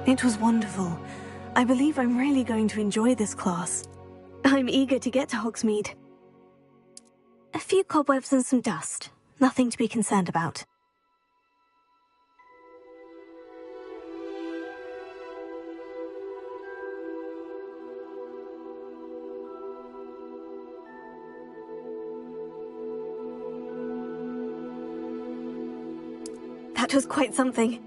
It was wonderful. I believe I'm really going to enjoy this class. I'm eager to get to Hogsmeade. A few cobwebs and some dust. Nothing to be concerned about. That was quite something.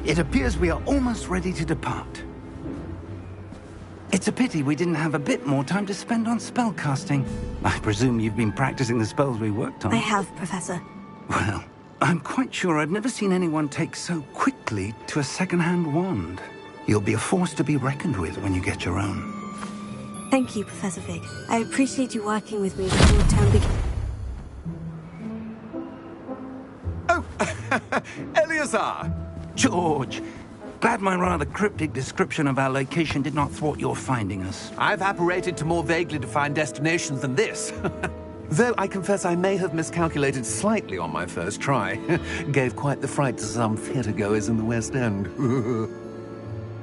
It appears we are almost ready to depart. It's a pity we didn't have a bit more time to spend on spellcasting. I presume you've been practicing the spells we worked on. I have, Professor. Well, I'm quite sure I've never seen anyone take so quickly to a second-hand wand. You'll be a force to be reckoned with when you get your own. Thank you, Professor Fig. I appreciate you working with me before the term begins. Oh, Eleazar! George, glad my rather cryptic description of our location did not thwart your finding us. I've apparated to more vaguely defined destinations than this. Though I confess I may have miscalculated slightly on my first try. Gave quite the fright to some theatre-goers in the West End.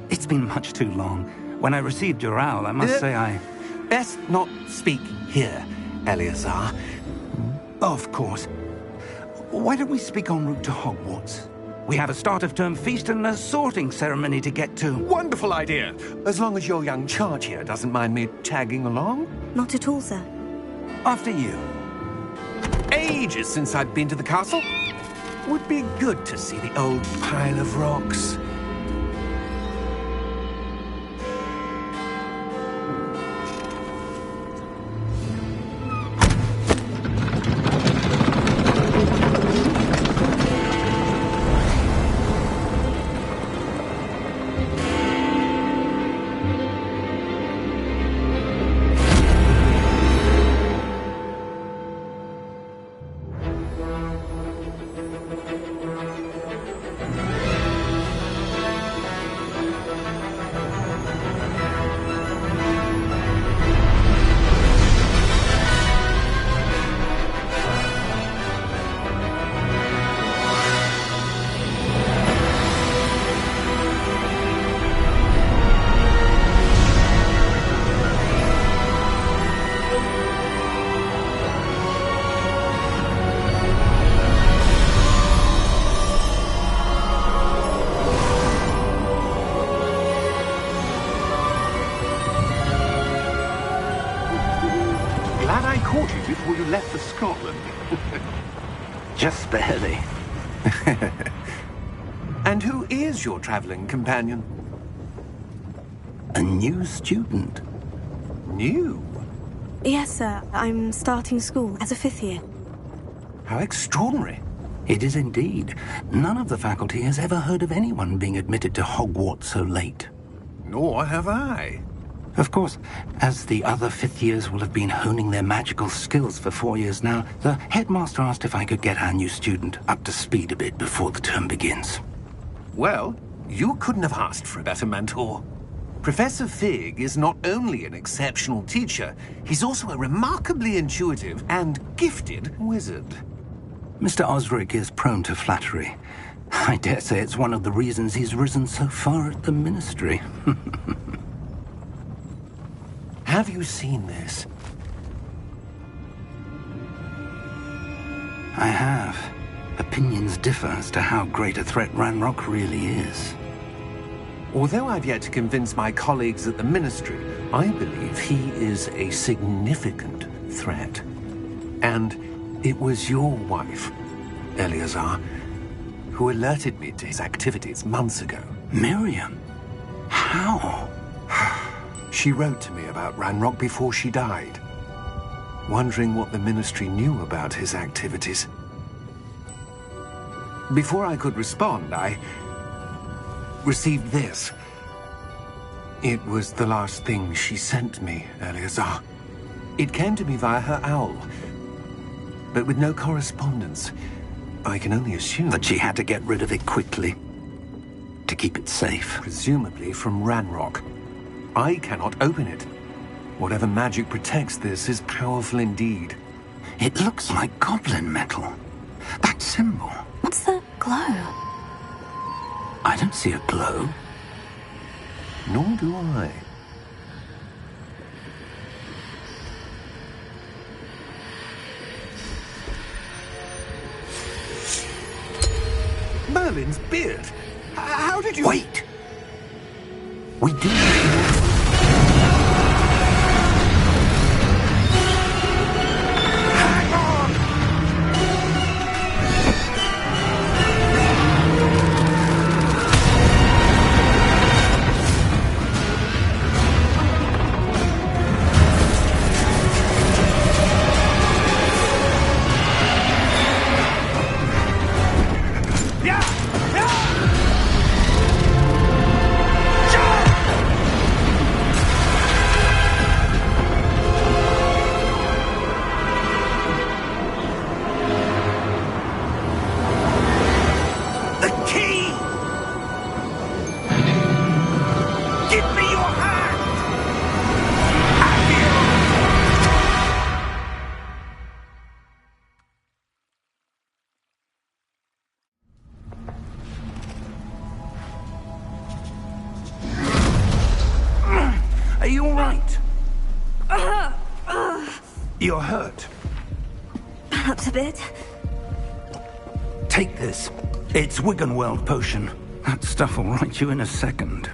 It's been much too long. When I received your owl, I must say I... Best not speak here, Eleazar. Of course. Why don't we speak en route to Hogwarts? We have a start-of-term feast and a sorting ceremony to get to. Wonderful idea! As long as your young charge here doesn't mind me tagging along. Not at all, sir. After you. Ages since I've been to the castle. Would be good to see the old pile of rocks. Before you left for Scotland. Just barely. And who is your traveling companion? A new student. New? Yes, sir. I'm starting school as a 5th year. How extraordinary. It is indeed. None of the faculty has ever heard of anyone being admitted to Hogwarts so late. Nor have I. Of course, as the other 5th years will have been honing their magical skills for 4 years now, the headmaster asked if I could get our new student up to speed a bit before the term begins. Well, you couldn't have asked for a better mentor. Professor Fig is not only an exceptional teacher, he's also a remarkably intuitive and gifted wizard. Mr. Osric is prone to flattery. I dare say it's one of the reasons he's risen so far at the Ministry. Have you seen this? I have. Opinions differ as to how great a threat Ranrock really is. Although I've yet to convince my colleagues at the Ministry, I believe he is a significant threat. And it was your wife, Eleazar, who alerted me to his activities months ago. Miriam? How? She wrote to me about Ranrock before she died, wondering what the Ministry knew about his activities. Before I could respond, I received this. It was the last thing she sent me, Eleazar. It came to me via her owl, but with no correspondence. I can only assume that she had to get rid of it quickly, to keep it safe. Presumably from Ranrock. I cannot open it. Whatever magic protects this is powerful indeed. It looks like goblin metal. That symbol. What's that glow? I don't see a glow. Nor do I. Merlin's beard. How did you... Wait! We do... Hang on! Are you all right? You're hurt. Perhaps a bit. Take this. It's Wiggenweld potion. That stuff will right you in a second.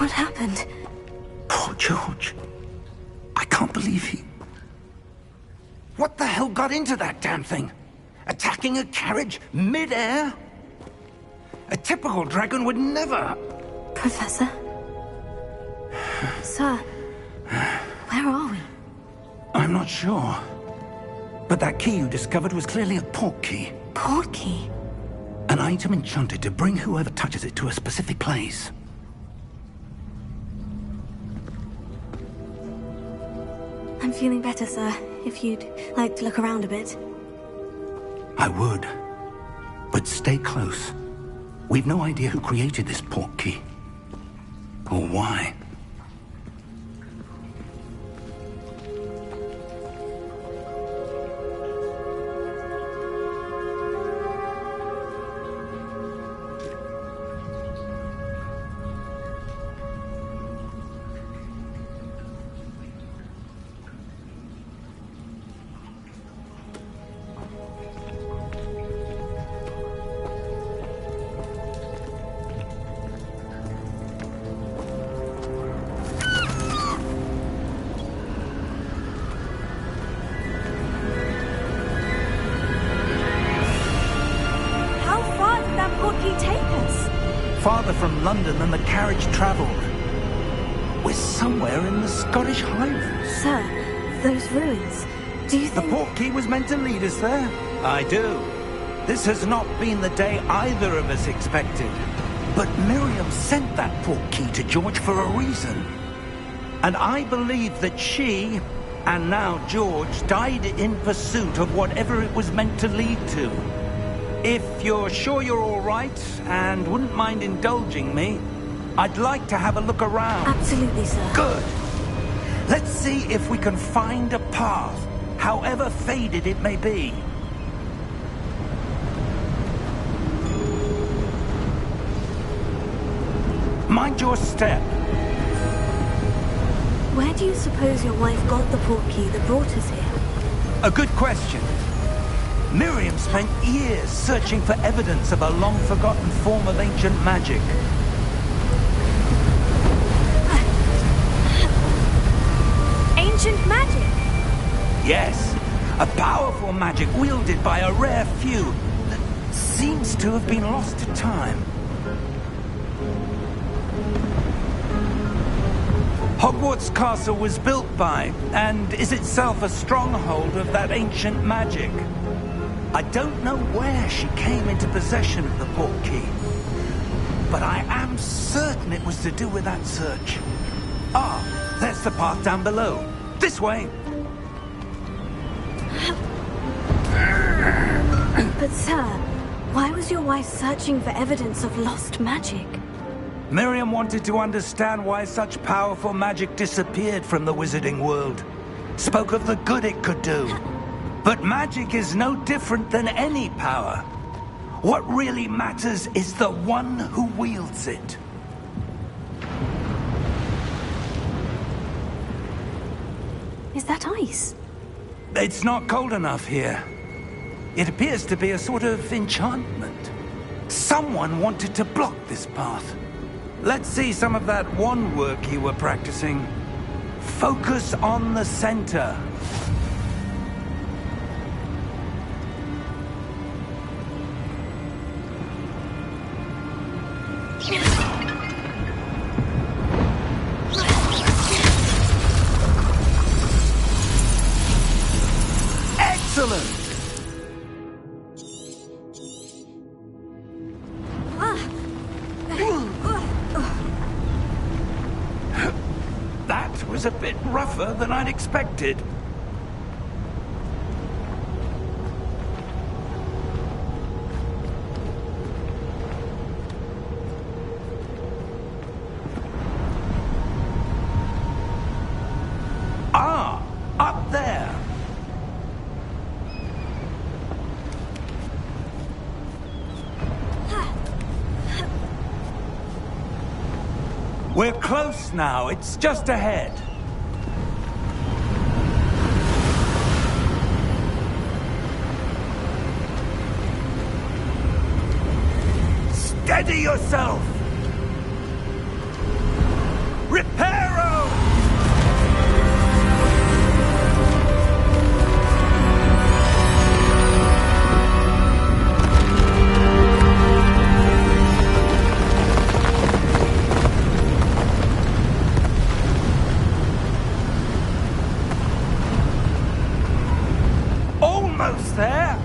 What happened? Poor George. I can't believe he... What the hell got into that damn thing? Attacking a carriage mid-air? A typical dragon would never... Professor? Sir, where are we? I'm not sure. But that key you discovered was clearly a port key. Port key? An item enchanted to bring whoever touches it to a specific place. I'm feeling better, sir. If you'd like to look around a bit. I would. But stay close. We've no idea who created this port key. Or why. Farther from London than the carriage travelled. We're somewhere in the Scottish Highlands. Sir, those ruins, do you think... The port key was meant to lead us there? I do. This has not been the day either of us expected. But Miriam sent that port key to George for a reason. And I believe that she, and now George, died in pursuit of whatever it was meant to lead to. If you're sure you're all right, and wouldn't mind indulging me, I'd like to have a look around. Absolutely, sir. Good. Let's see if we can find a path, however faded it may be. Mind your step. Where do you suppose your wife got the port key that brought us here? A good question. Miriam spent years searching for evidence of a long-forgotten form of ancient magic. Ancient magic? Yes, a powerful magic wielded by a rare few that seems to have been lost to time. Hogwarts Castle was built by, and is itself a stronghold of that ancient magic. I don't know where she came into possession of the port key, but I am certain it was to do with that search. Ah, there's the path down below. This way. But sir, why was your wife searching for evidence of lost magic? Miriam wanted to understand why such powerful magic disappeared from the wizarding world. Spoke of the good it could do. But magic is no different than any power. What really matters is the one who wields it. Is that ice? It's not cold enough here. It appears to be a sort of enchantment. Someone wanted to block this path. Let's see some of that wand work you were practicing. Focus on the center. Excellent! That was a bit rougher than I'd expected. Ah, up there. We're close now. It's just ahead. Steady yourself! Reparo! Almost there!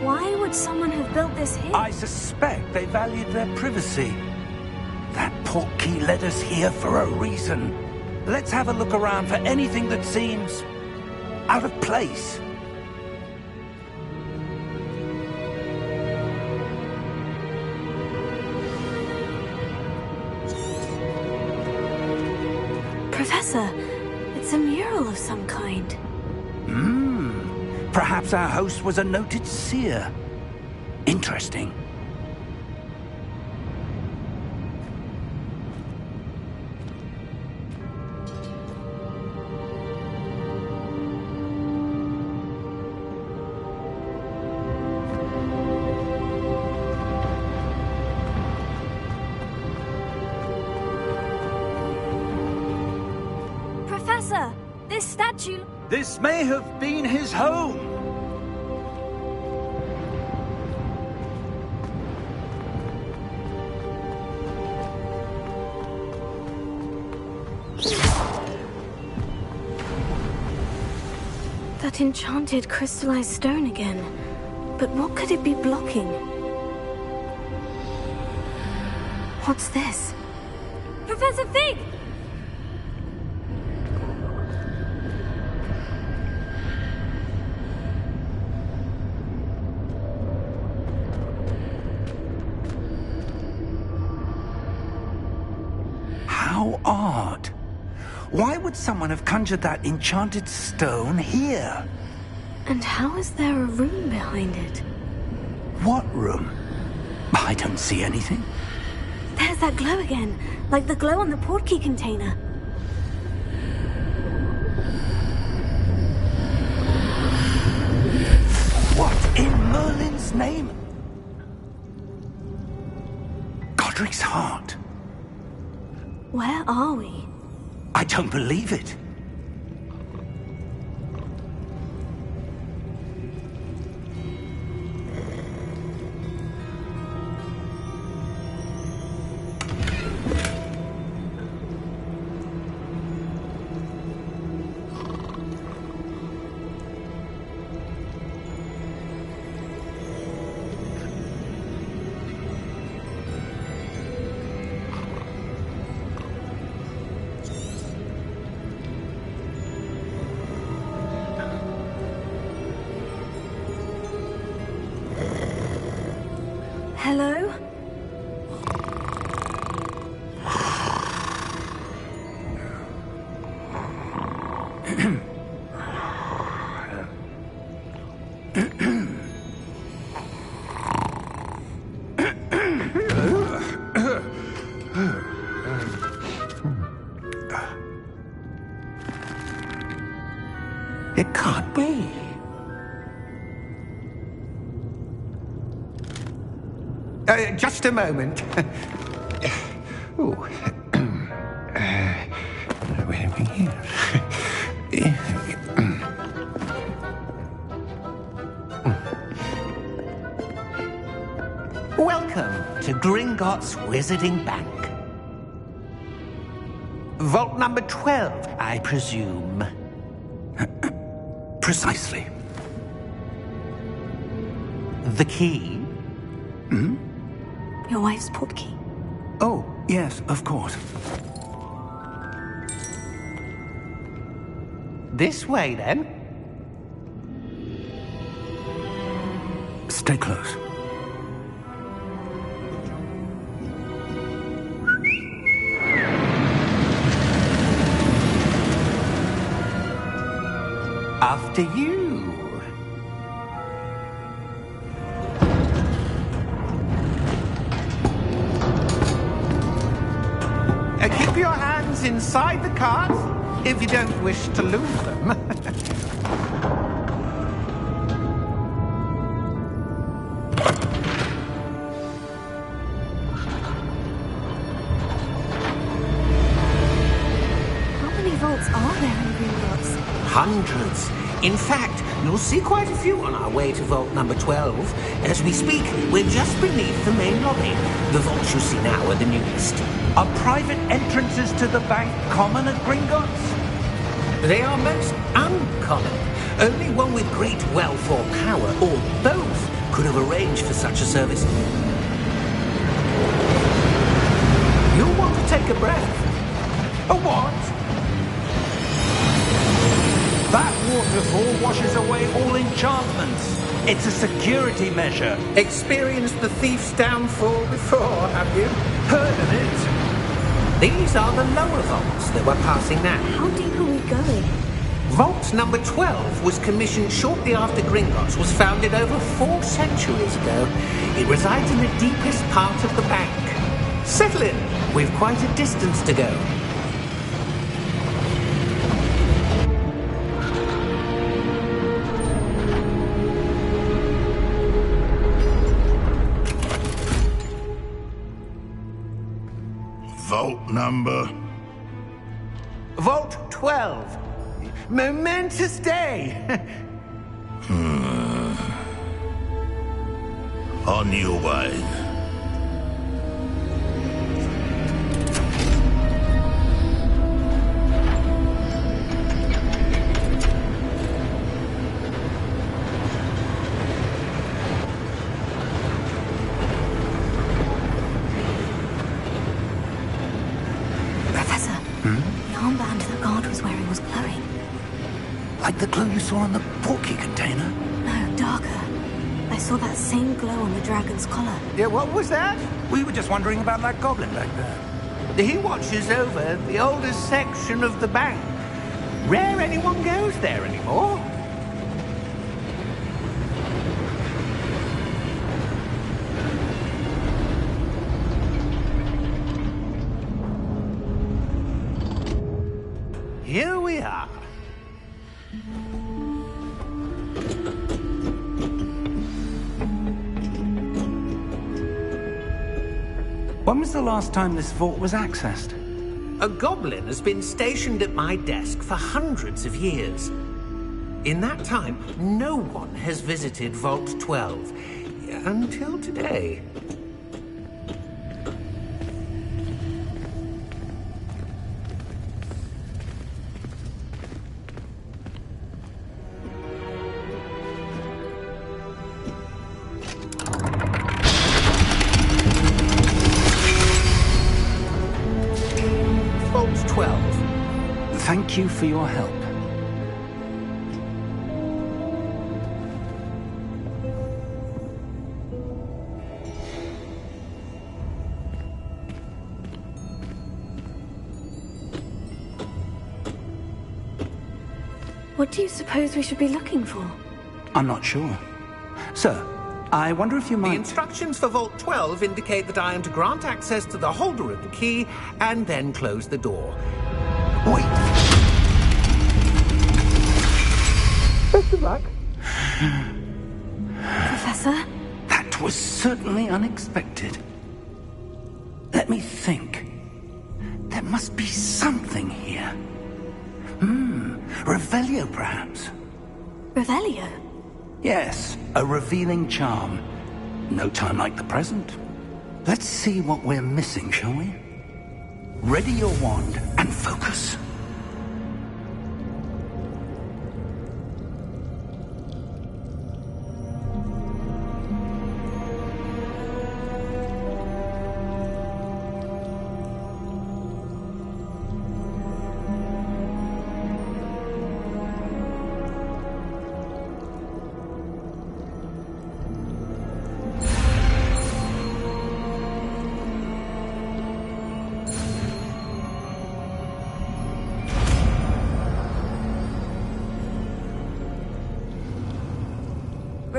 Why would someone have built this here? I suspect they valued their privacy. That portkey led us here for a reason. Let's have a look around for anything that seems out of place. Professor, it's a mural of some kind. Perhaps our host was a noted seer. Interesting. Professor, this statue... This may have been his home. That enchanted crystallized stone again. But what could it be blocking? What's this? Professor Fig! How odd. Why would someone have conjured that enchanted stone here? And how is there a room behind it? What room? I don't see anything. There's that glow again, like the glow on the portkey container. What in Merlin's name? Godric's heart. Where are we? I don't believe it. Hello? It can't be. Just a moment. Oh. Wait a minute here. Welcome to Gringotts Wizarding Bank. Vault number 12, I presume. Precisely. The key? Your wife's portkey. Oh, yes, of course. This way, then. Stay close. after you. Keep your hands inside the cart if you don't wish to lose them. Hundreds. In fact, you'll see quite a few on our way to vault number 12. As we speak, we're just beneath the main lobby. The vaults you see now are the newest. Are private entrances to the bank common at Gringotts? They are most uncommon. Only one with great wealth or power, or both, could have arranged for such a service. You'll want to take a breath. A what? That waterfall washes away all enchantments. It's a security measure. Experienced the thief's downfall before, have you? Heard of it? These are the lower vaults that we're passing now. How deep are we going? Vault number 12 was commissioned shortly after Gringotts was founded over 4 centuries ago. It resides in the deepest part of the bank. Settle in. We've quite a distance to go. Vault number? Vault 12. Momentous day. On your way. Like the glow you saw on the portkey container? No, darker. I saw that same glow on the dragon's collar. Yeah, what was that? We were just wondering about that goblin back there. He watches over the oldest section of the bank. Rare anyone goes there anymore. Here we are. When was the last time this vault was accessed? A goblin has been stationed at my desk for hundreds of years. In that time, no one has visited Vault 12. Until today. Vault 12. Thank you for your help. What do you suppose we should be looking for? I'm not sure. Sir, I wonder if you The might... instructions for Vault 12 indicate that I am to grant access to the holder of the key and then close the door. Wait! Best of luck. Professor? That was certainly unexpected. Let me think. There must be something here. Revelio, perhaps? Revelio? Yes, a revealing charm. No time like the present. Let's see what we're missing, shall we? Ready your wand and focus.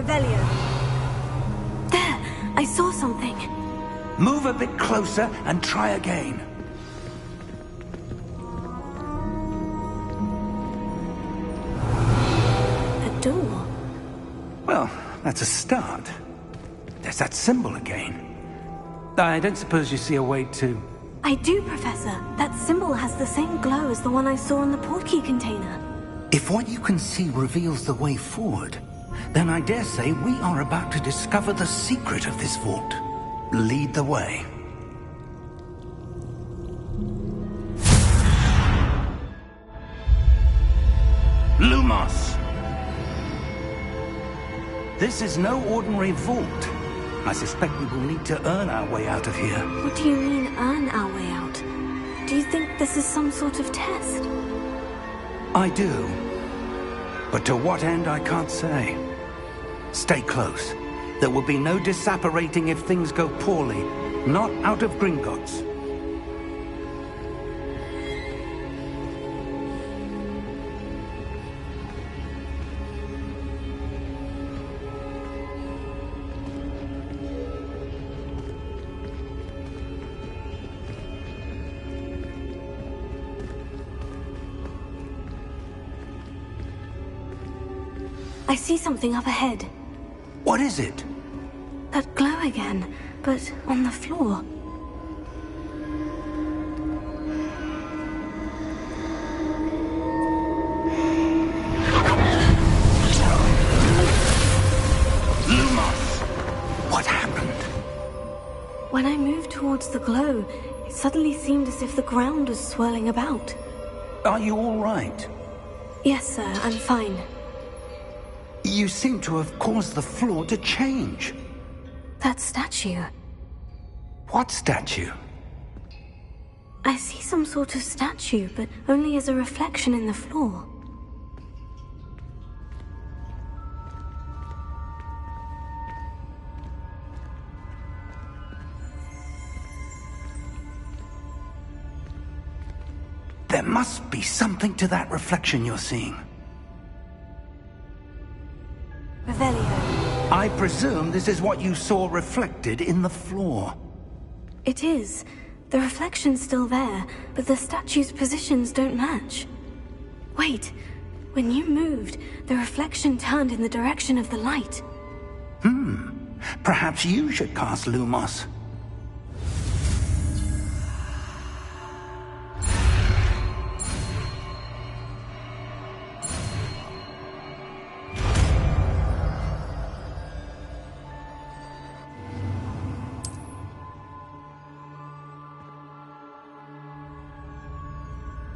Revelio. There! I saw something. Move a bit closer and try again. A door. Well, that's a start. There's that symbol again. I don't suppose you see a way to... I do, Professor. That symbol has the same glow as the one I saw in the portkey container. If what you can see reveals the way forward, then I dare say we are about to discover the secret of this vault. Lead the way. Lumos! This is no ordinary vault. I suspect we will need to earn our way out of here. What do you mean, earn our way out? Do you think this is some sort of test? I do. But to what end, I can't say. Stay close. There will be no disapparating if things go poorly. Not out of Gringotts. I see something up ahead. What is it? That glow again, but on the floor. Lumos! What happened? When I moved towards the glow, it suddenly seemed as if the ground was swirling about. Are you all right? Yes, sir, I'm fine. You seem to have caused the floor to change. That statue. What statue? I see some sort of statue, but only as a reflection in the floor. There must be something to that reflection you're seeing. Revelio. I presume this is what you saw reflected in the floor. It is. The reflection's still there, but the statue's positions don't match. Wait. When you moved, the reflection turned in the direction of the light. Perhaps you should cast Lumos.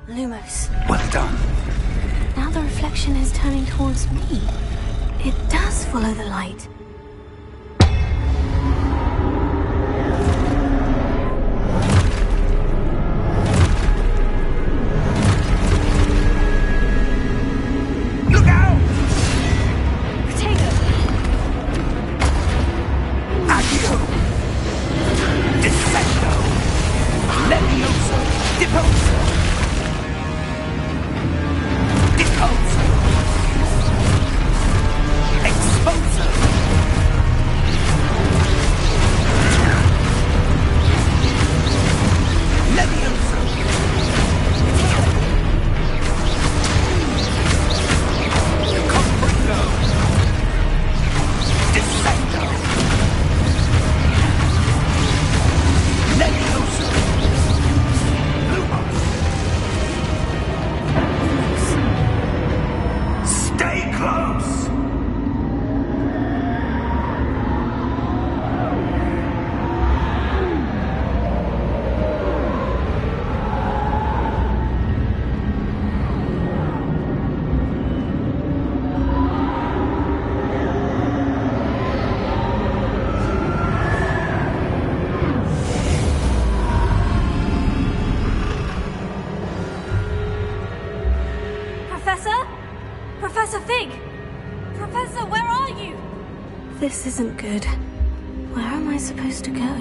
Lumos. Well done. Now the reflection is turning towards me. It does follow the light. Look out! Potato! Accio! Defendo! Levioso! Deposo! Deposo! Exposo! Levioso! Comprendo! Defendo! Levioso! Lumos! Stay close! Professor? Professor Fig! Professor, where are you? This isn't good. Where am I supposed to go?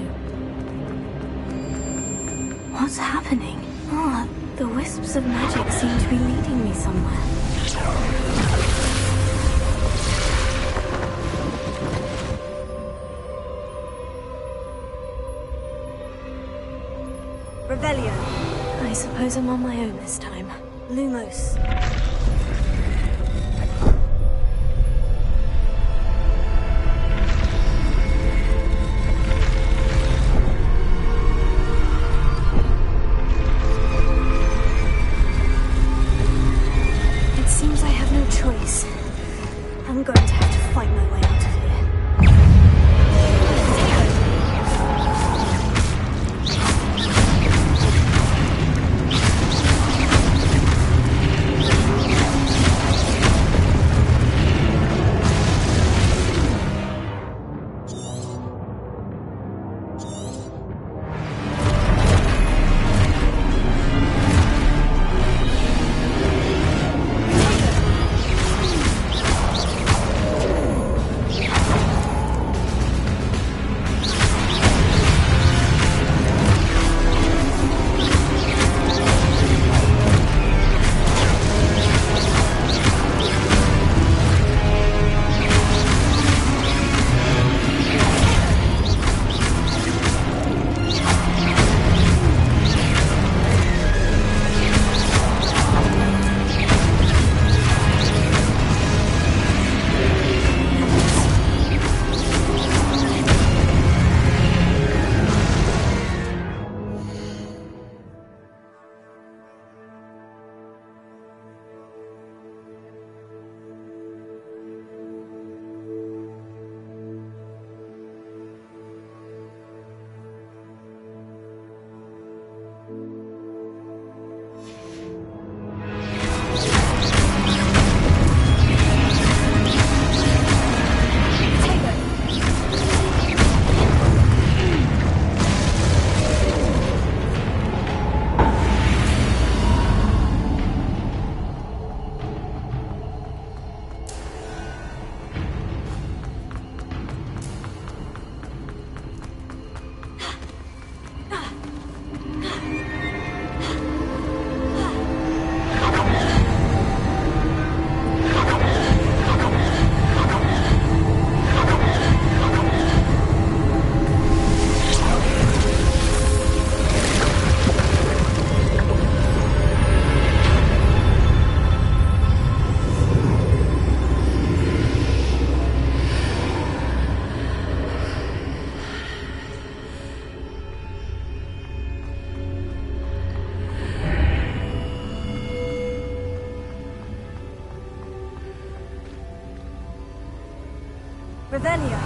What's happening? Ah, the wisps of magic seem to be leading me somewhere. Revelio. I suppose I'm on my own this time. Lumos. It seems I have no choice. I'm going to have to fight my way out of here. Revelio.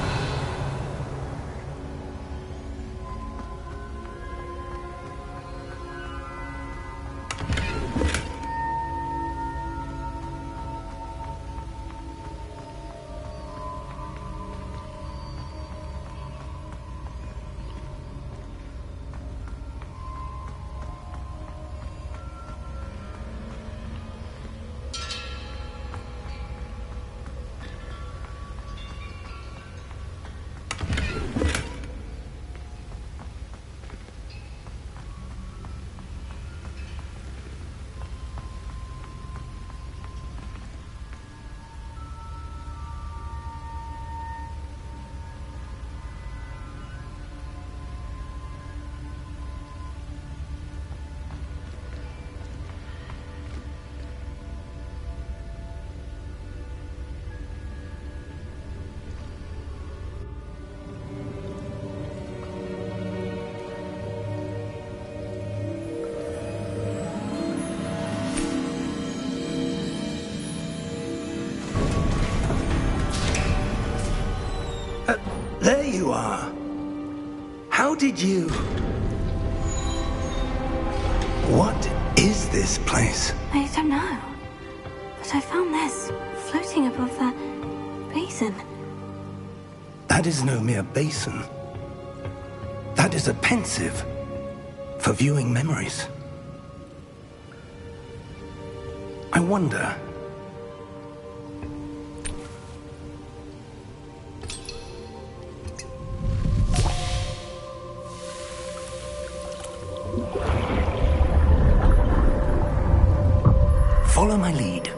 There you are. How did you... What is this place? I don't know. But I found this floating above that basin. That is no mere basin. That is a pensive for viewing memories. I wonder... Follow my lead.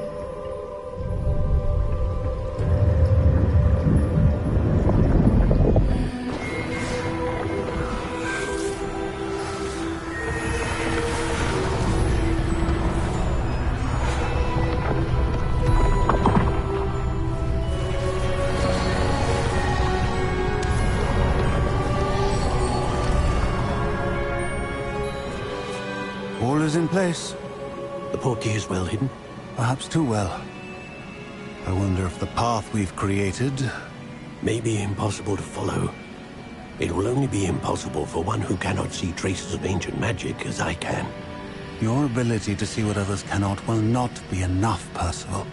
All is in place. The portkey is well hidden? Perhaps too well. I wonder if the path we've created... may be impossible to follow. It will only be impossible for one who cannot see traces of ancient magic as I can. Your ability to see what others cannot will not be enough, Percival.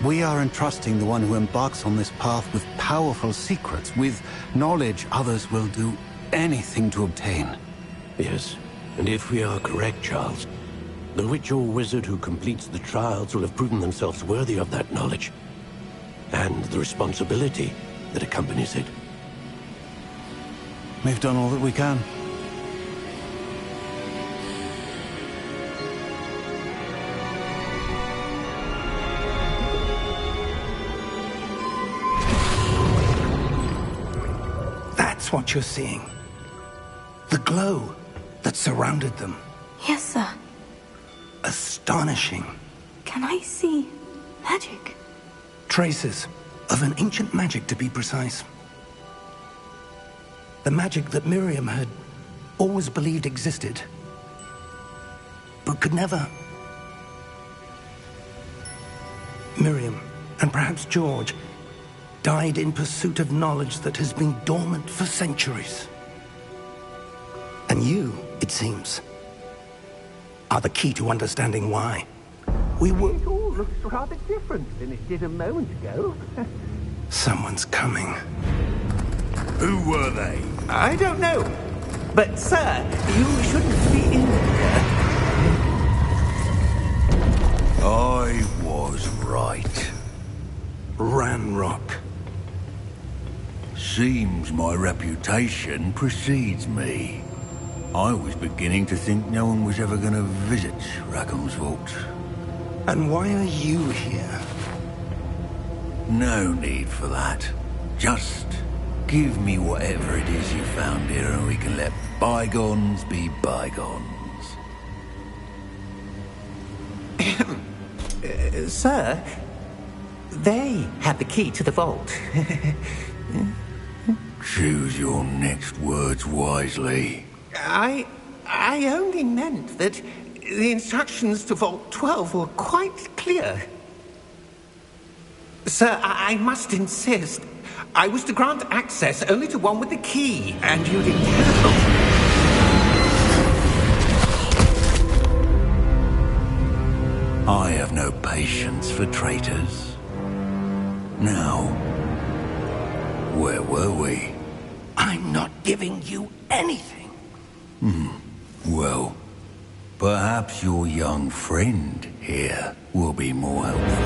We are entrusting the one who embarks on this path with powerful secrets, with knowledge others will do anything to obtain. Yes, and if we are correct, Charles, the witch or wizard who completes the trials will have proven themselves worthy of that knowledge, and the responsibility that accompanies it. We've done all that we can. That's what you're seeing. The glow that surrounded them. Yes, sir. Astonishing. Can I see magic? Traces of an ancient magic, to be precise. The magic that Miriam had always believed existed, but could never. Miriam, and perhaps George, died in pursuit of knowledge that has been dormant for centuries. And you, it seems, are the key to understanding why. We were... It all looks rather different than it did a moment ago. Someone's coming. Who were they? I don't know. But, sir, you shouldn't be in here. I was right. Ranrock. Seems my reputation precedes me. I was beginning to think no one was ever going to visit Rackham's vault. And why are you here? No need for that. Just give me whatever it is you found here and we can let bygones be bygones. Sir, they had the key to the vault. Choose your next words wisely. I only meant that the instructions to Vault 12 were quite clear. Sir, I must insist. I was to grant access only to one with the key, and you didn't have. I have no patience for traitors. Now, where were we? I'm not giving you anything. Well, perhaps your young friend here will be more helpful.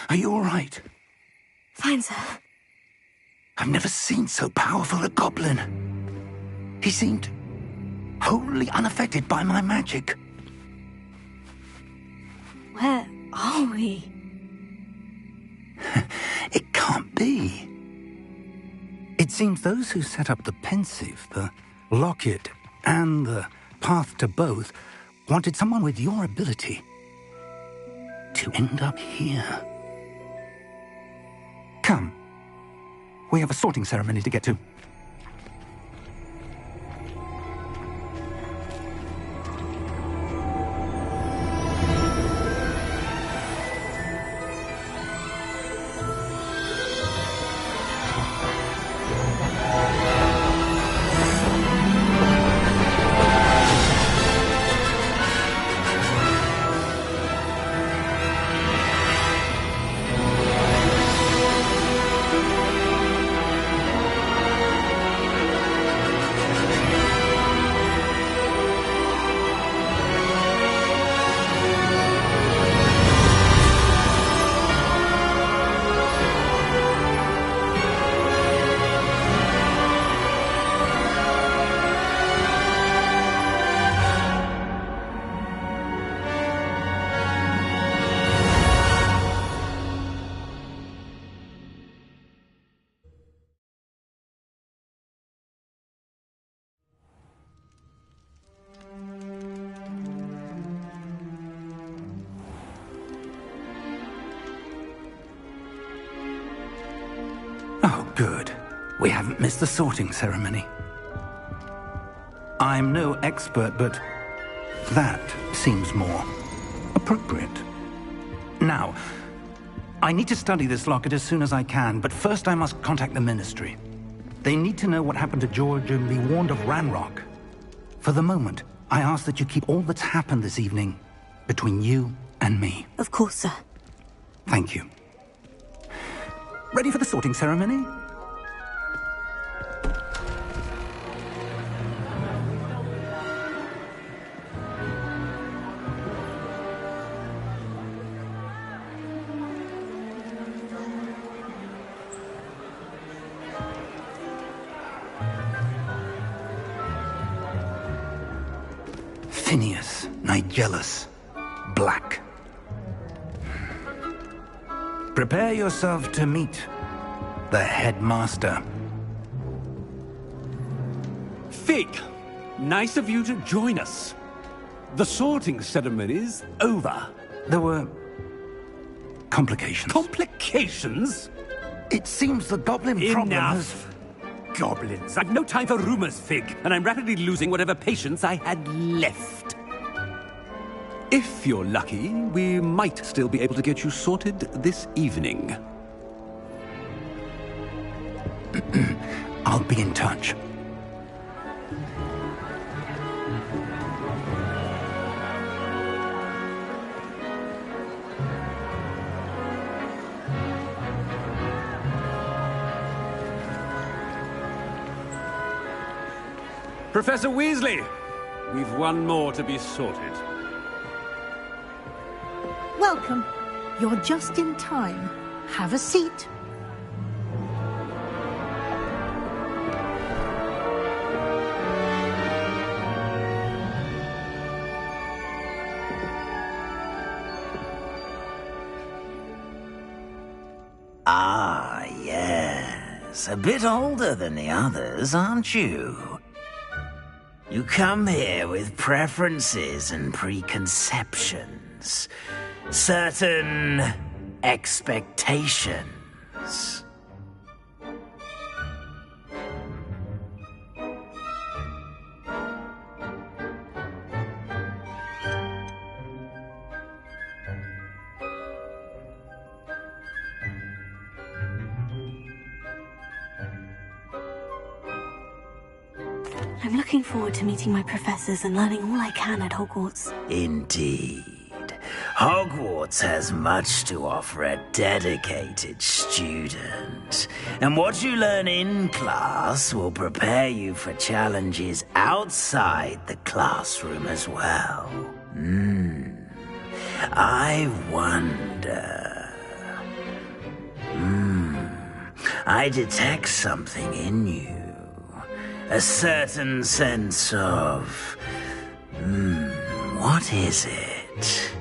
Are you all right? Fine, sir. I've never seen so powerful a goblin. He seemed wholly unaffected by my magic. Where are we? It can't be. It seems those who set up the pensive, the locket, and the path to both wanted someone with your ability to end up here. Come. We have a sorting ceremony to get to. Oh, good. We haven't missed the sorting ceremony. I'm no expert, but that seems more appropriate. Now, I need to study this locket as soon as I can, but first I must contact the Ministry. They need to know what happened to George and be warned of Ranrock. For the moment, I ask that you keep all that's happened this evening between you and me. Of course, sir. Thank you. Ready for the sorting ceremony? Phineas, Nigellus, Black. Prepare yourself to meet the headmaster. Fig, nice of you to join us. The sorting ceremony's over. There were complications. Complications? It seems the goblin problem has... Enough! Goblins. I've no time for rumors, Fig, and I'm rapidly losing whatever patience I had left. If you're lucky, we might still be able to get you sorted this evening. I'll be in touch. Professor Weasley, we've one more to be sorted. Welcome. You're just in time. Have a seat. Ah, yes. A bit older than the others, aren't you? You come here with preferences and preconceptions. Certain expectations. I'm looking forward to meeting my professors and learning all I can at Hogwarts. Indeed. Hogwarts has much to offer a dedicated student. And what you learn in class will prepare you for challenges outside the classroom as well. I wonder... I detect something in you. A certain sense of... what is it?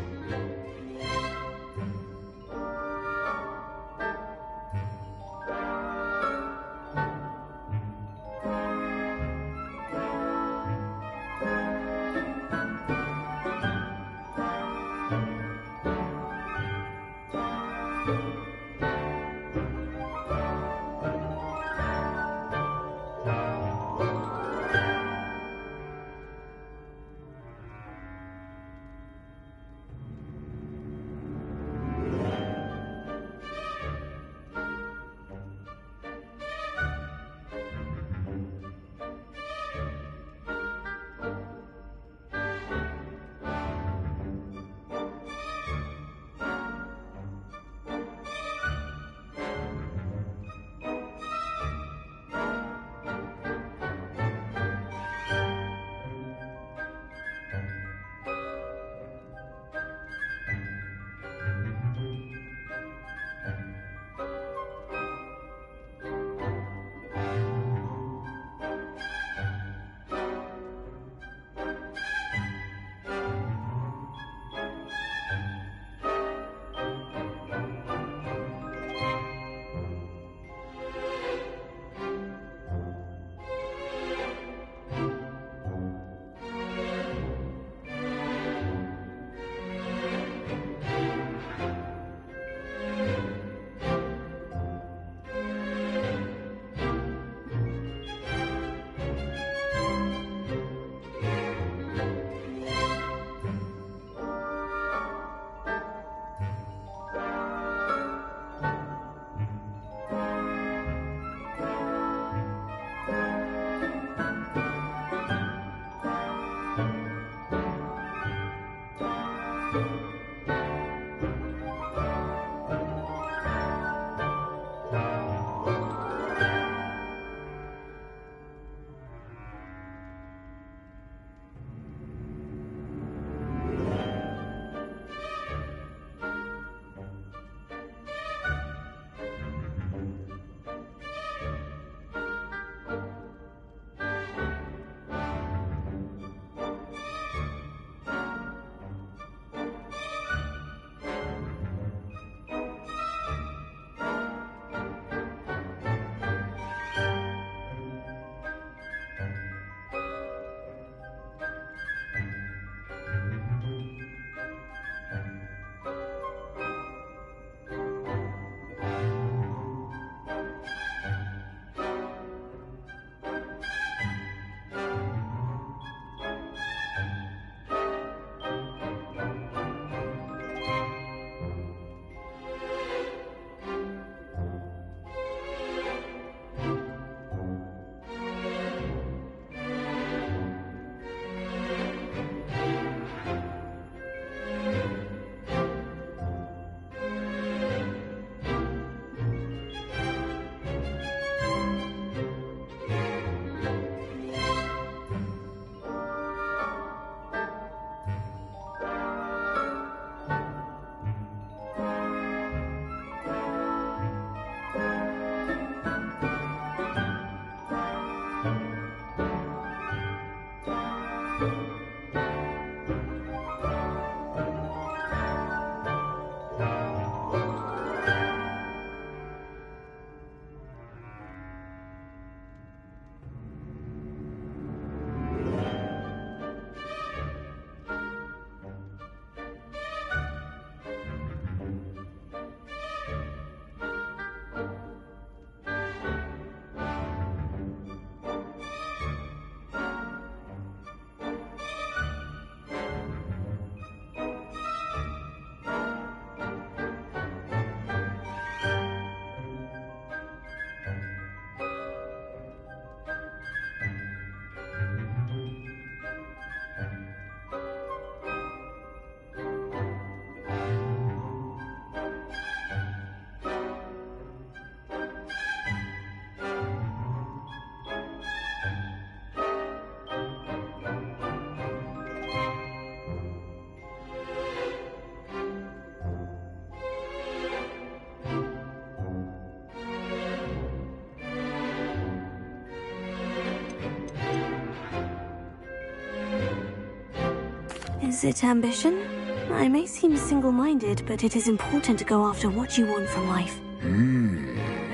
Is it ambition? I may seem single-minded, but it is important to go after what you want from life.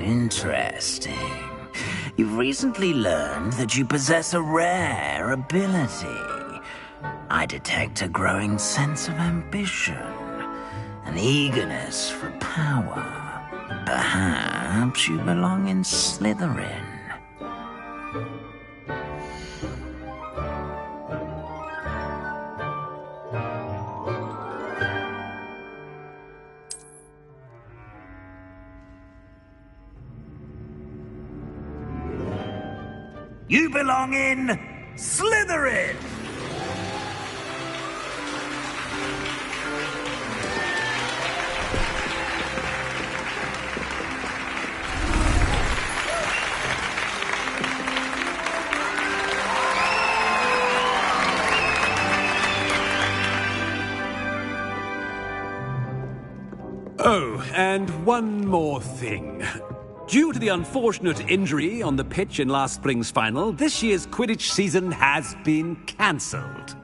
Interesting. You've recently learned that you possess a rare ability. I detect a growing sense of ambition, an eagerness for power. Perhaps you belong in Slytherin. You belong in Slytherin! Oh, and one more thing. Due to the unfortunate injury on the pitch in last spring's final, this year's Quidditch season has been cancelled.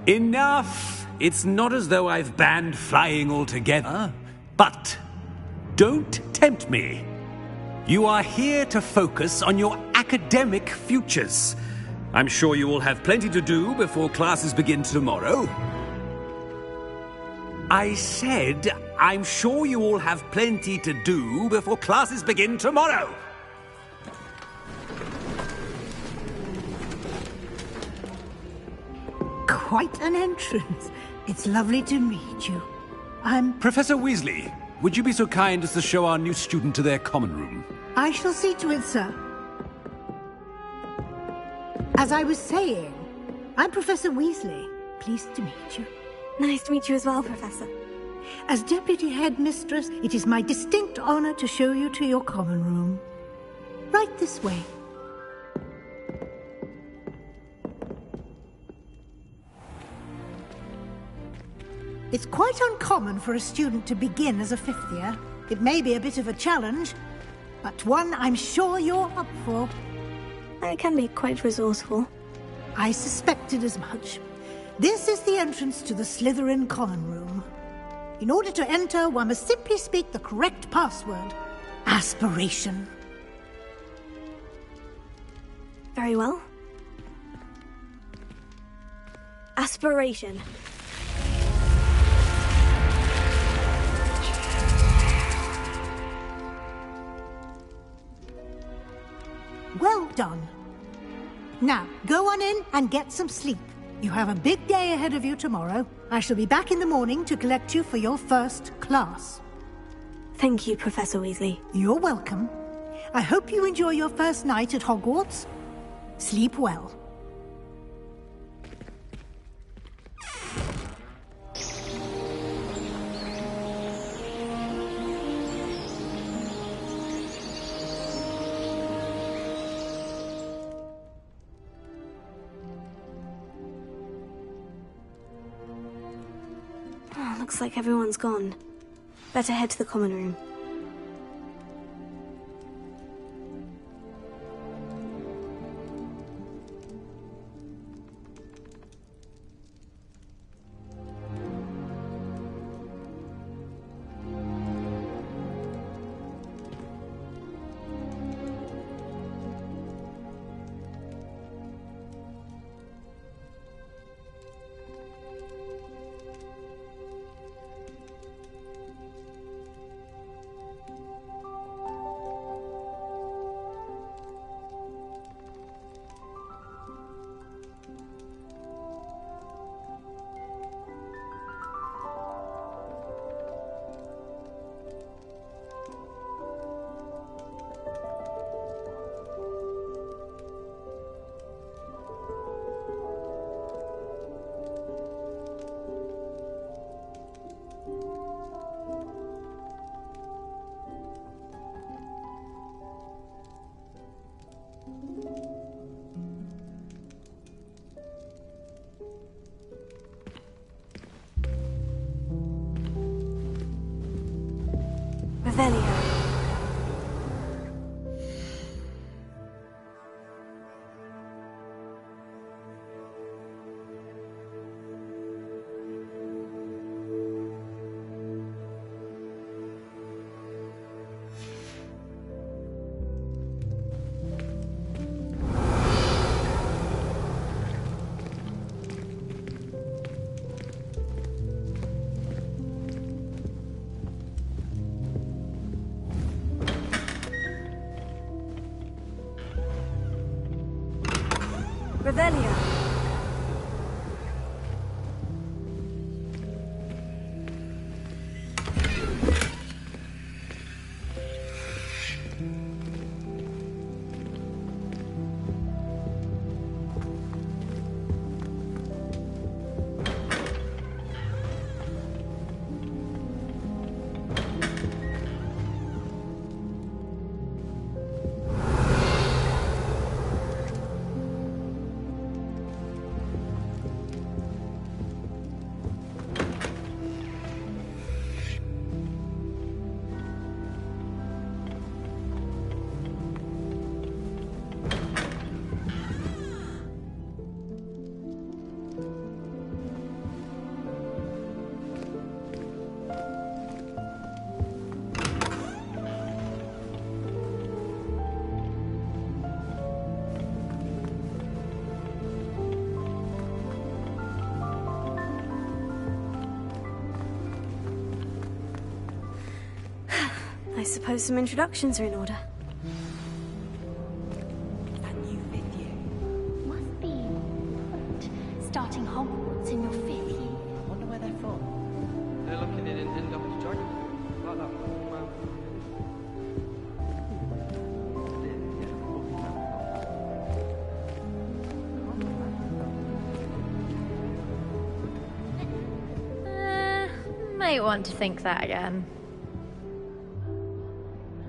Enough! It's not as though I've banned flying altogether, but don't tempt me. You are here to focus on your academic futures. I'm sure you will have plenty to do before classes begin tomorrow. I said, I'm sure you all have plenty to do before classes begin tomorrow. Quite an entrance. It's lovely to meet you. I'm... Professor Weasley, would you be so kind as to show our new student to their common room? I shall see to it, sir. As I was saying, I'm Professor Weasley. Pleased to meet you. Nice to meet you as well, Professor. As Deputy Headmistress, it is my distinct honor to show you to your common room. Right this way. It's quite uncommon for a student to begin as a fifth year. It may be a bit of a challenge, but one I'm sure you're up for. I can be quite resourceful. I suspected as much. This is the entrance to the Slytherin common room. In order to enter, one must simply speak the correct password. Aspiration. Very well. Aspiration. Well done. Now, go on in and get some sleep. You have a big day ahead of you tomorrow. I shall be back in the morning to collect you for your first class. Thank you, Professor Weasley. You're welcome. I hope you enjoy your first night at Hogwarts. Sleep well. Looks like everyone's gone. Better head to the common room. Revelio. Revelio. I suppose some introductions are in order. That new video. Must be starting Hogwarts in your 5th year. Wonder where they're from. They're looking in Hogwarts Join. Like that. Might want to think that again.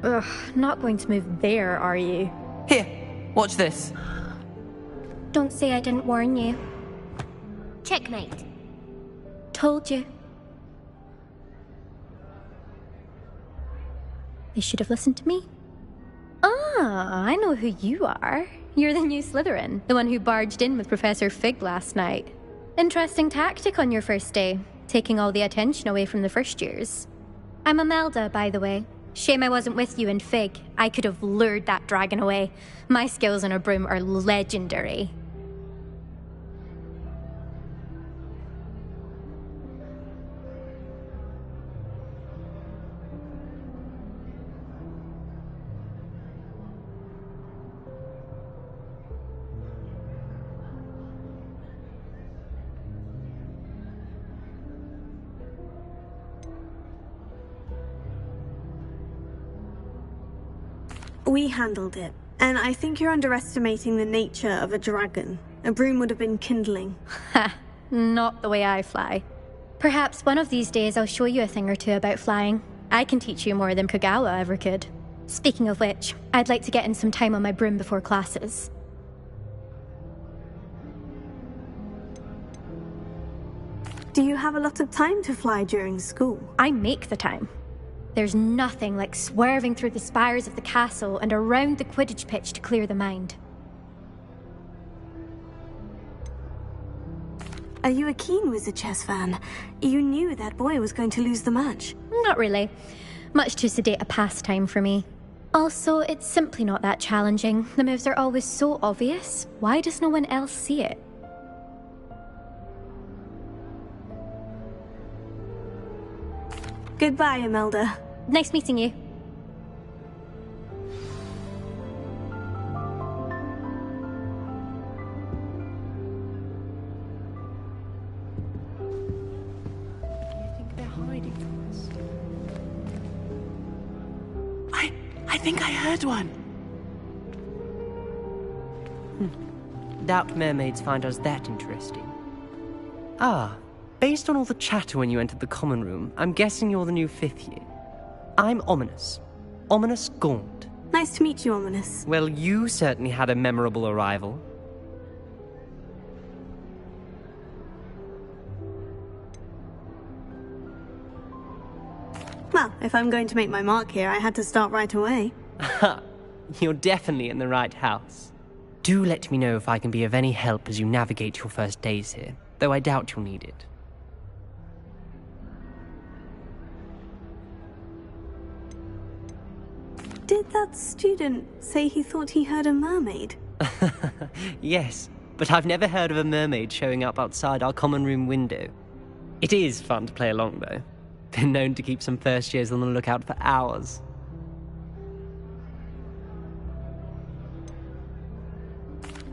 Ugh, not going to move there, are you? Here, watch this. Don't say I didn't warn you. Checkmate. Told you. They should have listened to me. Ah, I know who you are. You're the new Slytherin, the one who barged in with Professor Fig last night. Interesting tactic on your first day, taking all the attention away from the first years. I'm Imelda, by the way. Shame I wasn't with you in Fig. I could have lured that dragon away. My skills on a broom are legendary. We handled it, and I think you're underestimating the nature of a dragon. A broom would have been kindling. Ha, not the way I fly. Perhaps one of these days I'll show you a thing or two about flying. I can teach you more than Kagawa ever could. Speaking of which, I'd like to get in some time on my broom before classes. Do you have a lot of time to fly during school? I make the time. There's nothing like swerving through the spires of the castle and around the Quidditch pitch to clear the mind. Are you a keen Wizard chess fan? You knew that boy was going to lose the match. Not really. Much too sedate a pastime for me. Also, it's simply not that challenging. The moves are always so obvious. Why does no one else see it? Goodbye, Imelda. Nice meeting you. You think they're hiding from us? I think I heard one. Doubt mermaids find us that interesting. Ah, based on all the chatter when you entered the common room, I'm guessing you're the new 5th year. I'm Ominous. Ominous Gaunt. Nice to meet you, Ominous. Well, you certainly had a memorable arrival. Well, if I'm going to make my mark here, I had to start right away. Ha! You're definitely in the right house. Do let me know if I can be of any help as you navigate your first days here, though I doubt you'll need it. Did that student say he thought he heard a mermaid? Yes, but I've never heard of a mermaid showing up outside our common room window. It is fun to play along, though. Been known to keep some first years on the lookout for hours.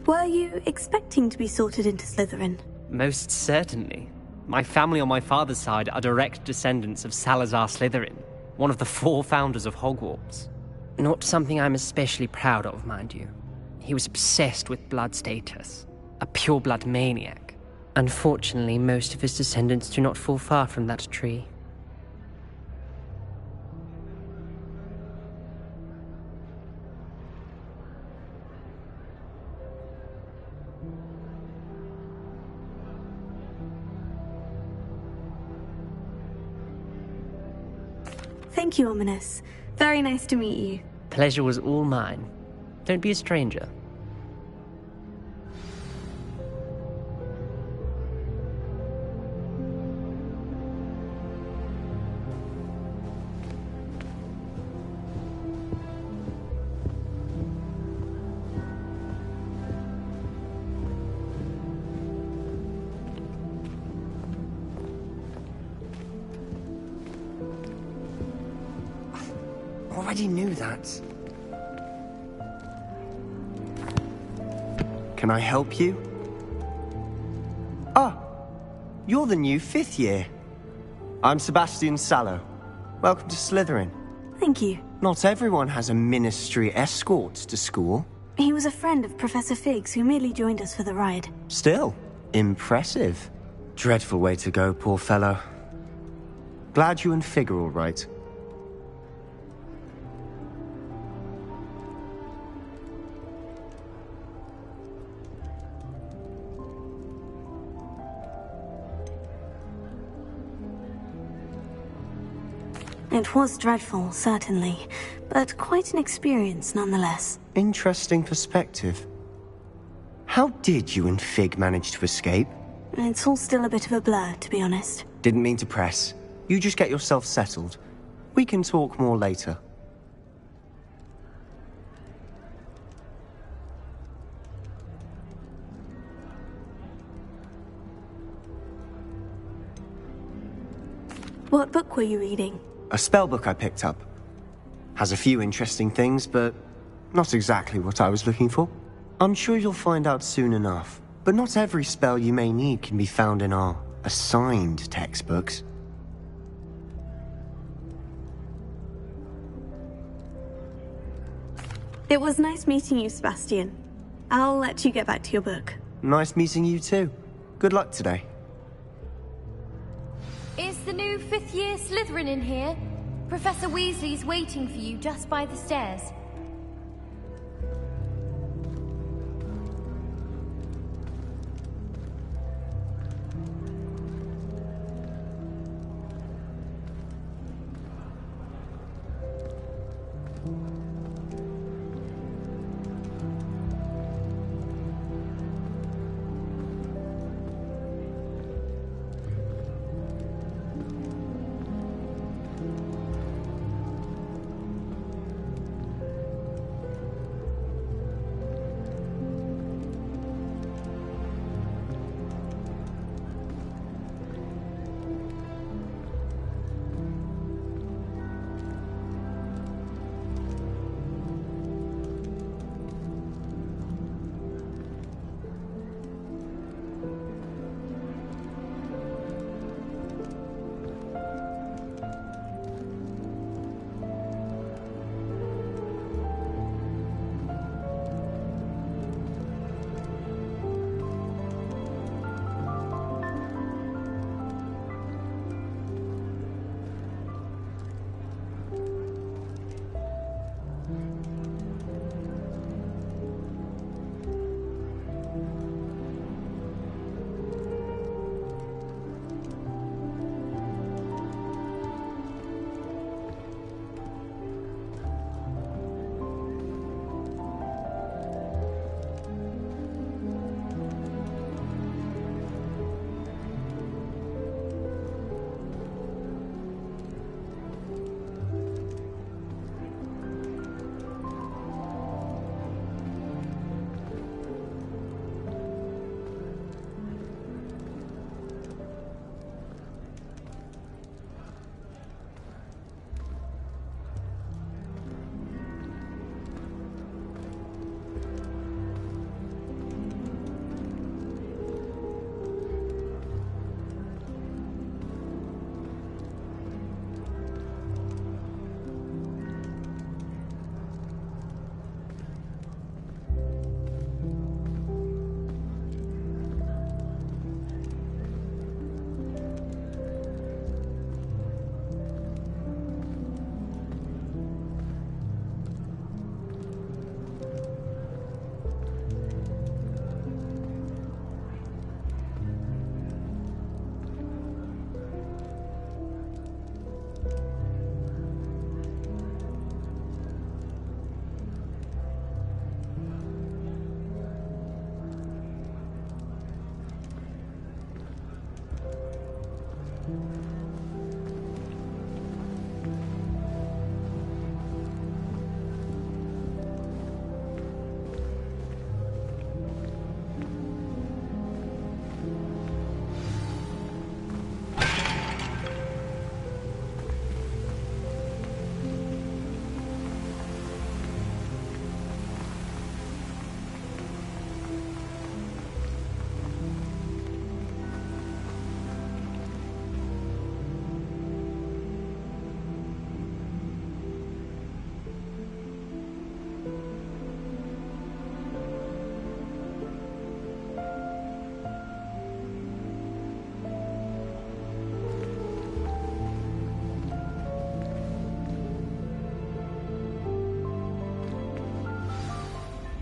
Were you expecting to be sorted into Slytherin? Most certainly. My family on my father's side are direct descendants of Salazar Slytherin, one of the 4 founders of Hogwarts. Not something I'm especially proud of, mind you. He was obsessed with blood status, a pure-blood maniac. Unfortunately, most of his descendants do not fall far from that tree. Thank you, Ominous. Very nice to meet you. Pleasure was all mine. Don't be a stranger. Already knew that. Can I help you? Ah, you're the new 5th year. I'm Sebastian Sallow. Welcome to Slytherin. Thank you. Not everyone has a ministry escort to school. He was a friend of Professor Fig's who merely joined us for the ride. Still, impressive. Dreadful way to go, poor fellow. Glad you and Fig are all right. It was dreadful, certainly, but quite an experience nonetheless. Interesting perspective. How did you and Fig manage to escape? It's all still a bit of a blur, to be honest. Didn't mean to press. You just get yourself settled. We can talk more later. What book were you reading? A spellbook I picked up. Has a few interesting things, but not exactly what I was looking for. I'm sure you'll find out soon enough. But not every spell you may need can be found in our assigned textbooks. It was nice meeting you, Sebastian. I'll let you get back to your book. Nice meeting you too. Good luck today. Is the new 5th year Slytherin in here? Professor Weasley's waiting for you just by the stairs.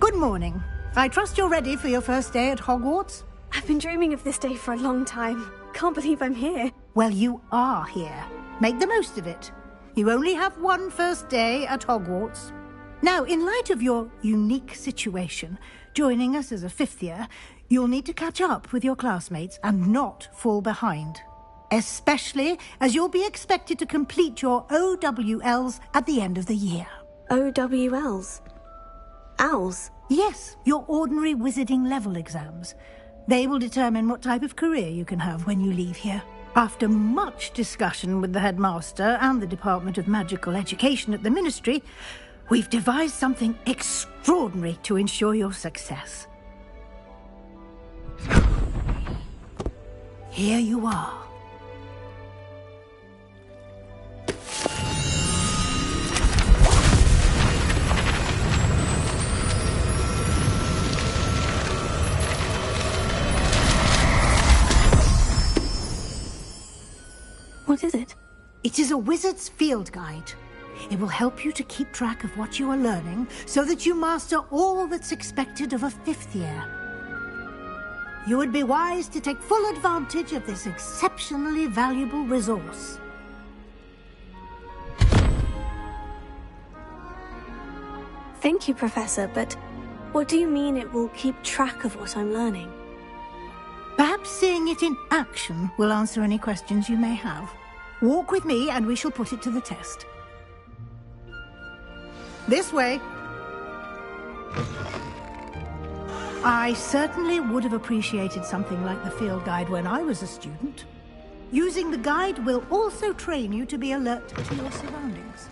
Good morning. I trust you're ready for your first day at Hogwarts? I've been dreaming of this day for a long time. Can't believe I'm here. Well, you are here. Make the most of it. You only have one first day at Hogwarts. Now, in light of your unique situation, joining us as a fifth year, you'll need to catch up with your classmates and not fall behind. Especially as you'll be expected to complete your OWLs at the end of the year. OWLs? Owls? Yes, your ordinary wizarding level exams. They will determine what type of career you can have when you leave here. After much discussion with the headmaster and the Department of Magical Education at the Ministry, we've devised something extraordinary to ensure your success. Here you are. What is it? It is a wizard's field guide. It will help you to keep track of what you are learning so that you master all that's expected of a fifth year. You would be wise to take full advantage of this exceptionally valuable resource. Thank you, Professor, but what do you mean it will keep track of what I'm learning? Perhaps seeing it in action will answer any questions you may have. Walk with me and we shall put it to the test. This way. I certainly would have appreciated something like the field guide when I was a student. Using the guide will also train you to be alert to your surroundings.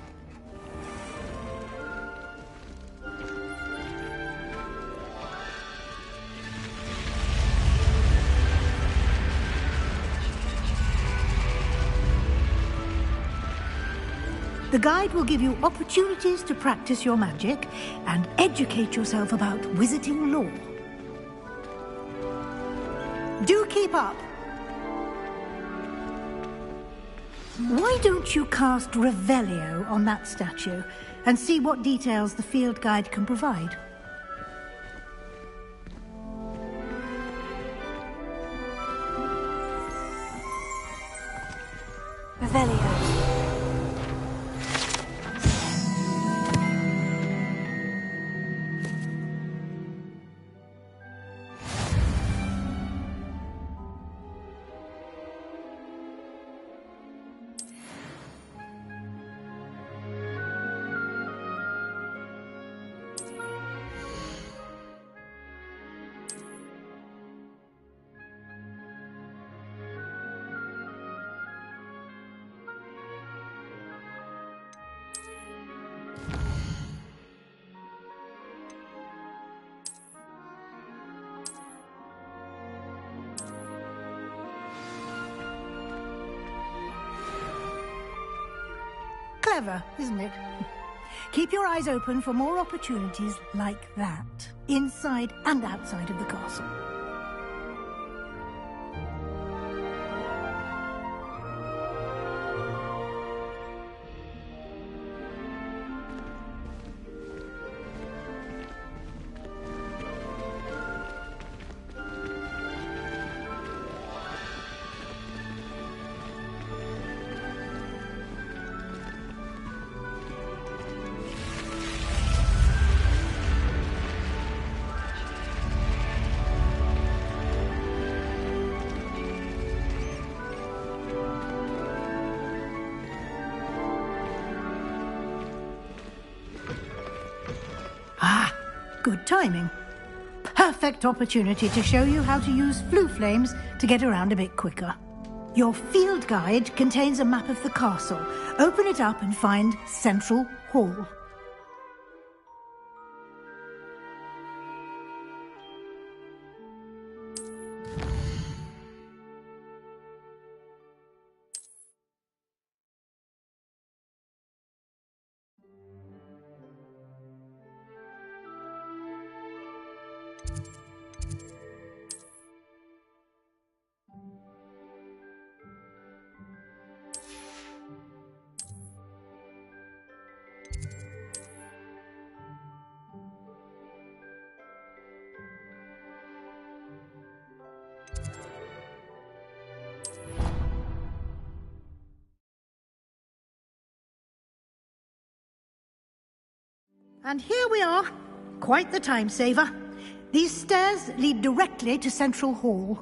The guide will give you opportunities to practice your magic and educate yourself about wizarding lore. Do keep up. Why don't you cast Revelio on that statue and see what details the field guide can provide? Revelio. Clever, isn't it? Keep your eyes open for more opportunities like that, inside and outside of the castle. Good timing. Perfect opportunity to show you how to use flue flames to get around a bit quicker. Your field guide contains a map of the castle. Open it up and find Central Hall. And here we are. Quite the time saver. These stairs lead directly to Central Hall.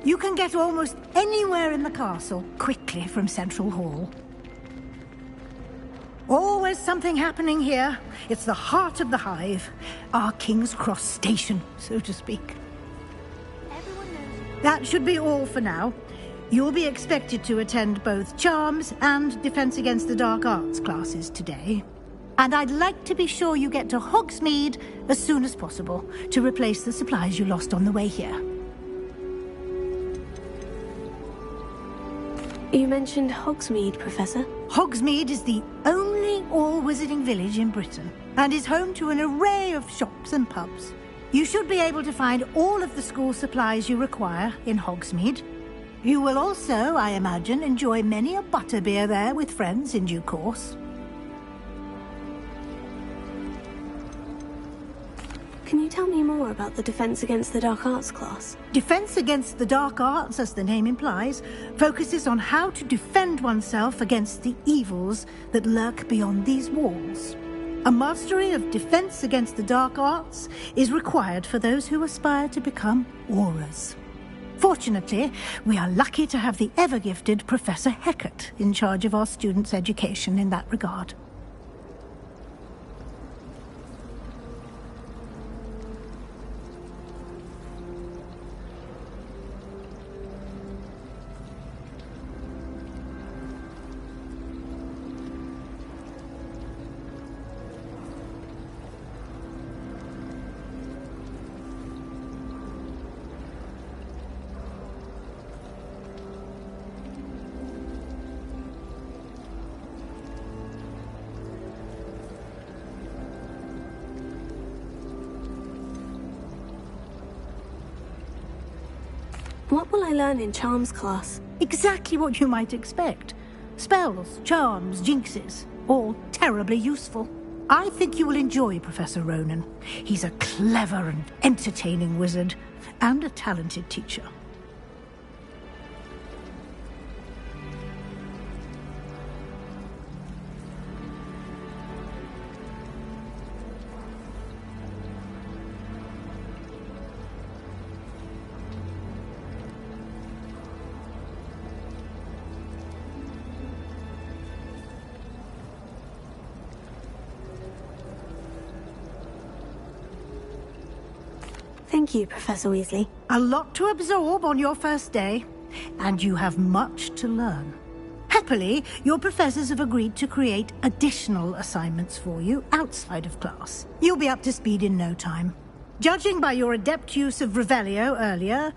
You can get almost anywhere in the castle quickly from Central Hall. Always something happening here. It's the heart of the hive. Our King's Cross station, so to speak. That should be all for now. You'll be expected to attend both Charms and Defense Against the Dark Arts classes today. And I'd like to be sure you get to Hogsmeade as soon as possible to replace the supplies you lost on the way here. You mentioned Hogsmeade, Professor. Hogsmeade is the only all-wizarding village in Britain and is home to an array of shops and pubs. You should be able to find all of the school supplies you require in Hogsmeade. You will also, I imagine, enjoy many a butterbeer there with friends in due course. Can you tell me more about the Defense Against the Dark Arts class? Defense Against the Dark Arts, as the name implies, focuses on how to defend oneself against the evils that lurk beyond these walls. A mastery of Defense Against the Dark Arts is required for those who aspire to become Aurors. Fortunately, we are lucky to have the ever-gifted Professor Hecat in charge of our students' education in that regard. What will I learn in Charms class? Exactly what you might expect. Spells, charms, jinxes, all terribly useful. I think you will enjoy Professor Ronan. He's a clever and entertaining wizard, and a talented teacher. Thank you, Professor Weasley. A lot to absorb on your first day, and you have much to learn. Happily, your professors have agreed to create additional assignments for you outside of class. You'll be up to speed in no time. Judging by your adept use of Revelio earlier,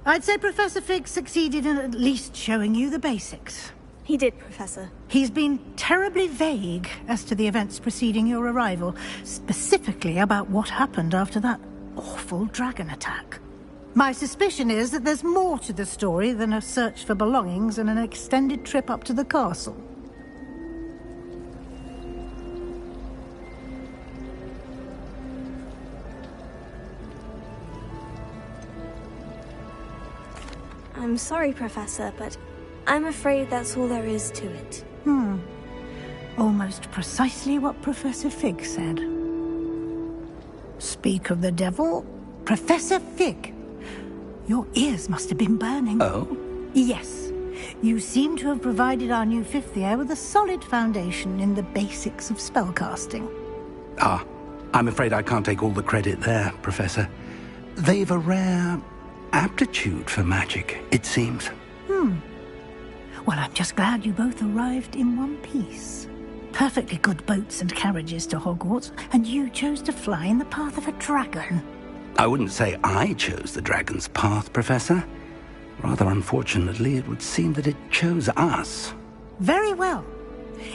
I'd say Professor Fig succeeded in at least showing you the basics. He did, Professor. He's been terribly vague as to the events preceding your arrival, specifically about what happened after that awful dragon attack. My suspicion is that there's more to the story than a search for belongings and an extended trip up to the castle. I'm sorry, Professor, but I'm afraid that's all there is to it. Almost precisely what Professor Fig said. Speak of the devil, Professor Fig. Your ears must have been burning. Oh? Yes. You seem to have provided our new fifth year with a solid foundation in the basics of spellcasting. Ah, I'm afraid I can't take all the credit there, Professor. They've a rare aptitude for magic, it seems. Well, I'm just glad you both arrived in one piece. Perfectly good boats and carriages to Hogwarts, and you chose to fly in the path of a dragon. I wouldn't say I chose the dragon's path, Professor. Rather unfortunately, it would seem that it chose us. Very well.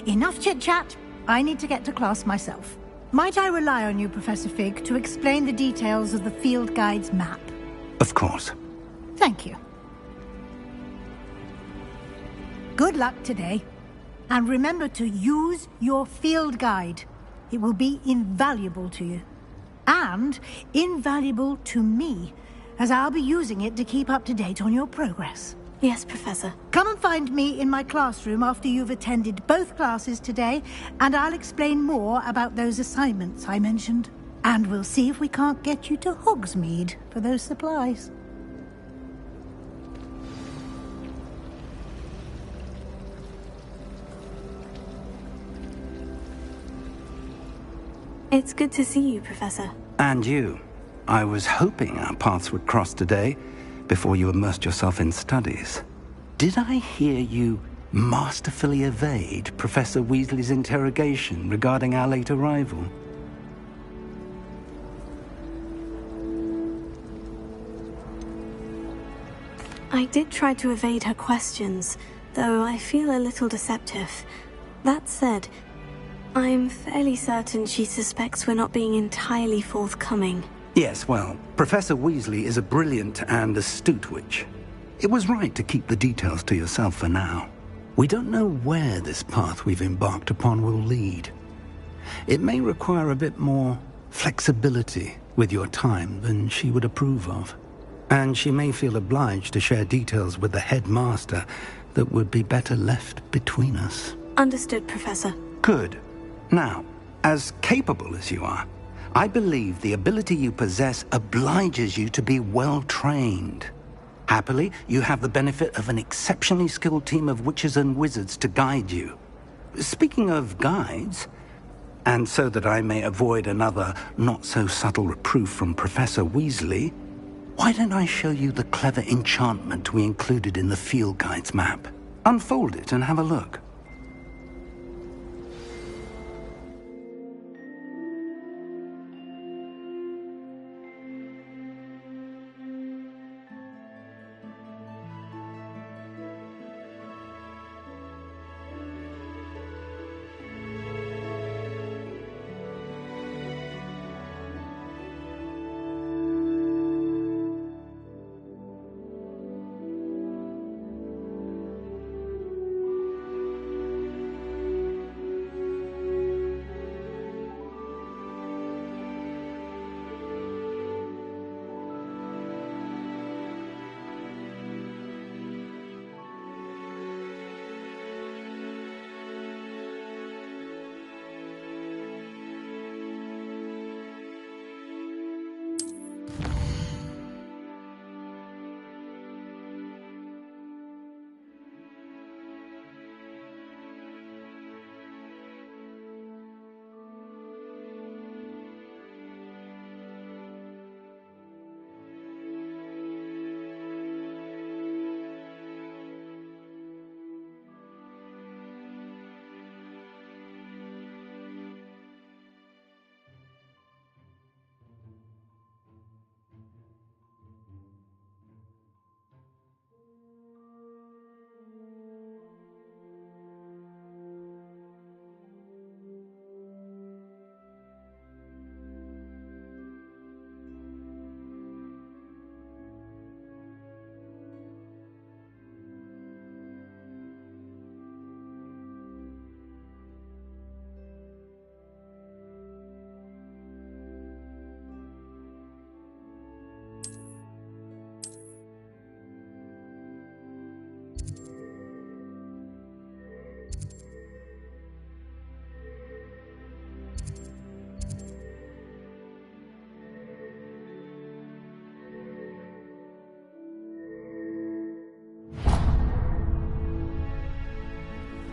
Enough chit-chat. I need to get to class myself. Might I rely on you, Professor Fig, to explain the details of the field guide's map? Of course. Thank you. Good luck today. And remember to use your field guide. It will be invaluable to you. And invaluable to me, as I'll be using it to keep up to date on your progress. Yes, Professor. Come and find me in my classroom after you've attended both classes today, and I'll explain more about those assignments I mentioned. And we'll see if we can't get you to Hogsmeade for those supplies. It's good to see you, Professor. And you. I was hoping our paths would cross today, before you immersed yourself in studies. Did I hear you masterfully evade Professor Weasley's interrogation regarding our late arrival? I did try to evade her questions, though I feel a little deceptive. That said, I'm fairly certain she suspects we're not being entirely forthcoming. Yes, well, Professor Weasley is a brilliant and astute witch. It was right to keep the details to yourself for now. We don't know where this path we've embarked upon will lead. It may require a bit more flexibility with your time than she would approve of. And she may feel obliged to share details with the headmaster that would be better left between us. Understood, Professor. Good. Now, as capable as you are, I believe the ability you possess obliges you to be well-trained. Happily, you have the benefit of an exceptionally skilled team of witches and wizards to guide you. Speaking of guides, and so that I may avoid another not-so-subtle reproof from Professor Weasley, why don't I show you the clever enchantment we included in the field guide's map? Unfold it and have a look.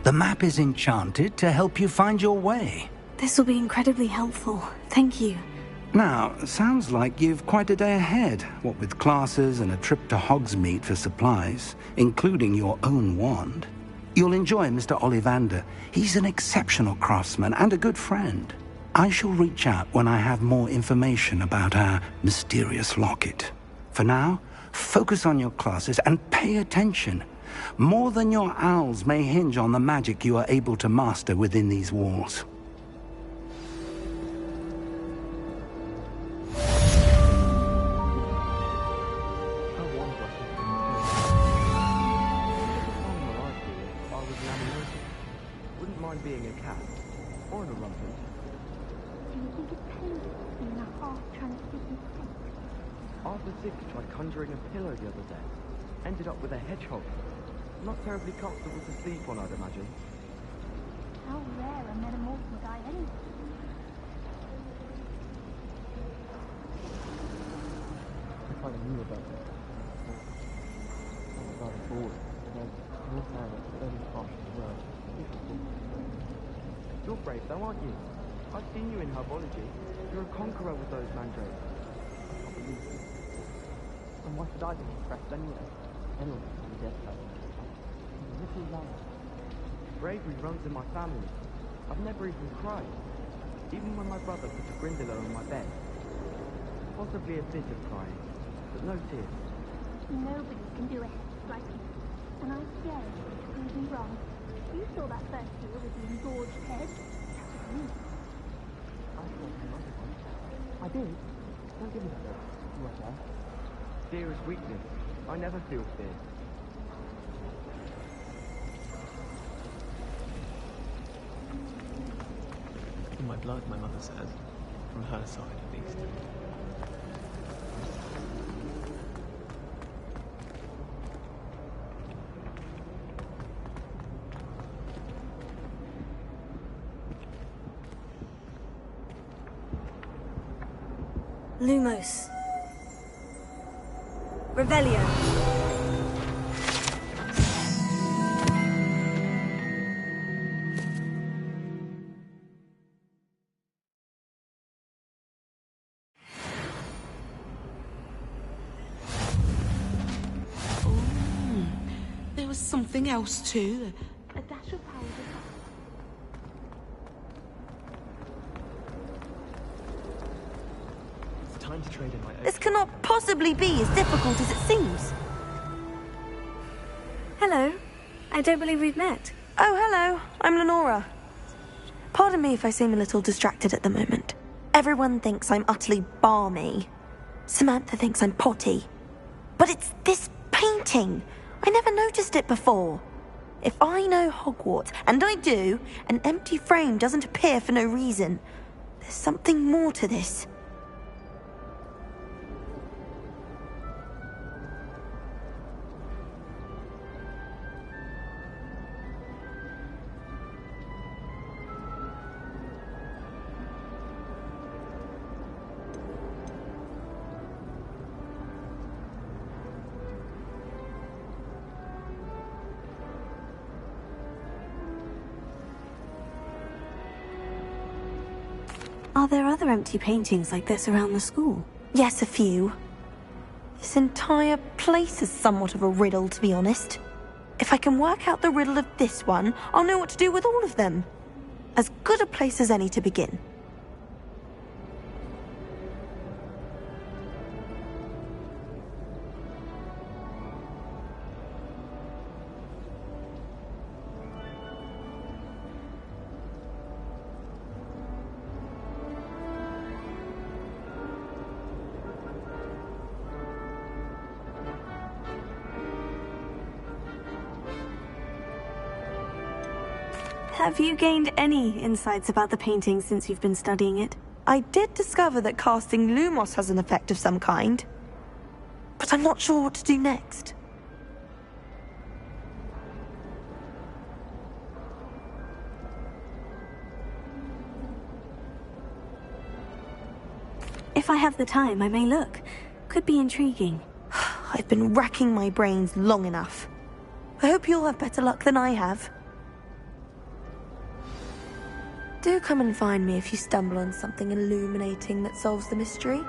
The map is enchanted to help you find your way. This will be incredibly helpful. Thank you. Now, sounds like you've quite a day ahead, what with classes and a trip to Hogsmeade for supplies, including your own wand. You'll enjoy Mr. Ollivander. He's an exceptional craftsman and a good friend. I shall reach out when I have more information about our mysterious locket. For now, focus on your classes and pay attention. More than your owls may hinge on the magic you are able to master within these walls. Wouldn't mind being a cat or a rumpet. Do you think it's painful being a half-translucent snake? Arthur Zick tried conjuring a pillow the other day. Ended up with a hedgehog. Not terribly comfortable to sleep on, I'd imagine. How rare a metamorpho die anyway. I kind of knew about this. I was rather bored, but then more sad at the early part of the world. You're brave though, aren't you? I've seen you in herbology. You're a conqueror with those mandrakes. I believe you. And why should I be impressed anyway? Anyone can guess that. I'm a little lamb. Bravery runs in my family. I've never even cried. Even when my brother put a grindler on my bed. Possibly a bit of crying, but no tears. Nobody can do a head like you. And I dare you to prove me wrong. You saw that first year with the engorged head. That was me. I thought you might have. I did. Don't give me that look. You are there. Fear is weakness. I never feel fear. In my blood, my mother says. From her side, at least. Lumos. Revelio. There was something else too. A dash of powder. It's time to trade in my This cannot possibly be as difficult as it seems. Hello. I don't believe we've met. Oh, hello. I'm Lenora. Pardon me if I seem a little distracted at the moment. Everyone thinks I'm utterly balmy. Samantha thinks I'm potty. But it's this painting. I never noticed it before. If I know Hogwarts, and I do, an empty frame doesn't appear for no reason. There's something more to this. Are there other empty paintings like this around the school? Yes, a few. This entire place is somewhat of a riddle, to be honest. If I can work out the riddle of this one, I'll know what to do with all of them. As good a place as any to begin. Have you gained any insights about the painting since you've been studying it? I did discover that casting Lumos has an effect of some kind. But I'm not sure what to do next. If I have the time, I may look. Could be intriguing. I've been racking my brains long enough. I hope you'll have better luck than I have. Do come and find me if you stumble on something illuminating that solves the mystery.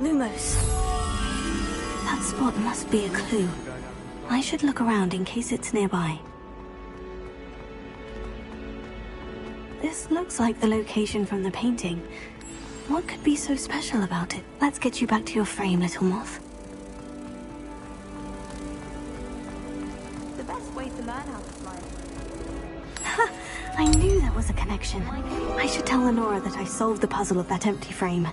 Lumos. That spot must be a clue. I should look around in case it's nearby. This looks like the location from the painting. What could be so special about it? Let's get you back to your frame, little moth. The best way to learn how to fly. I knew there was a connection. I should tell Lenora that I solved the puzzle of that empty frame.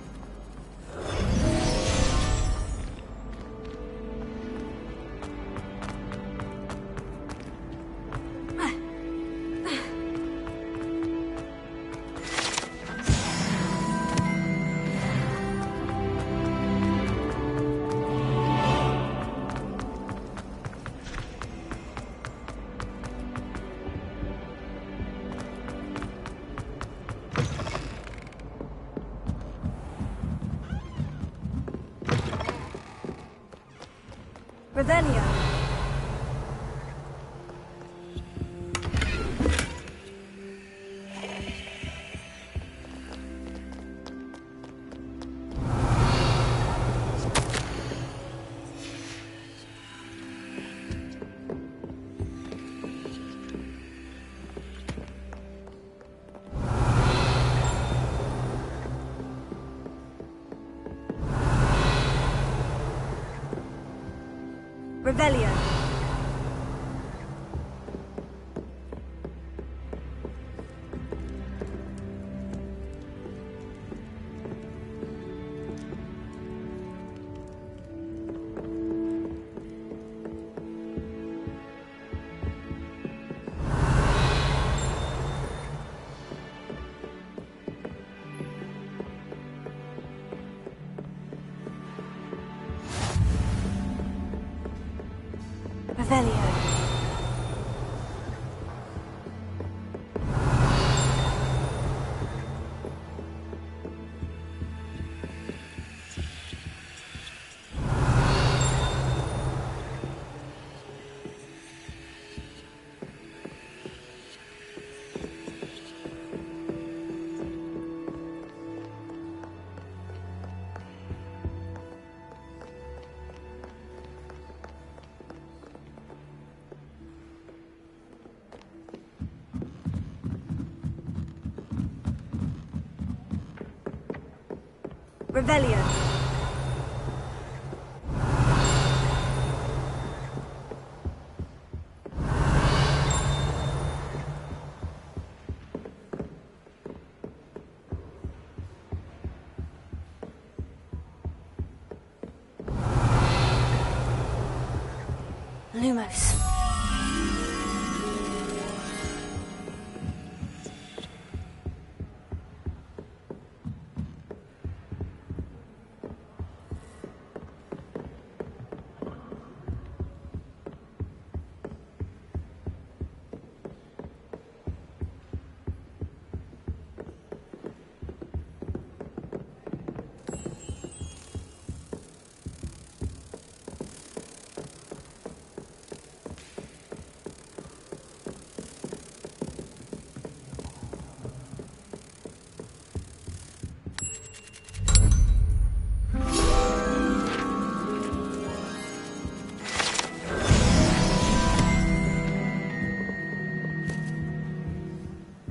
Revelio. Revelio. Revelio. Revelio. Lumos.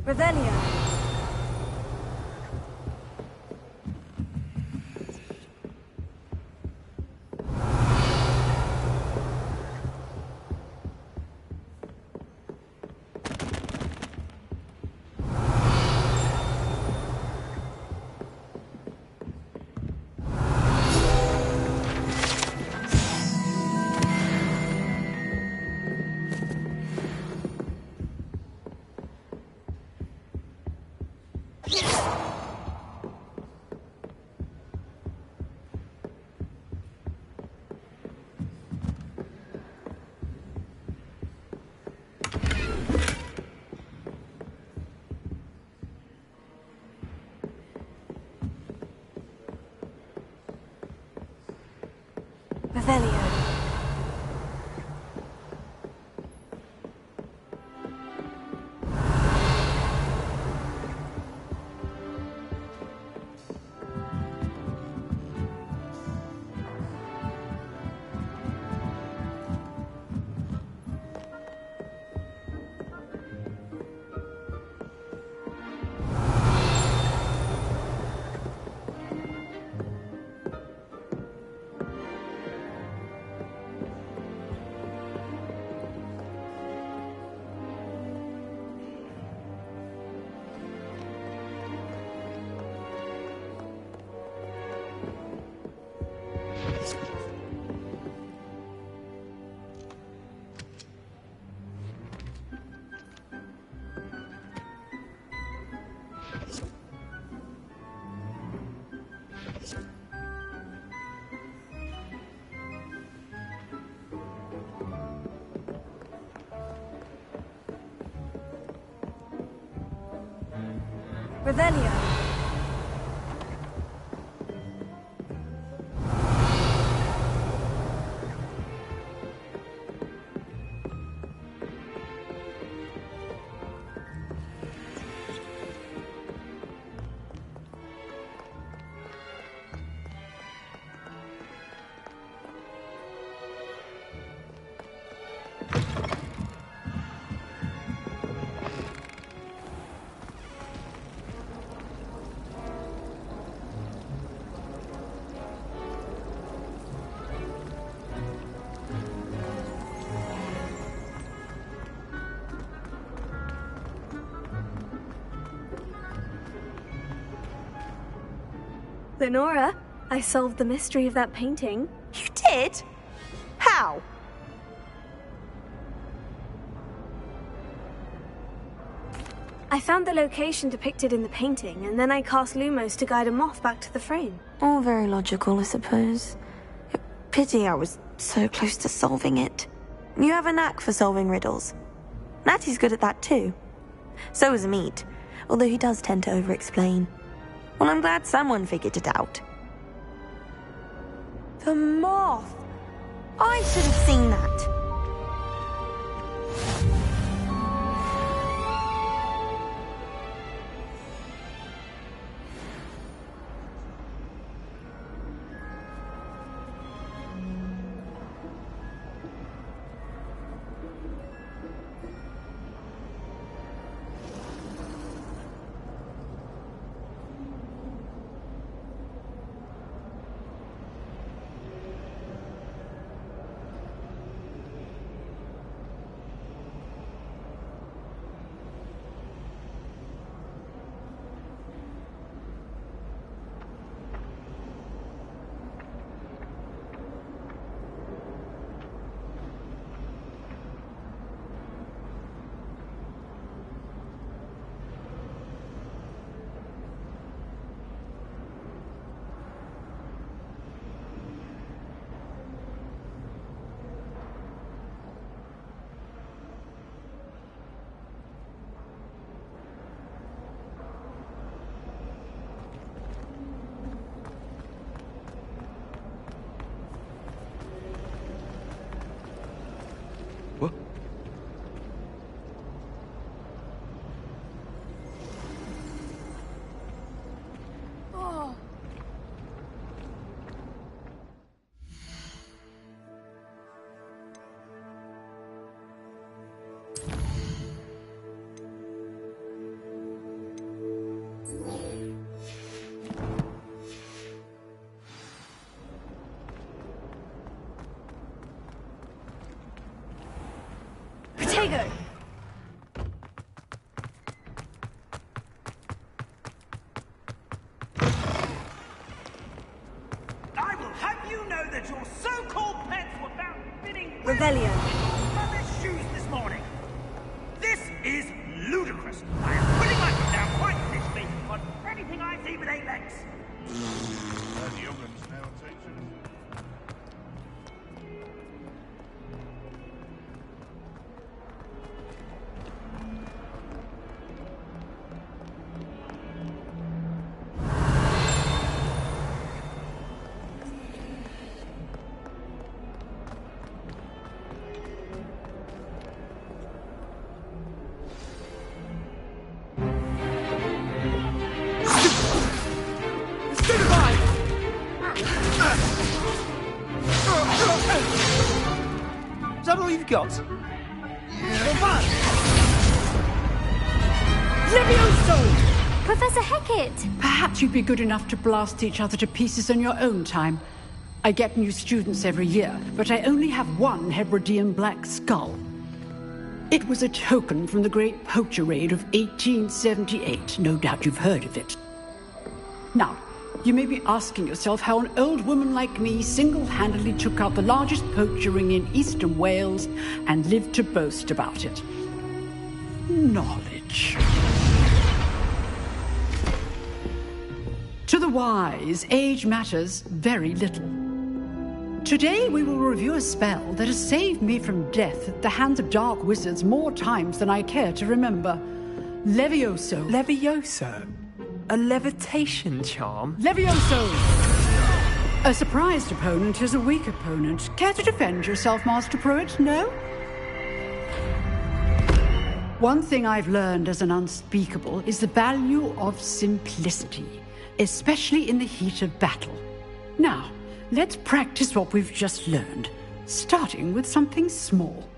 Revelio. Revelio. Revelio. Lenora, I solved the mystery of that painting. You did? How? I found the location depicted in the painting, and then I cast Lumos to guide a moth back to the frame. All very logical, I suppose. Pity I was so close to solving it. You have a knack for solving riddles. Natty's good at that too. So is Meat, although he does tend to over-explain. Well, I'm glad someone figured it out. The moth! I should have seen that. Potato! I will have you know that your so-called pets were found fitting Revelio. mother's shoes this morning. This is ludicrous. I am putting my foot down quite officially on anything I see with 8 legs. Is that all you've got? Levioso! Professor Hecat! Perhaps you'd be good enough to blast each other to pieces in your own time. I get new students every year, but I only have one Hebridean black skull. It was a token from the Great Poacher Raid of 1878. No doubt you've heard of it. Now, you may be asking yourself how an old woman like me single-handedly took out the largest poacher ring in eastern Wales and lived to boast about it. Knowledge. To the wise, age matters very little. Today we will review a spell that has saved me from death at the hands of dark wizards more times than I care to remember. Levioso. Levioso? A levitation charm? Levioso! A surprised opponent is a weak opponent. Care to defend yourself, Master Pruitt? No? One thing I've learned as an unspeakable is the value of simplicity, especially in the heat of battle. Now, let's practice what we've just learned, starting with something small.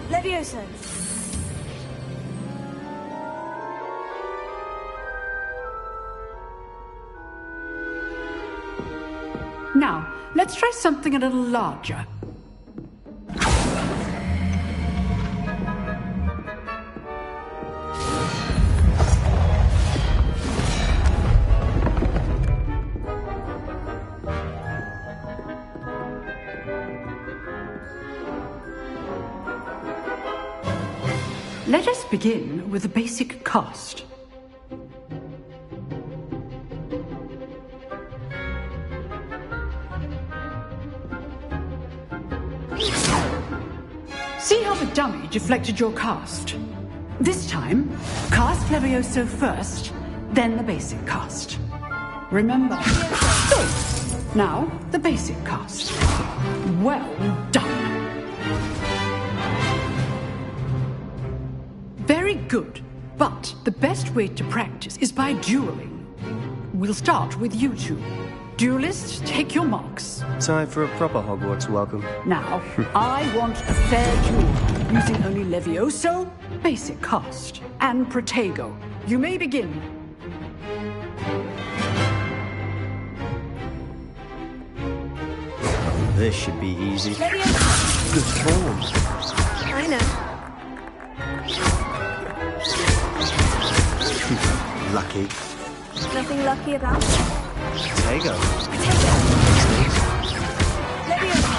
Levioso. Now, let's try something a little larger. Let us begin with the basic cast. See how the dummy deflected your cast? This time, cast Levioso first, then the basic cast. Remember. Good. Now, the basic cast. Well done. Very good, but the best way to practice is by dueling. We'll start with you two. Duelists, take your marks. Time for a proper Hogwarts welcome. Now, I want a fair duel, using only Levioso, basic cast, and Protego. You may begin. This should be easy. Levioso. Good form. I know. Lucky. Nothing lucky about it. Protego. Levioso.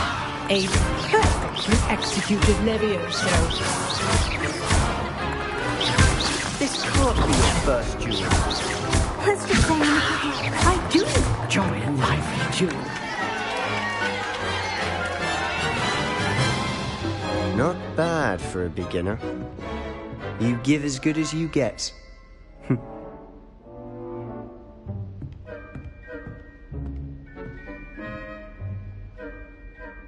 A perfectly executed Levioso. This can't be your first duel. Let's just say I do enjoy a lively duel. Not bad for a beginner. You give as good as you get.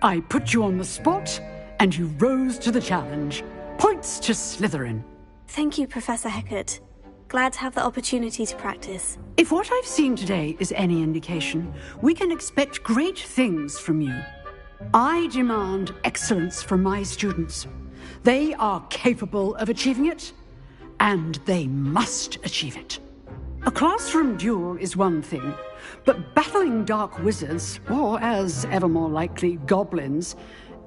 I put you on the spot, and you rose to the challenge. Points to Slytherin. Thank you, Professor Hecat. Glad to have the opportunity to practice. If what I've seen today is any indication, we can expect great things from you. I demand excellence from my students. They are capable of achieving it, and they must achieve it. A classroom duel is one thing, but battling dark wizards, or as ever more likely, goblins,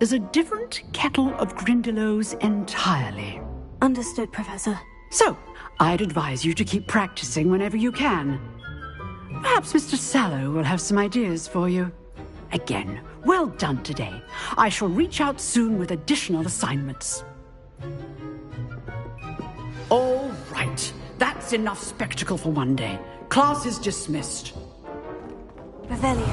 is a different kettle of Grindylows entirely. Understood, Professor. So, I'd advise you to keep practicing whenever you can. Perhaps Mr. Sallow will have some ideas for you. Again, well done today. I shall reach out soon with additional assignments. All right. That's enough spectacle for one day. Class is dismissed. Revelio.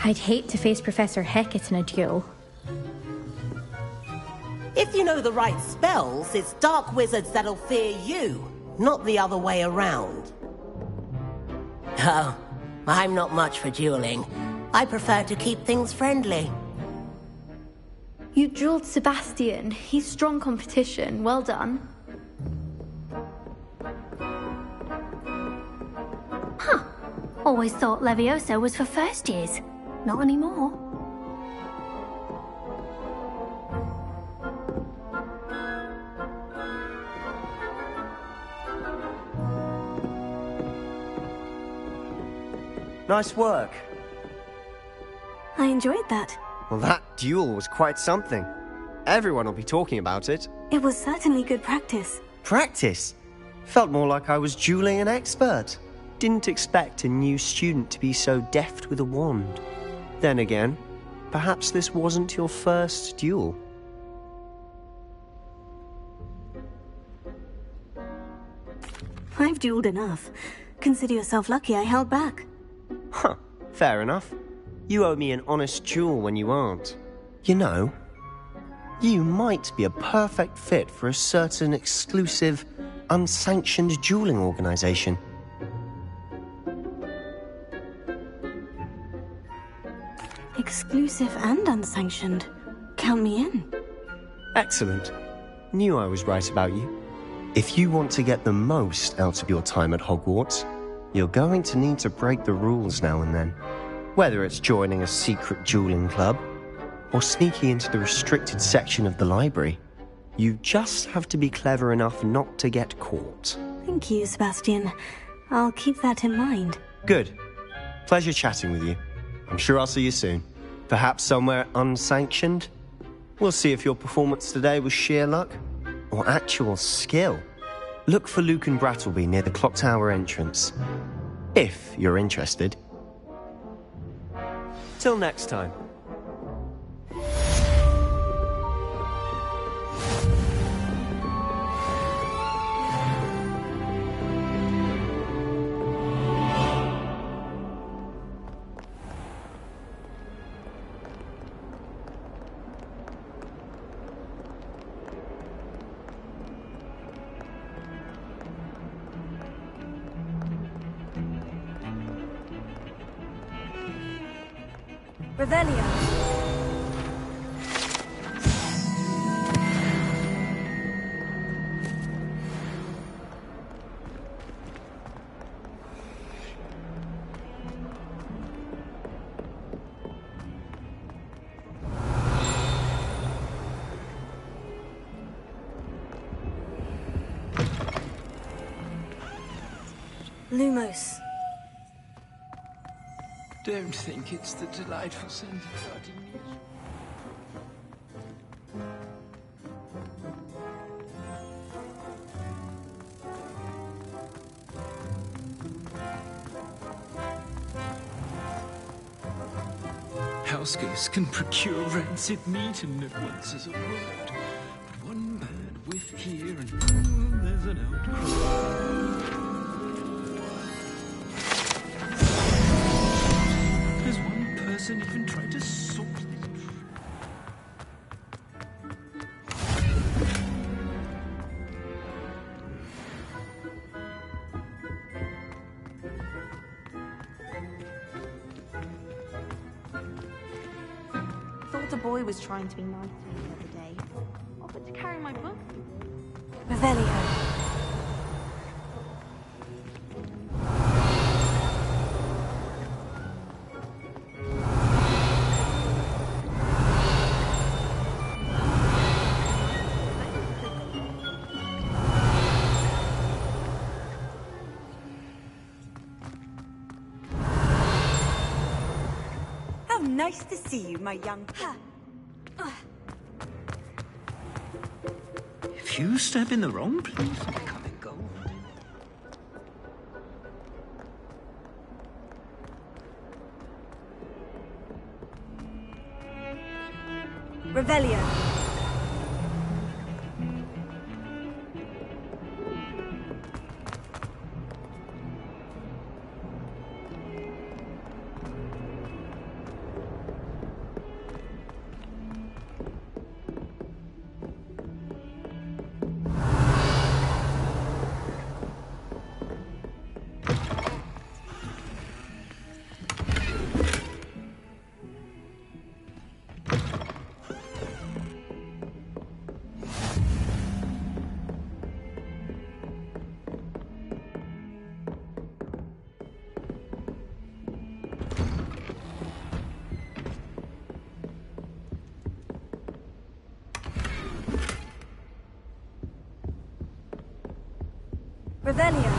I'd hate to face Professor Hecat in a duel. If you know the right spells, it's dark wizards that'll fear you, not the other way around. Oh, I'm not much for dueling. I prefer to keep things friendly. You dueled Sebastian. He's strong competition. Well done. Huh. Always thought Levioso was for first years. Not anymore. Nice work. I enjoyed that. Well, that duel was quite something. Everyone will be talking about it. It was certainly good practice. Practice? Felt more like I was dueling an expert. Didn't expect a new student to be so deft with a wand. Then again, perhaps this wasn't your first duel. I've dueled enough. Consider yourself lucky I held back. Huh, fair enough. You owe me an honest duel when you aren't. You know, you might be a perfect fit for a certain exclusive, unsanctioned dueling organization. Exclusive and unsanctioned. Count me in. Excellent. Knew I was right about you. If you want to get the most out of your time at Hogwarts, you're going to need to break the rules now and then. Whether it's joining a secret dueling club, or sneaking into the restricted section of the library, you just have to be clever enough not to get caught. Thank you, Sebastian. I'll keep that in mind. Good. Pleasure chatting with you. I'm sure I'll see you soon. Perhaps somewhere unsanctioned? We'll see if your performance today was sheer luck or actual skill. Look for Luke and Brattleby near the clock tower entrance, if you're interested. Till next time. Revelio. Lumos. Don't think it's the delightful scent of gardenias. Houseguests can procure rancid meat and no one says a word. But one bad whiff here and there's an outcry. Person even tried to sort this. Thought a boy was trying to be nice to me the other day. Offered to carry my book. Revelio. Nice to see you, my young... If you step in the wrong place, I come and go. Revelio. Revelio.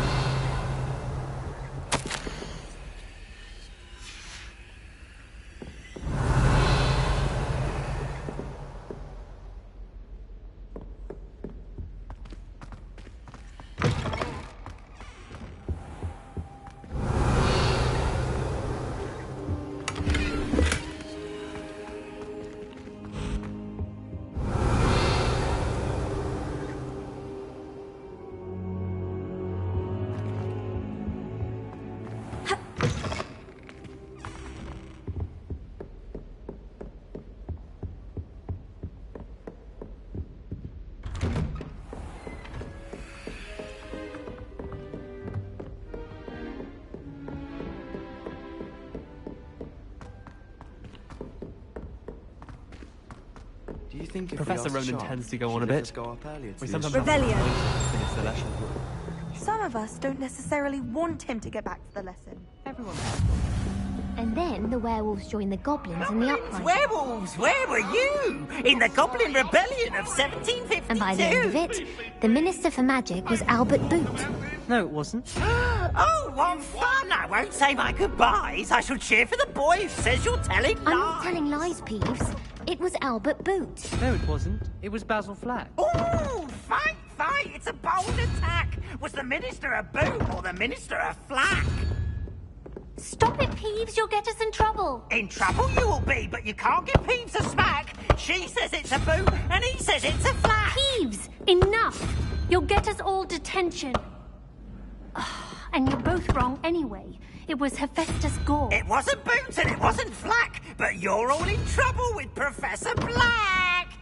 think if Professor we asked Ronan Sharp, tends to go on she'd a let bit. us go up earlier to We the sometimes instrument? have to Revelio. finish the lesson. Some of us don't necessarily want him to get back to the lesson. Everyone. And then the werewolves joined the goblins in the uprising. Werewolves, where were you? In the Goblin Rebellion of 1752. And by the end of it, the Minister for Magic was Albert Boot. No, it wasn't. Oh, what fun! I won't say my goodbyes. I shall cheer for the boy who says you're telling lies. I'm not telling lies, Peeves. It was Albert Boot. No, it wasn't. It was Basil Flack. Oh, fight! It's a bold attack. Was the Minister a boot or the Minister a flack? Stop it, Peeves. You'll get us in trouble. In trouble you will be, but you can't give Peeves a smack. She says it's a boot, and he says it's a flack. Peeves, enough. You'll get us all detention. And you're both wrong anyway. It was Hephaestus Gore. It wasn't boot and it wasn't flack, but you're all in trouble with Professor Black.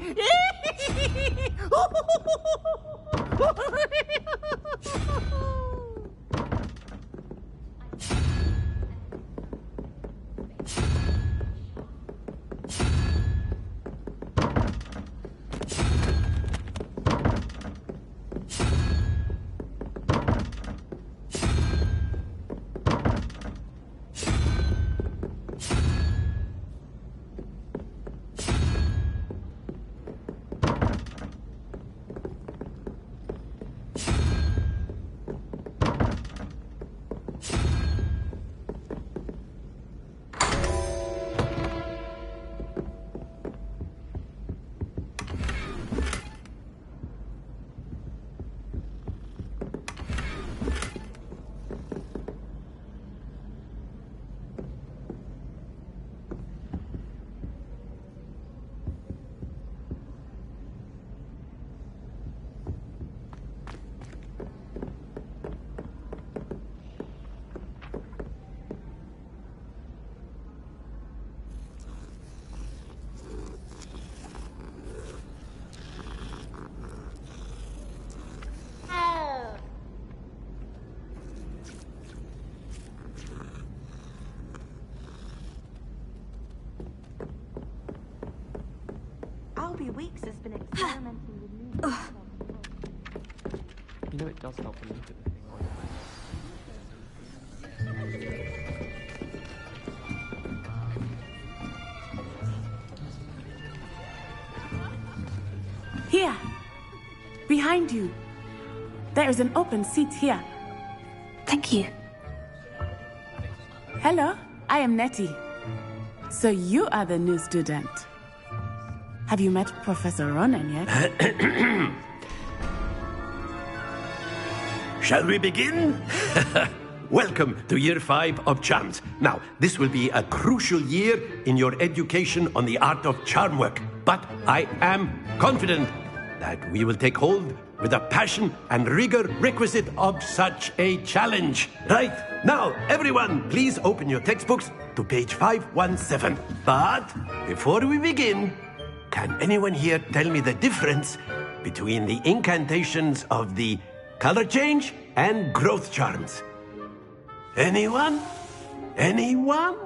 Albie Weeks has been experimenting with new You know it does help when you look at the thing Here! Behind you! There is an open seat here. Thank you. Hello, I am Nettie. So you are the new student. Have you met Professor Ronan yet? Shall we begin? Welcome to Year 5 of Charms. Now, this will be a crucial year in your education on the art of charm work. But I am confident that we will take hold with the passion and rigor requisite of such a challenge. Right, now, everyone, please open your textbooks to page 517. But before we begin, can anyone here tell me the difference between the incantations of the color change and growth charms? Anyone? Anyone?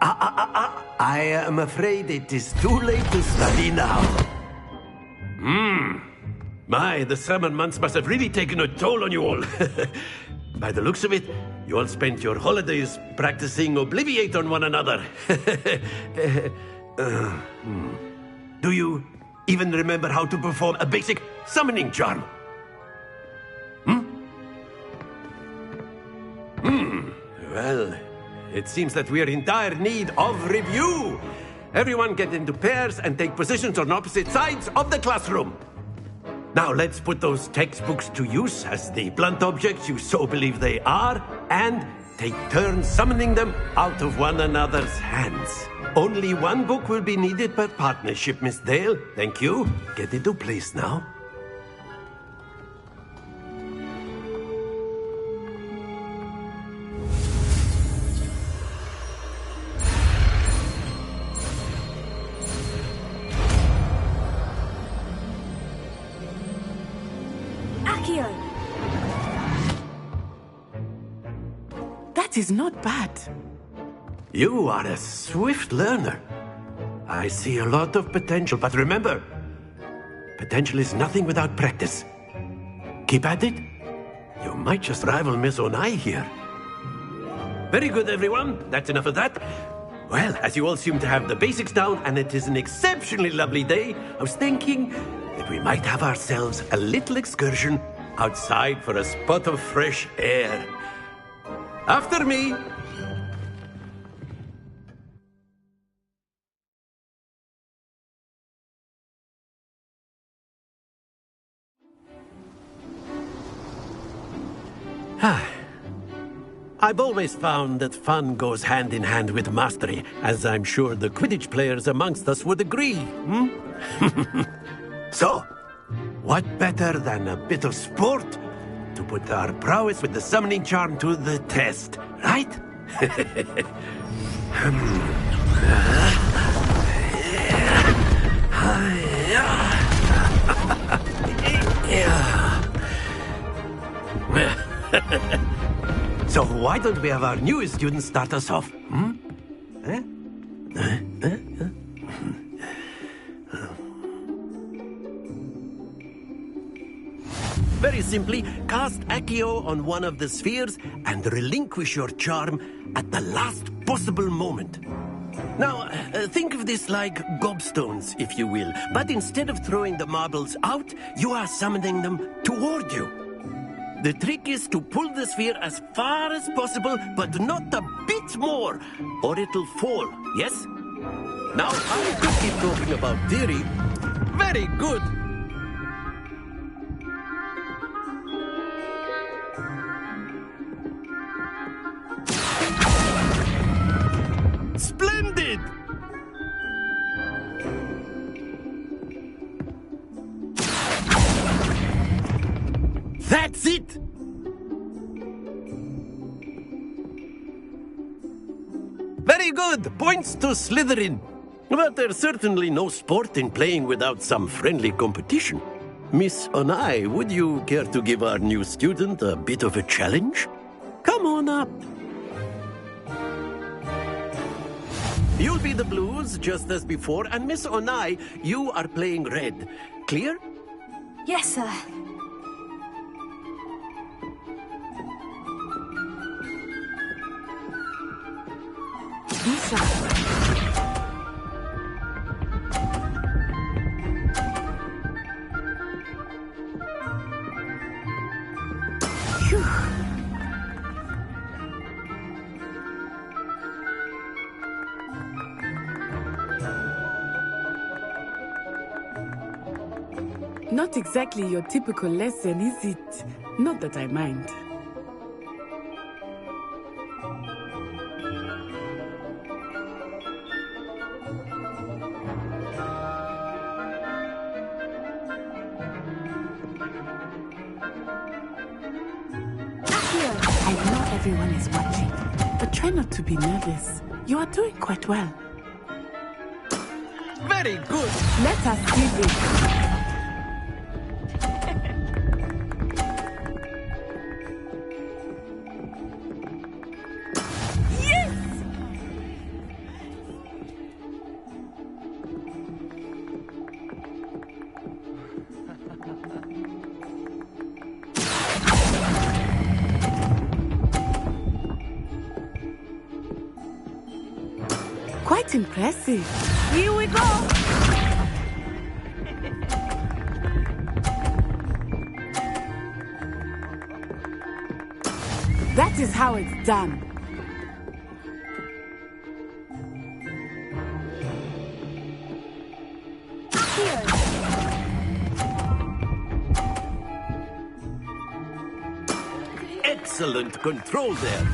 I am afraid it is too late to study now. My, the summer months must have really taken a toll on you all. By the looks of it, you all spent your holidays practicing Obliviate on one another. Do you even remember how to perform a basic summoning charm? Well, it seems that we are in dire need of review. Everyone get into pairs and take positions on opposite sides of the classroom. Now let's put those textbooks to use as the blunt objects you so believe they are, and take turns summoning them out of one another's hands. Only one book will be needed per partnership, Miss Dale. Thank you. Get into place now. That is not bad. You are a swift learner. I see a lot of potential, but remember, potential is nothing without practice. Keep at it. You might just rival Miss Onai here. Very good, everyone. That's enough of that. Well, as you all seem to have the basics down, and it is an exceptionally lovely day, I was thinking that we might have ourselves a little excursion outside for a spot of fresh air. After me. I've always found that fun goes hand in hand with mastery, as I'm sure the Quidditch players amongst us would agree. So, what better than a bit of sport to put our prowess with the summoning charm to the test, right? So why don't we have our newest student start us off? Very simply, cast Accio on one of the spheres and relinquish your charm at the last possible moment. Now, think of this like gobstones, if you will, but instead of throwing the marbles out, you are summoning them toward you. The trick is to pull the sphere as far as possible, but not a bit more, or it'll fall, yes? Now, I could keep talking about theory. Very good. Splendid! That's it! Very good! Points to Slytherin. But there's certainly no sport in playing without some friendly competition. Miss Onai, would you care to give our new student a bit of a challenge? Come on up. You'll be the blues, just as before, and Miss Onai, you are playing red. Clear? Yes, sir. Lisa. Phew. Not exactly your typical lesson, is it? Not that I mind. I know everyone is watching, but try not to be nervous. You are doing quite well. Very good. Let us see this. Quite impressive. Here we go! That is how it's done. Excellent control there.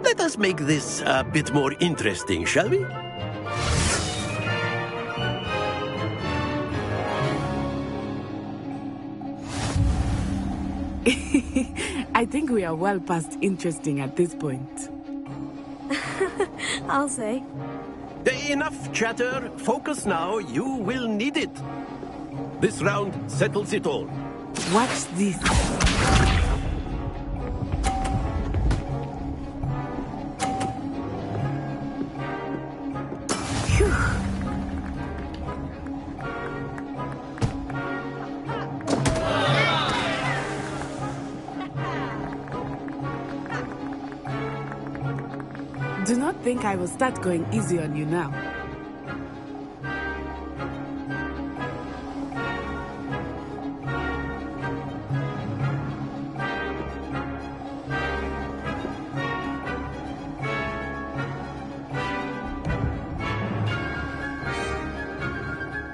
Let us make this a bit more interesting, shall we? I think we are well past interesting at this point. I'll say. Enough chatter. Focus now. You will need it. This round settles it all. Watch this. Phew. Do not think I will start going easy on you now.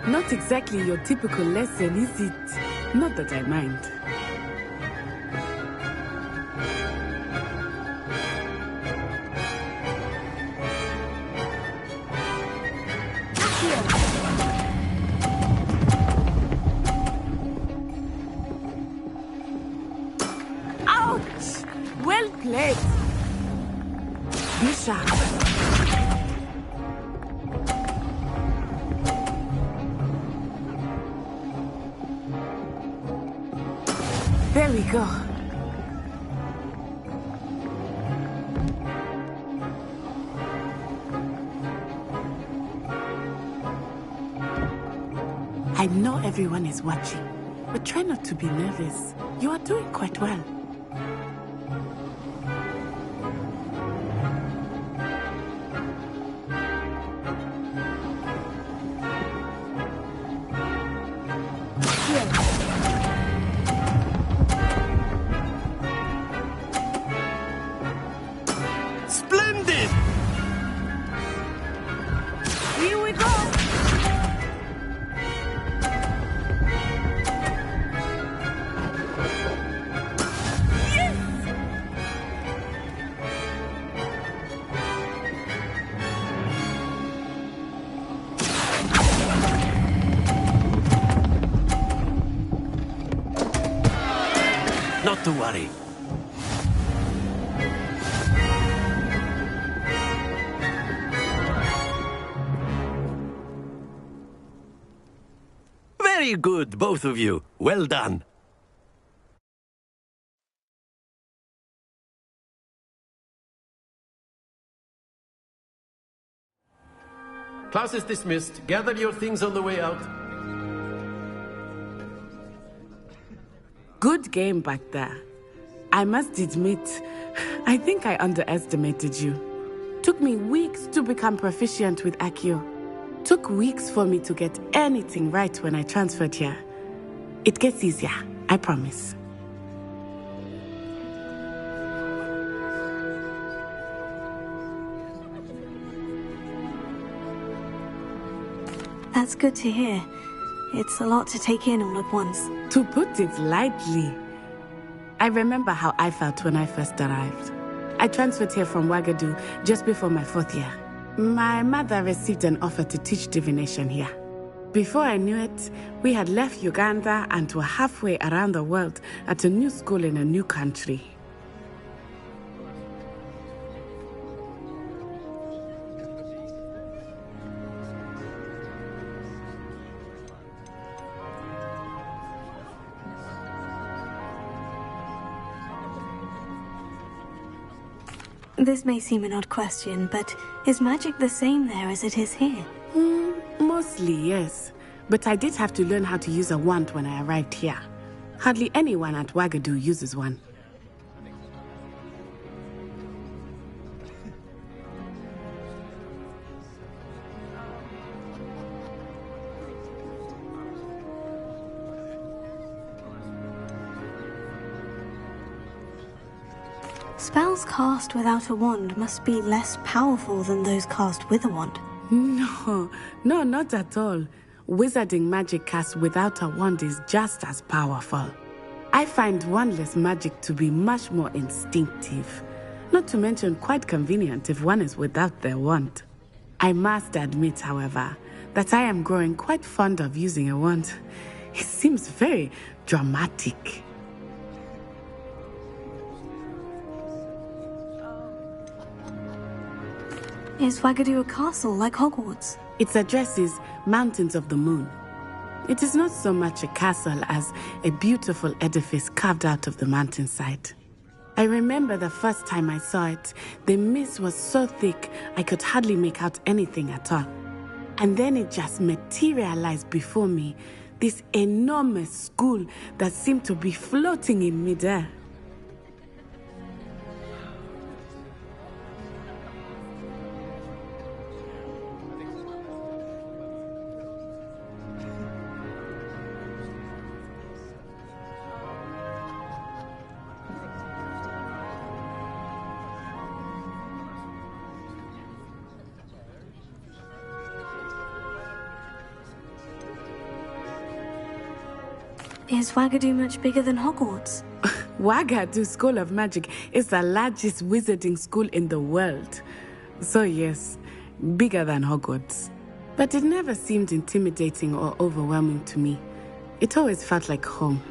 Not exactly your typical lesson, is it? Not that I mind. Ouch! Well played. Be sharp. There we go. I know everyone is watching, but try not to be nervous. You are doing quite well. Splendid! Here we go! Not to worry. Very good, both of you. Well done. Class is dismissed. Gather your things on the way out. Good game back there. I must admit, I think I underestimated you. Took me weeks to become proficient with Accio. Took weeks for me to get anything right when I transferred here. It gets easier, I promise. That's good to hear. It's a lot to take in all at once. To put it lightly, I remember how I felt when I first arrived. I transferred here from Ouagadougou just before my 4th year. My mother received an offer to teach divination here. Before I knew it, we had left Uganda and were halfway around the world at a new school in a new country. This may seem an odd question, but is magic the same there as it is here? Mostly, yes. But I did have to learn how to use a wand when I arrived here. Hardly anyone at Ouagadougou uses one. Spells cast without a wand must be less powerful than those cast with a wand. No, not at all. Wizarding magic cast without a wand is just as powerful. I find wandless magic to be much more instinctive. Not to mention quite convenient if one is without their wand. I must admit, however, that I am growing quite fond of using a wand. It seems very dramatic. Is Ouagadougou a castle like Hogwarts? Its address is Mountains of the Moon. It is not so much a castle as a beautiful edifice carved out of the mountainside. I remember the first time I saw it, the mist was so thick I could hardly make out anything at all. And then it just materialized before me, this enormous school that seemed to be floating in midair. Is Wagadu much bigger than Hogwarts? Wagadu School of Magic is the largest wizarding school in the world. So yes, bigger than Hogwarts. But it never seemed intimidating or overwhelming to me. It always felt like home.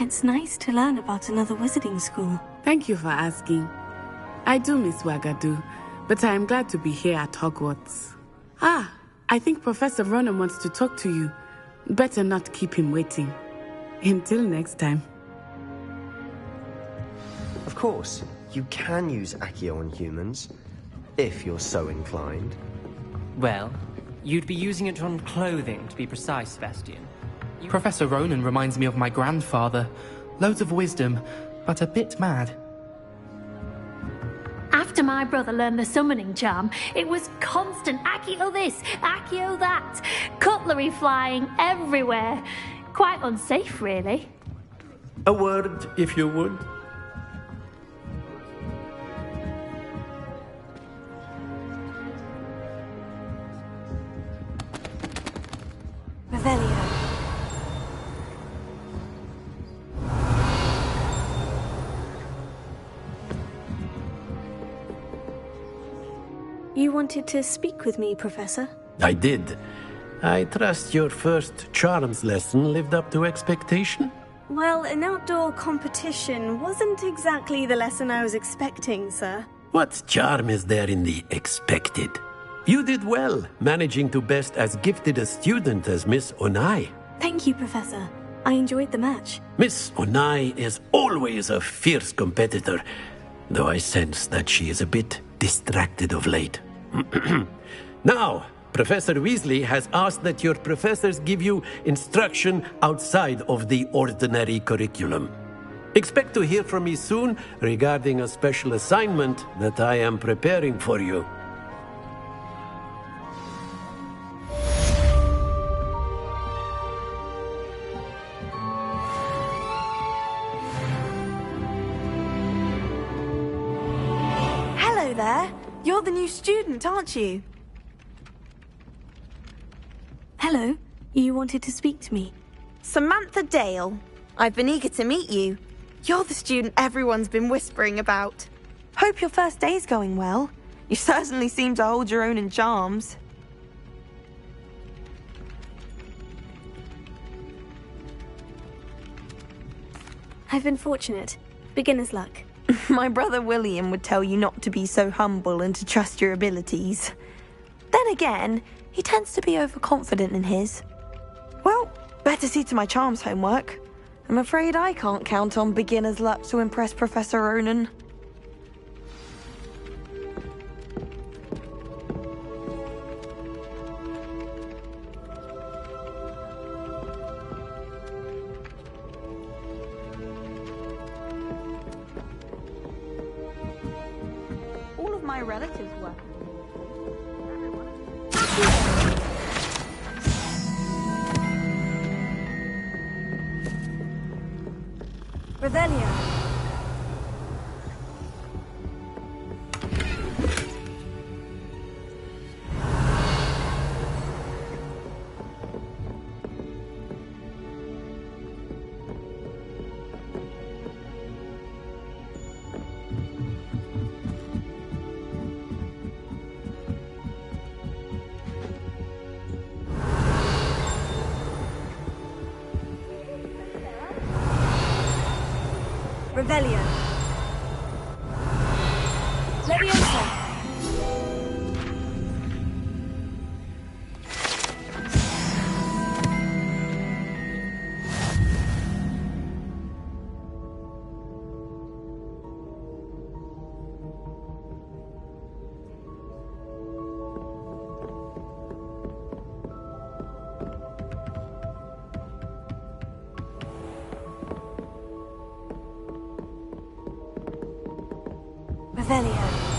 It's nice to learn about another wizarding school. Thank you for asking. I do miss Wagadu, but I am glad to be here at Hogwarts. I think Professor Ronan wants to talk to you. Better not keep him waiting. Until next time. Of course, you can use Accio on humans, if you're so inclined. Well, you'd be using it on clothing, to be precise, Sebastian. Professor Ronan reminds me of my grandfather. Loads of wisdom, but a bit mad. After my brother learned the summoning charm, it was constant Accio this, Accio that. Cutlery flying everywhere. Quite unsafe, really. A word, if you would. Revelio. You wanted to speak with me, Professor? I did. I trust your first charms lesson lived up to expectation? Well, an outdoor competition wasn't exactly the lesson I was expecting, sir. What charm is there in the expected? You did well, managing to best as gifted a student as Miss Onai. Thank you, Professor. I enjoyed the match. Miss Onai is always a fierce competitor, though I sense that she is a bit distracted of late. Now, Professor Weasley has asked that your professors give you instruction outside of the ordinary curriculum. Expect to hear from me soon regarding a special assignment that I am preparing for you. Hello there. You're the new student, aren't you? Hello. You wanted to speak to me? Samantha Dale. I've been eager to meet you. You're the student everyone's been whispering about. Hope your first day's going well. You certainly seem to hold your own in charms. I've been fortunate. Beginner's luck. My brother William would tell you not to be so humble and to trust your abilities. Then again, he tends to be overconfident in his. Well, better see to my charms homework. I'm afraid I can't count on beginner's luck to impress Professor Ronan. All of my relatives work. Revelio. Revelio. Leviosa. Revelio.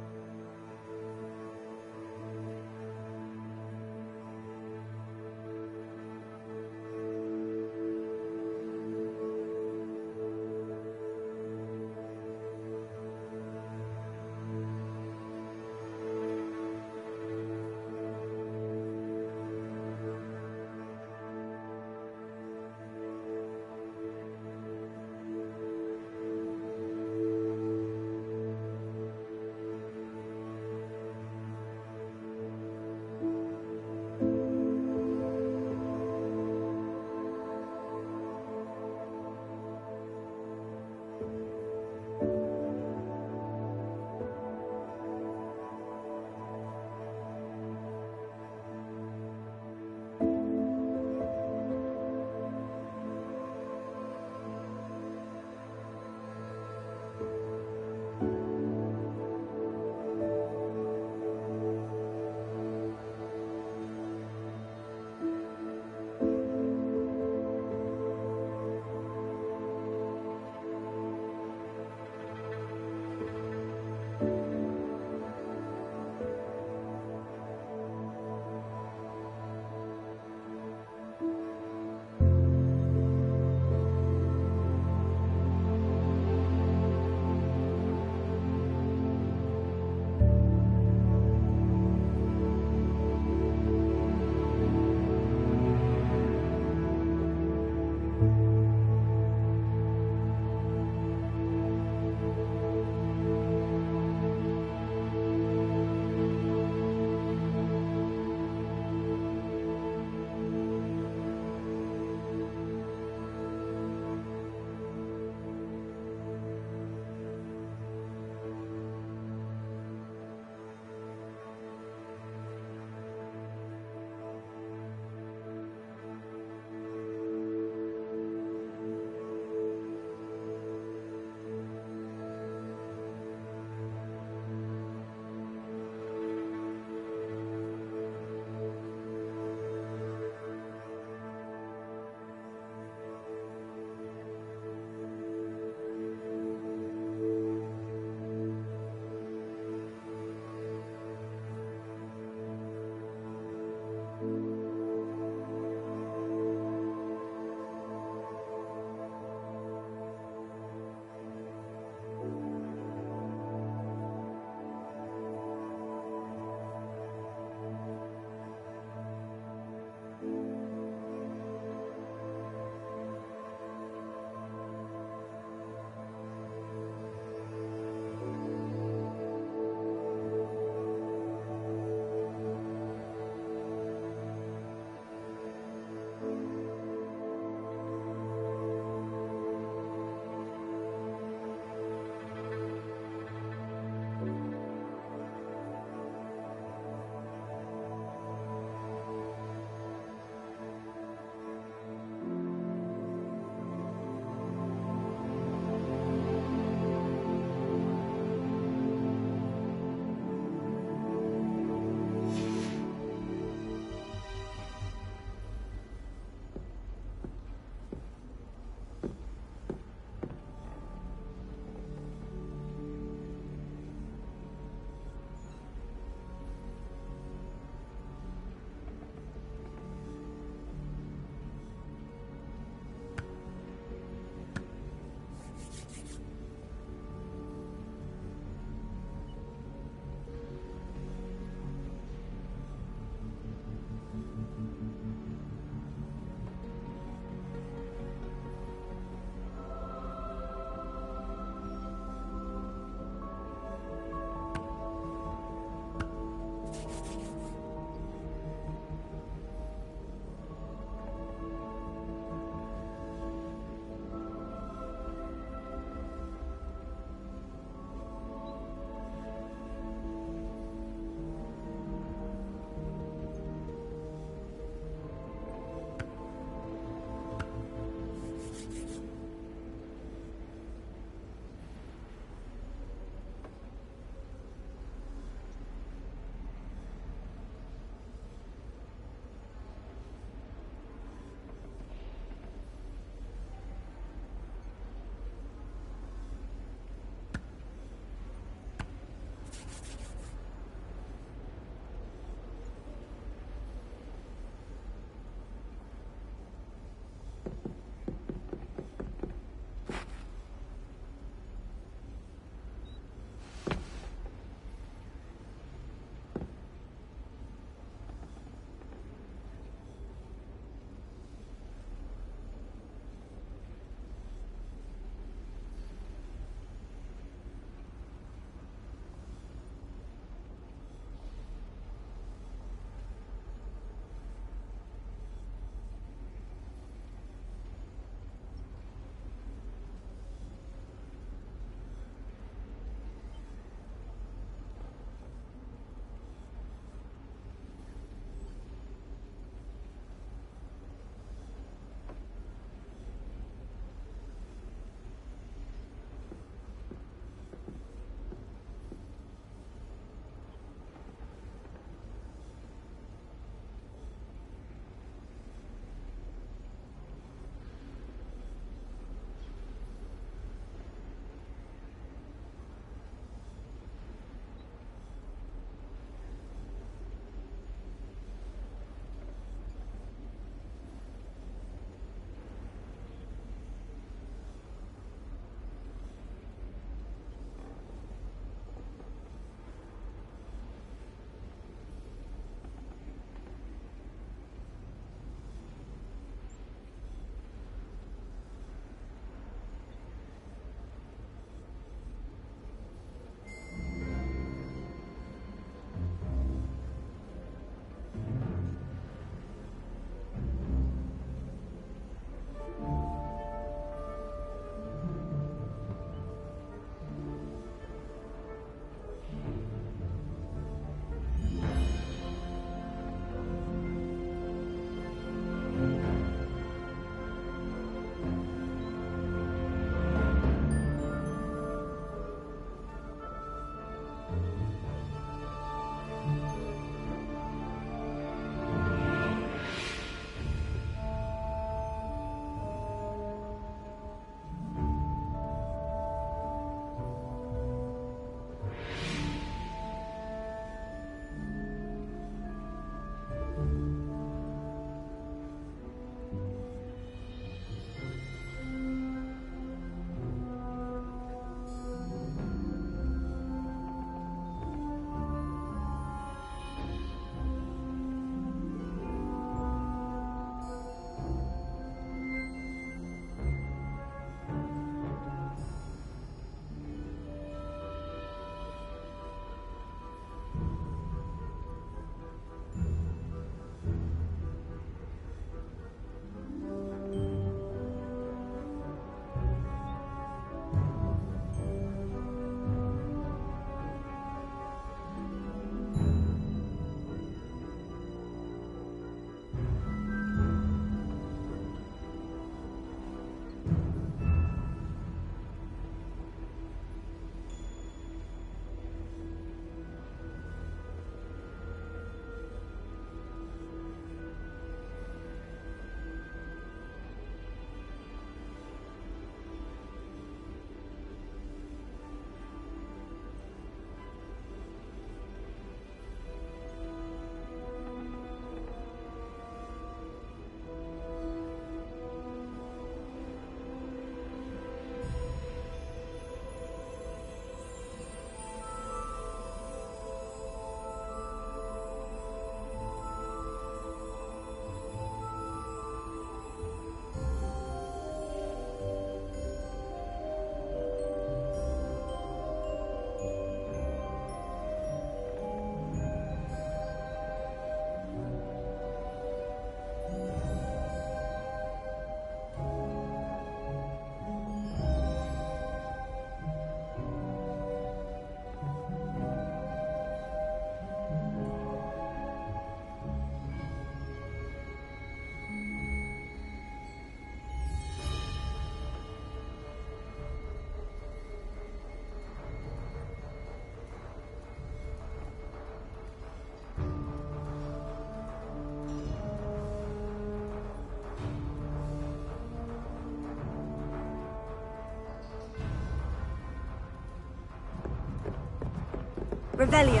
Revelio.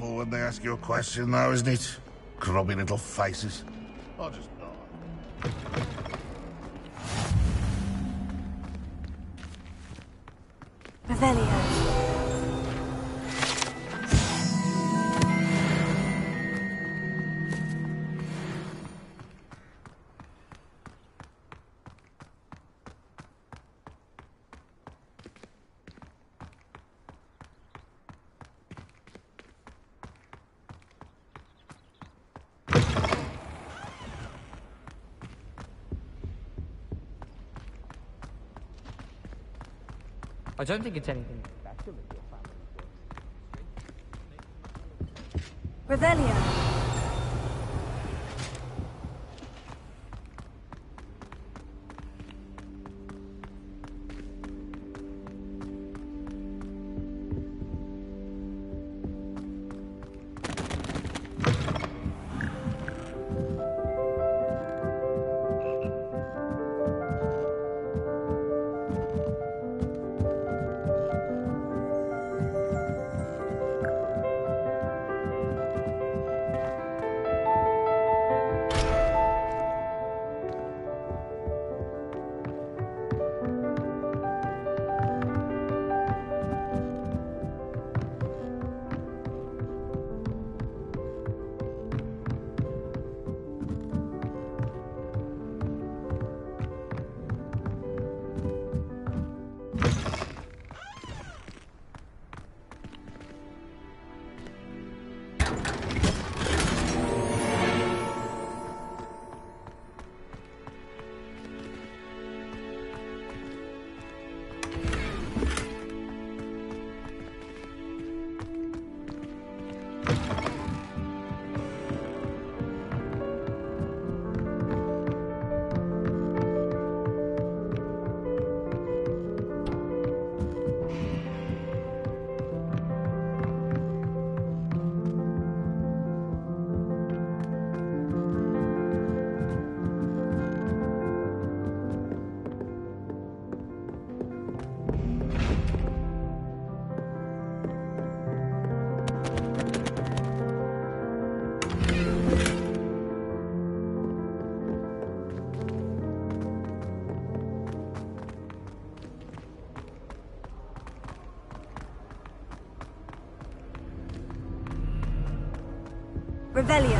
awful when they ask you a question, though, isn't it? Grubby little faces. I'll just die. Revelio. I don't think it's anything special if your family Revelio. Revelio.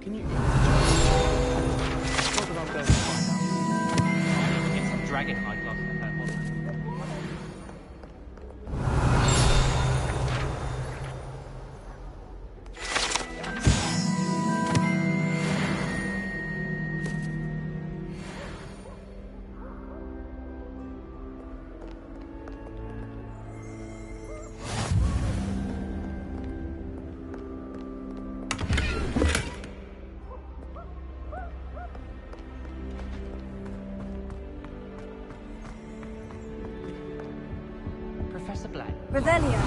Can you... Not that I'm going to find out. Get some dragon eyeglasses in that one. Professor Black. Revelio.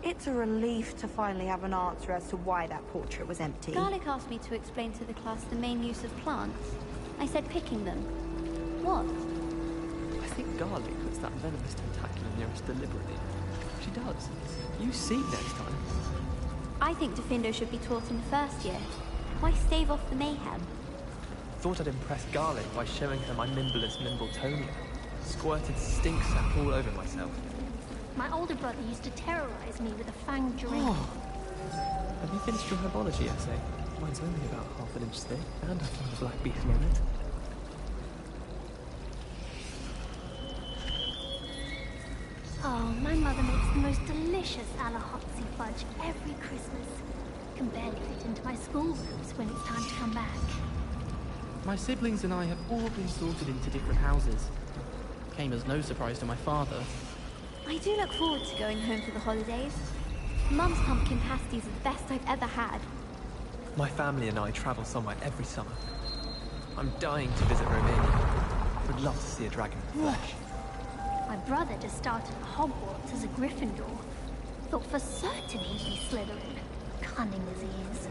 It's a relief to finally have an answer as to why that portrait was empty. Garlic asked me to explain to the class the main use of plants. I said picking them. What? I think Garlic puts that venomous tentacular near us deliberately. She does. You see next time. I think Defendo should be taught in the first year. Why stave off the mayhem? Thought I'd impress Garlic by showing her my Mimbleless Mimbletonia. Squirted stink sap all over myself. My older brother used to terrorize me with a fanged drink. Oh. Have you finished your herbology essay? Mine's only about half an inch thick, and I found a black beetle on it. Oh, my mother makes the most delicious Alahotsy fudge every Christmas. Can barely fit into my schoolrooms when it's time to come back. My siblings and I have all been sorted into different houses. Came as no surprise to my father. I do look forward to going home for the holidays. Mum's pumpkin pasties are the best I've ever had. My family and I travel somewhere every summer. I'm dying to visit Romania. Would love to see a dragon in the flesh. My brother just started at Hogwarts as a Gryffindor. Thought for certain he'd be Slytherin, cunning as he is.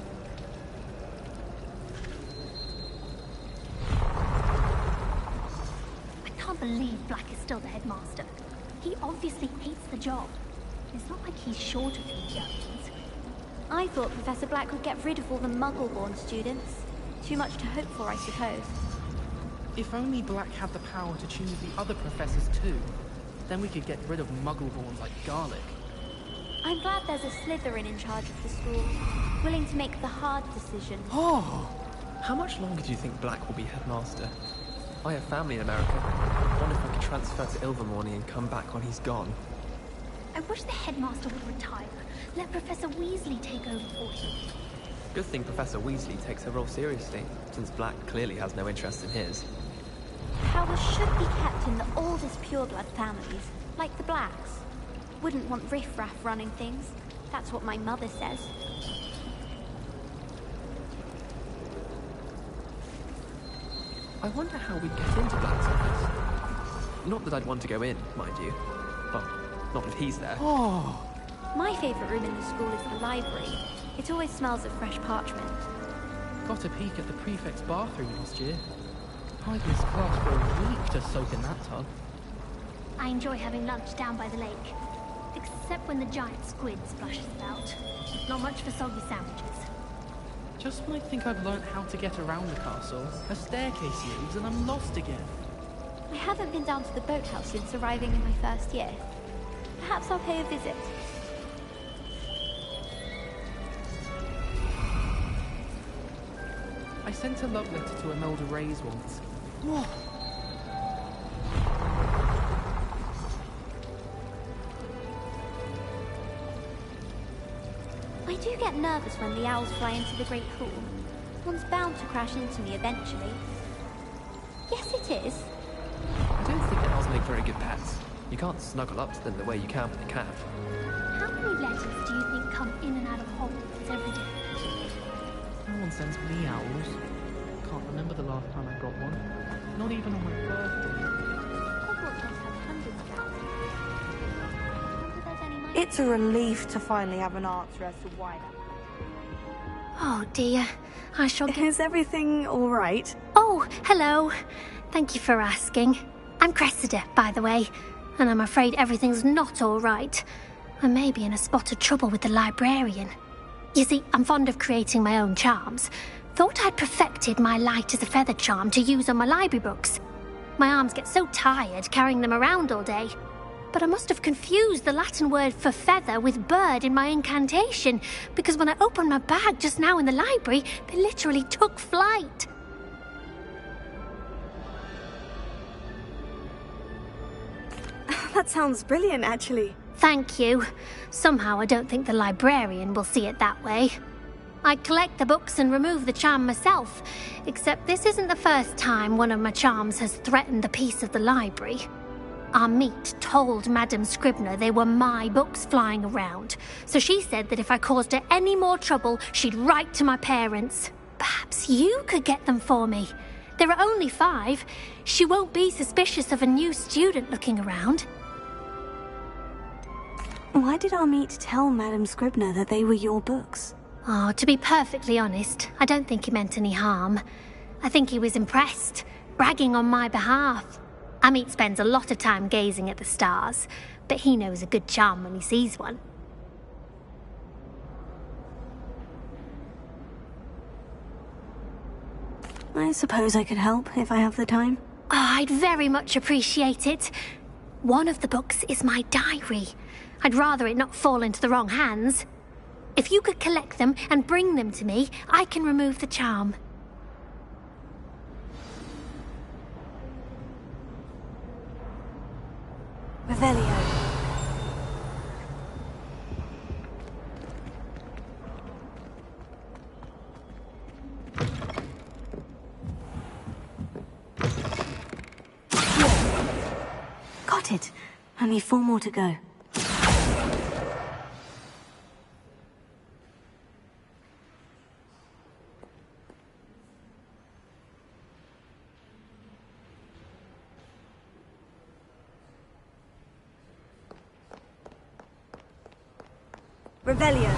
I can't believe Black is still the headmaster. He obviously hates the job. It's not like he's short of Indians. I thought Professor Black would get rid of all the Muggle-born students. Too much to hope for, I suppose. If only Black had the power to choose the other professors too, then we could get rid of Muggle-borns like Garlic. I'm glad there's a Slytherin in charge of the school, willing to make the hard decisions. Oh! How much longer do you think Black will be headmaster? I have family in America. Wonder if I could transfer to Ilvermorny and come back when he's gone. I wish the headmaster would retire. Let Professor Weasley take over for him. Good thing Professor Weasley takes her role seriously, since Black clearly has no interest in his. Power should be kept in the oldest pureblood families, like the Blacks. Wouldn't want riffraff running things. That's what my mother says. I wonder how we'd get into Black's office. Not that I'd want to go in, mind you. Well, not if he's there. Oh! My favourite room in the school is the library. It always smells of fresh parchment. Got a peek at the prefect's bathroom last year. I'd miss class for a week to soak in that tub. I enjoy having lunch down by the lake. Except when the giant squid splashes about. Not much for soggy sandwiches. Just when I think I've learnt how to get around the castle, a staircase moves and I'm lost again. I haven't been down to the boathouse since arriving in my first year. Perhaps I'll pay a visit. I sent a love letter to Imelda Reyes once. Whoa. I do get nervous when the owls fly into the Great Hall. One's bound to crash into me eventually. Yes, it is. I don't think owls make very good pets. You can't snuggle up to them the way you can with a cat. How many letters do you think come in and out of Hogwarts every day? No one sends me owls. Can't remember the last time I got one. Not even on my birthday. Hogwarts must have hundreds of owls. Wonder if there's any nice... It's a relief to finally have an answer as to why that... Oh dear, I shall get... Is everything all right? Oh, hello. Thank you for asking. I'm Cressida, by the way, and I'm afraid everything's not all right. I may be in a spot of trouble with the librarian. You see, I'm fond of creating my own charms. Thought I'd perfected my light as a feather charm to use on my library books. My arms get so tired carrying them around all day. But I must have confused the Latin word for feather with bird in my incantation, because when I opened my bag just now in the library, they literally took flight. That sounds brilliant, actually. Thank you. Somehow I don't think the librarian will see it that way. I collect the books and remove the charm myself, except this isn't the first time one of my charms has threatened the peace of the library. Our meet told Madame Scribner they were my books flying around, so she said that if I caused her any more trouble, she'd write to my parents. Perhaps you could get them for me. There are only 5. She won't be suspicious of a new student looking around. Why did Amit tell Madame Scribner that they were your books? Oh, to be perfectly honest, I don't think he meant any harm. I think he was impressed, bragging on my behalf. Amit spends a lot of time gazing at the stars, but he knows a good charm when he sees one. I suppose I could help if I have the time. Oh, I'd very much appreciate it. One of the books is my diary. I'd rather it not fall into the wrong hands. If you could collect them and bring them to me, I can remove the charm. Revelio. Got it. Only 4 more to go. Revelio.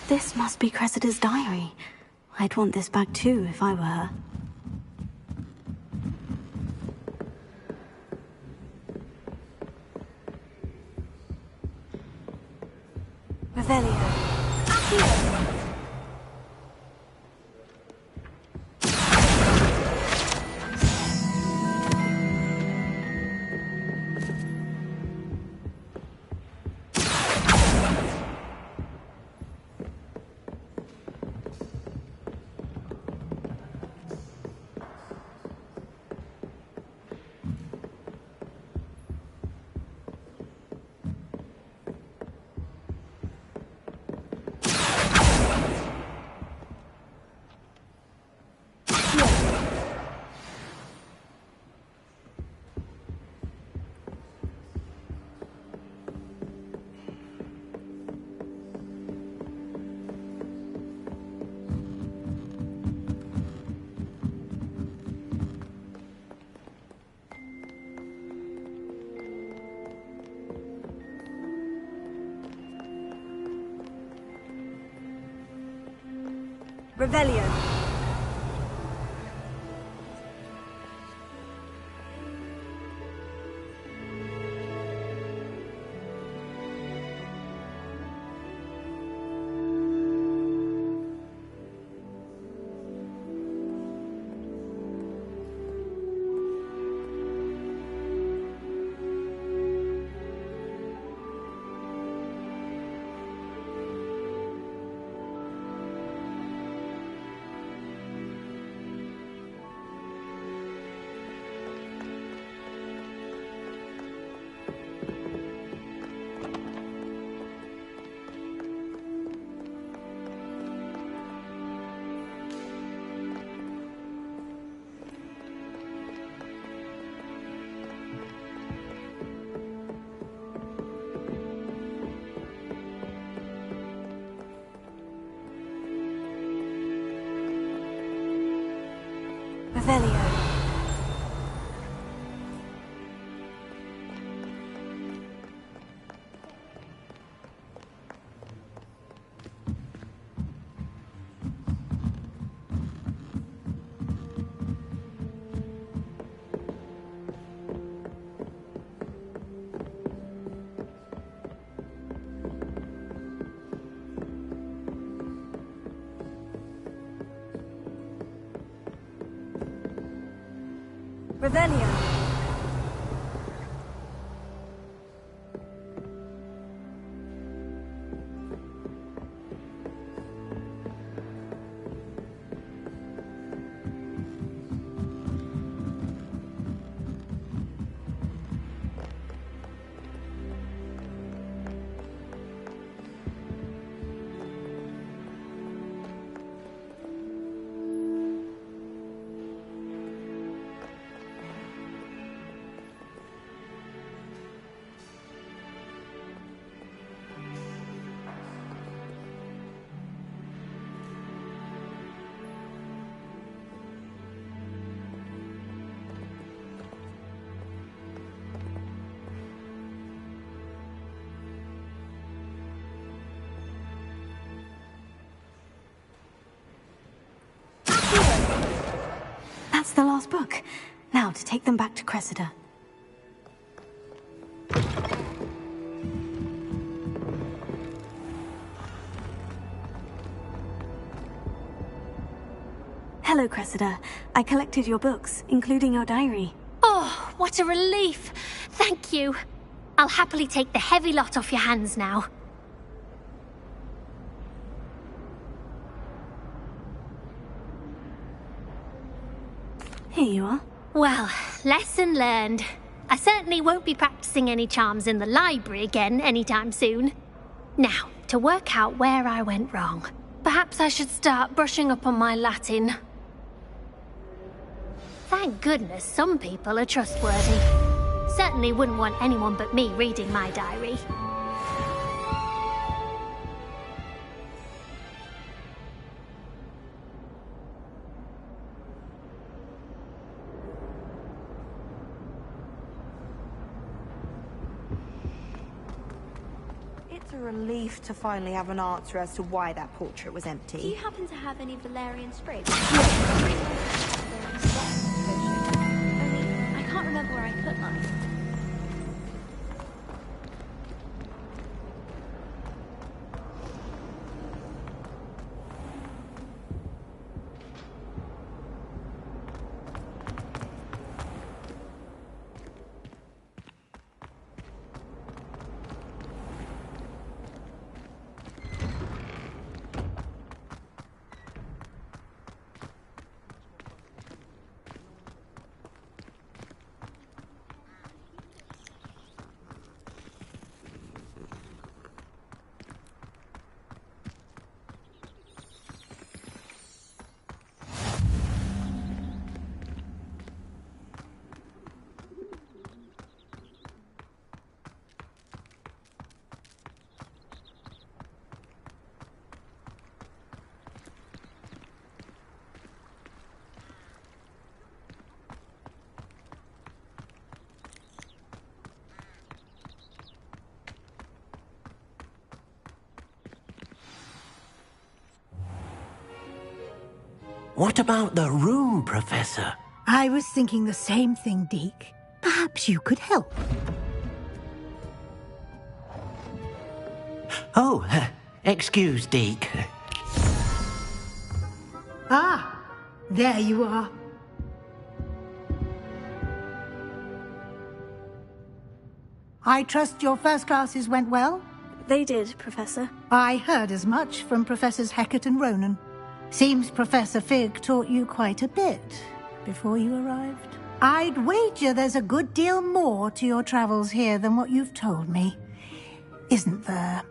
This must be Cressida's diary. I'd want this back too if I were her. Revelio. Revelio. Revelio. Revelio. the last book. Now to take them back to Cressida. Hello, Cressida. I collected your books, including your diary. Oh, what a relief! Thank you. I'll happily take the heavy lot off your hands now. Here you are. Well, lesson learned. I certainly won't be practicing any charms in the library again anytime soon. Now, to work out where I went wrong. Perhaps I should start brushing up on my Latin. Thank goodness some people are trustworthy. Certainly wouldn't want anyone but me reading my diary. It's a relief to finally have an answer as to why that portrait was empty. Do you happen to have any Valerian sprigs? I can't remember where I put mine. What about the room, Professor? I was thinking the same thing, Deke. Perhaps you could help. Oh, excuse, Deke. Ah, there you are. I trust your first classes went well? They did, Professor. I heard as much from Professors Hecat and Ronan. Seems Professor Fig taught you quite a bit before you arrived. I'd wager there's a good deal more to your travels here than what you've told me, isn't there?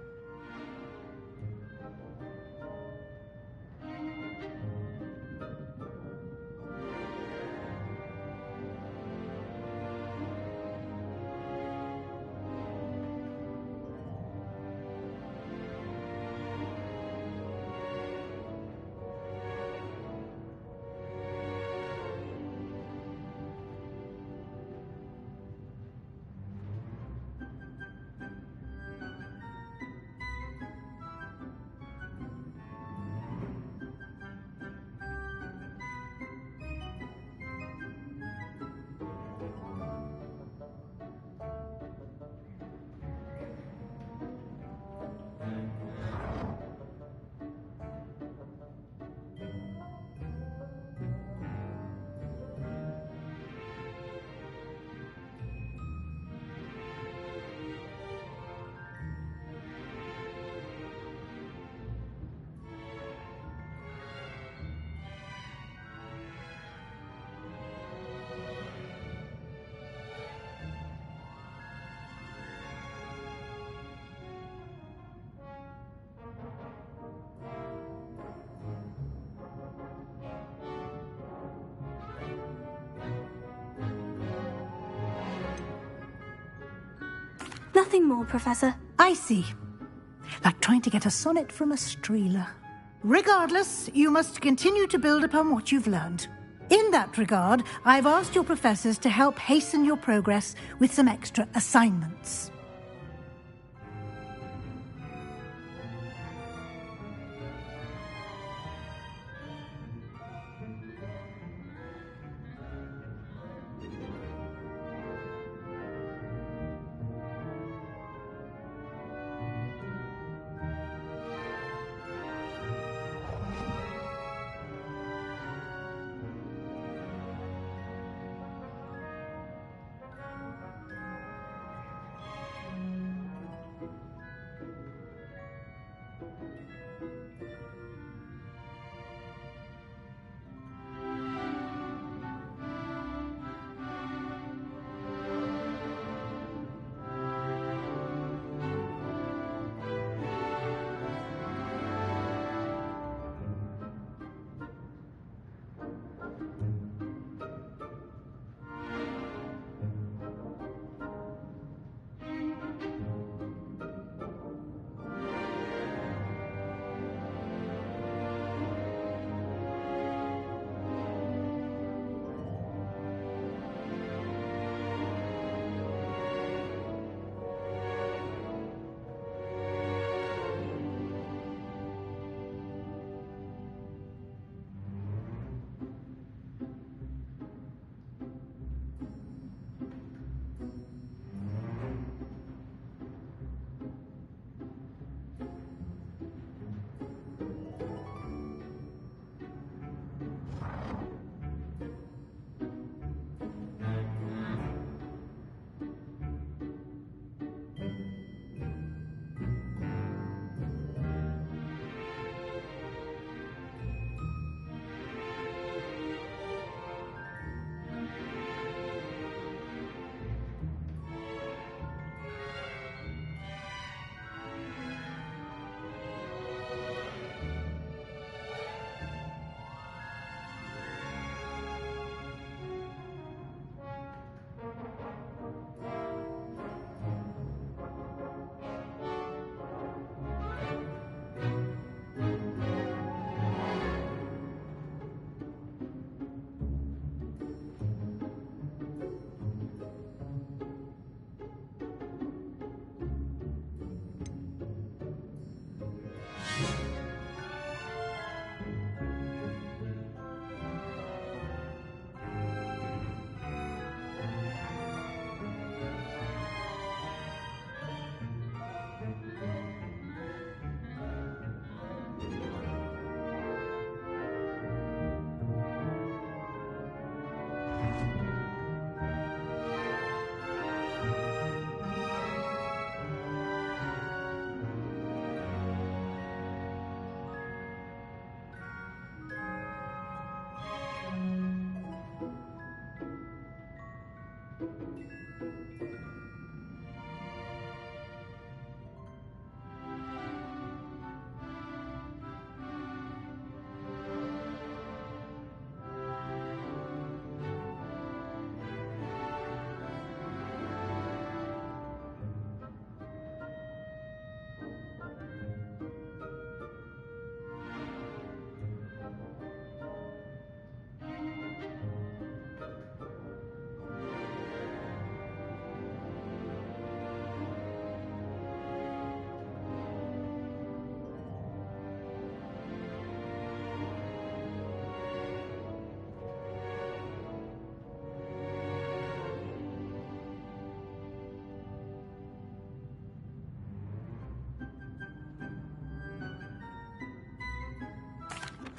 Nothing more, Professor. I see. Like trying to get a sonnet from a streeler. Regardless, you must continue to build upon what you've learned. In that regard, I've asked your professors to help hasten your progress with some extra assignments.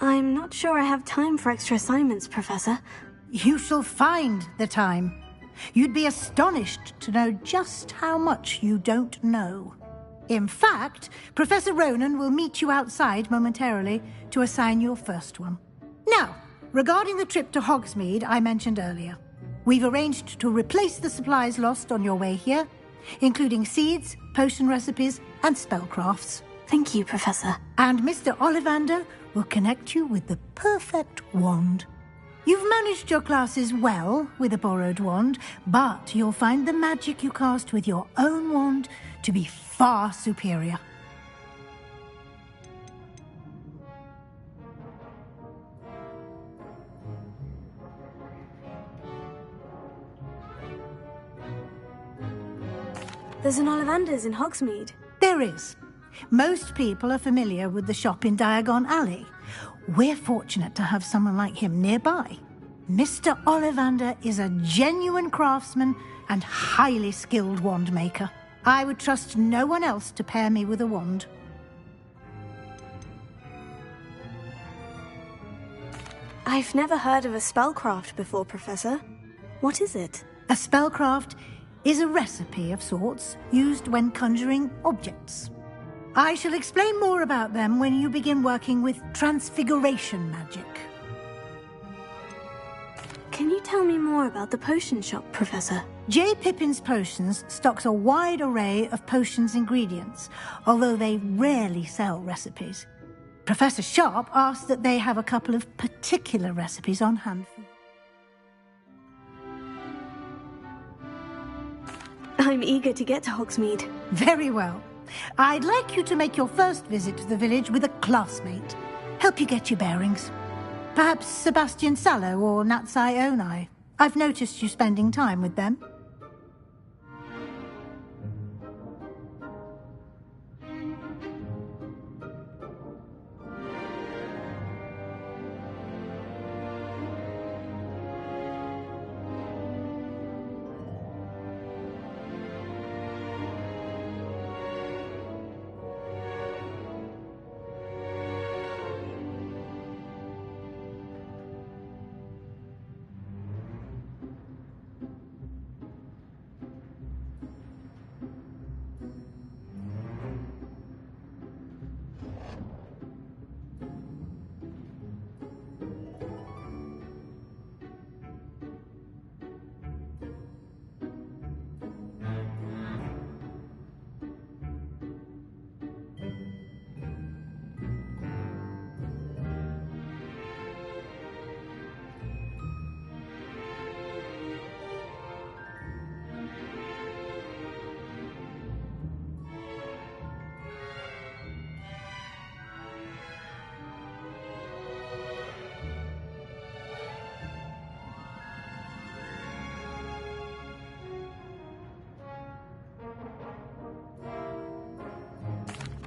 I'm not sure I have time for extra assignments, Professor. You shall find the time. You'd be astonished to know just how much you don't know. In fact, Professor Ronan will meet you outside momentarily to assign your first one. Now, regarding the trip to Hogsmeade I mentioned earlier, we've arranged to replace the supplies lost on your way here, including seeds, potion recipes, and spellcrafts. Thank you, Professor. And Mr. Ollivander will connect you with the perfect wand. You've managed your classes well with a borrowed wand, but you'll find the magic you cast with your own wand to be far superior. There's an Ollivander's in Hogsmeade. There is. Most people are familiar with the shop in Diagon Alley. We're fortunate to have someone like him nearby. Mr. Ollivander is a genuine craftsman and highly skilled wand maker. I would trust no one else to pair me with a wand. I've never heard of a spellcraft before, Professor. What is it? A spellcraft is a recipe of sorts used when conjuring objects. I shall explain more about them when you begin working with transfiguration magic. Can you tell me more about the potion shop, Professor? J. Pippin's Potions stocks a wide array of potions ingredients, although they rarely sell recipes. Professor Sharp asked that they have a couple of particular recipes on hand. I'm eager to get to Hogsmeade. Very well. I'd like you to make your first visit to the village with a classmate. Help you get your bearings. Perhaps Sebastian Sallow or Natsai Onai. I've noticed you spending time with them.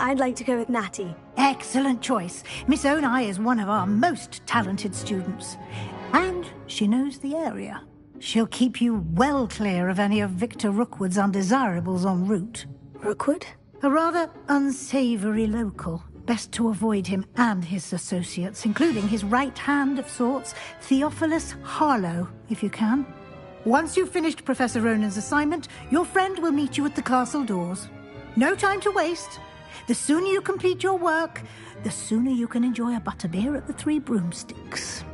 I'd like to go with Natty. Excellent choice. Miss Onai is one of our most talented students. And she knows the area. She'll keep you well clear of any of Victor Rookwood's undesirables en route. Rookwood? A rather unsavory local. Best to avoid him and his associates, including his right hand of sorts, Theophilus Harlow, if you can. Once you've finished Professor Ronan's assignment, your friend will meet you at the castle doors. No time to waste. The sooner you complete your work, the sooner you can enjoy a butterbeer at the Three Broomsticks.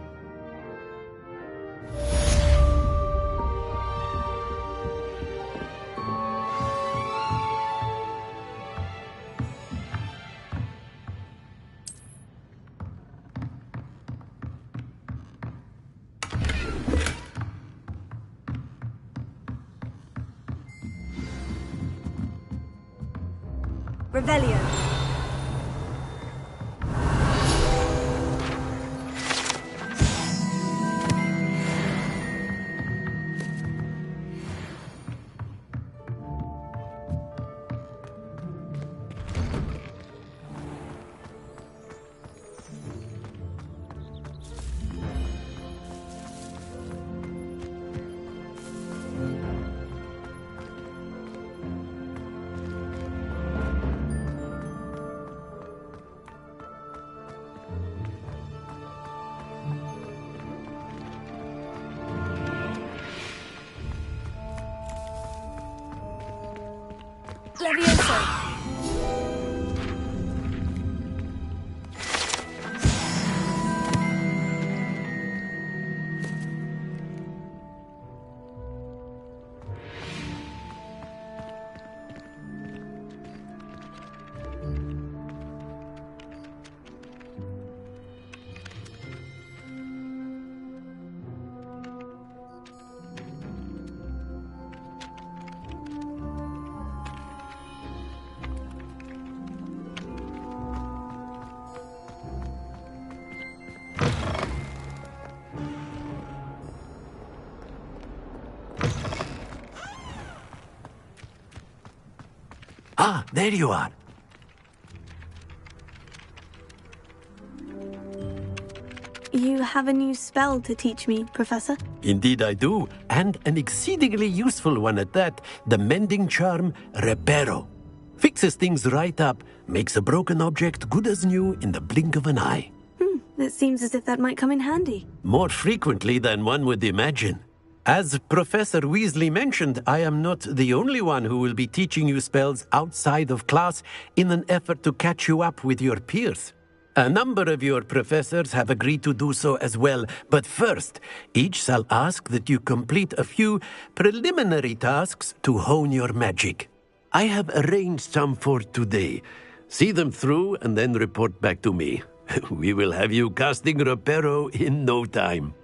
Revelio. Levioso! Ah, there you are. You have a new spell to teach me, Professor? Indeed I do, and an exceedingly useful one at that. The mending charm, Reparo. Fixes things right up, makes a broken object good as new in the blink of an eye. It seems as if that might come in handy. More frequently than one would imagine. As Professor Weasley mentioned, I am not the only one who will be teaching you spells outside of class in an effort to catch you up with your peers. A number of your professors have agreed to do so as well, but first, each shall ask that you complete a few preliminary tasks to hone your magic. I have arranged some for today. See them through and then report back to me. We will have you casting Reparo in no time.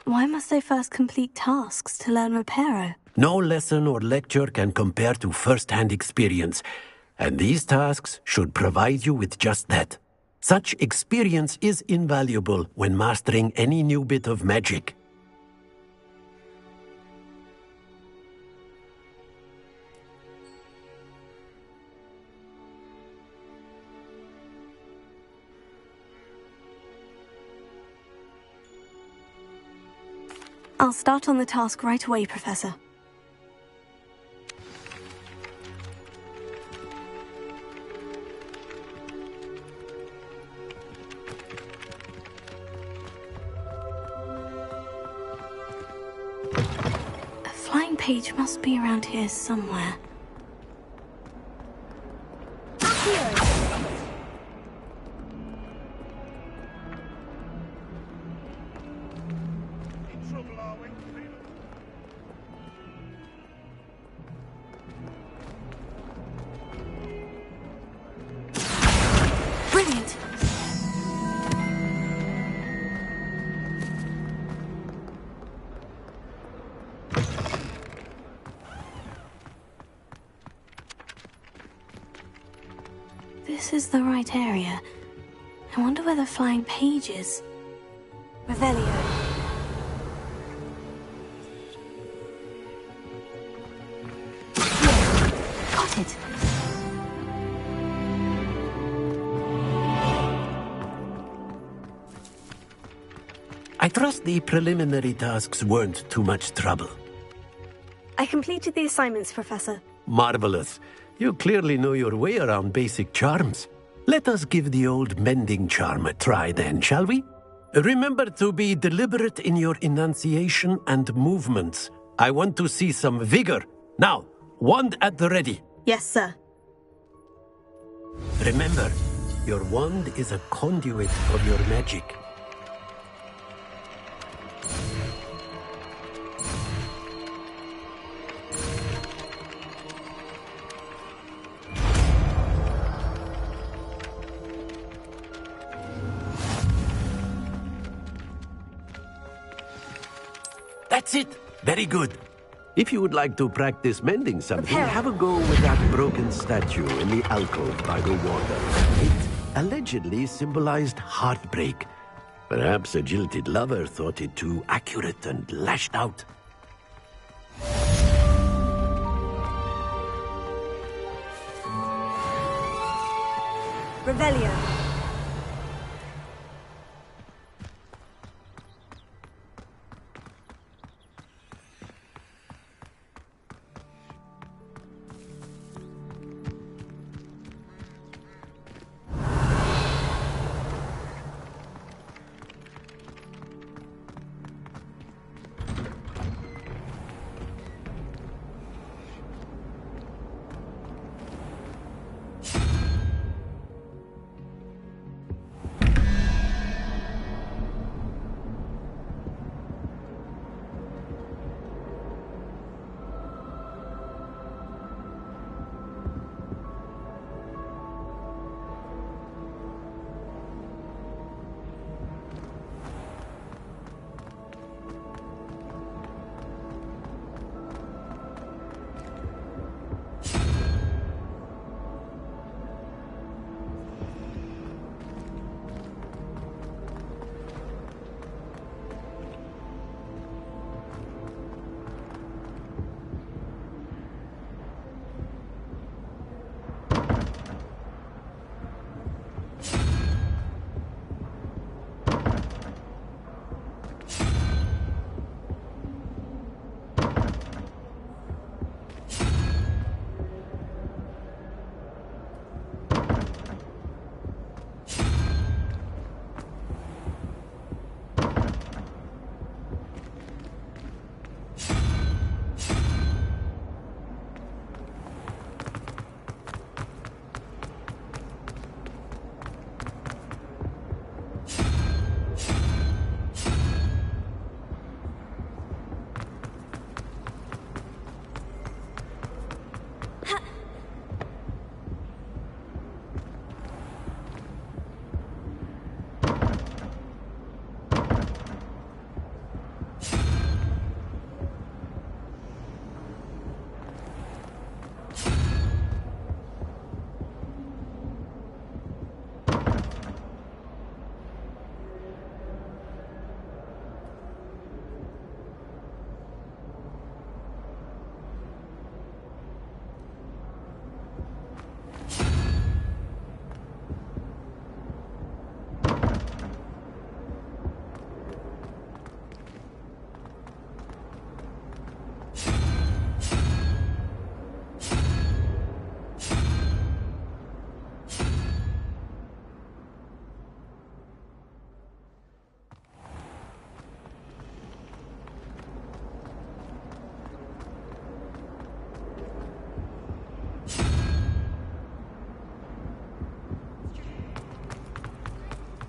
Why must I first complete tasks to learn Reparo? No lesson or lecture can compare to first-hand experience, and these tasks should provide you with just that. Such experience is invaluable when mastering any new bit of magic. I'll start on the task right away, Professor. A flying page must be around here somewhere. Brilliant! This is the right area. I wonder where the flying page is. Revelio. Got it. I trust the preliminary tasks weren't too much trouble. I completed the assignments, Professor. Marvelous. You clearly know your way around basic charms. Let us give the old mending charm a try then, shall we? Remember to be deliberate in your enunciation and movements. I want to see some vigor. Now, wand at the ready. Yes, sir. Remember, your wand is a conduit of your magic. That's it. Very good. If you would like to practice mending something, have a go with that broken statue in the alcove by the water. It allegedly symbolized heartbreak. Perhaps a jilted lover thought it too accurate and lashed out. Revelio.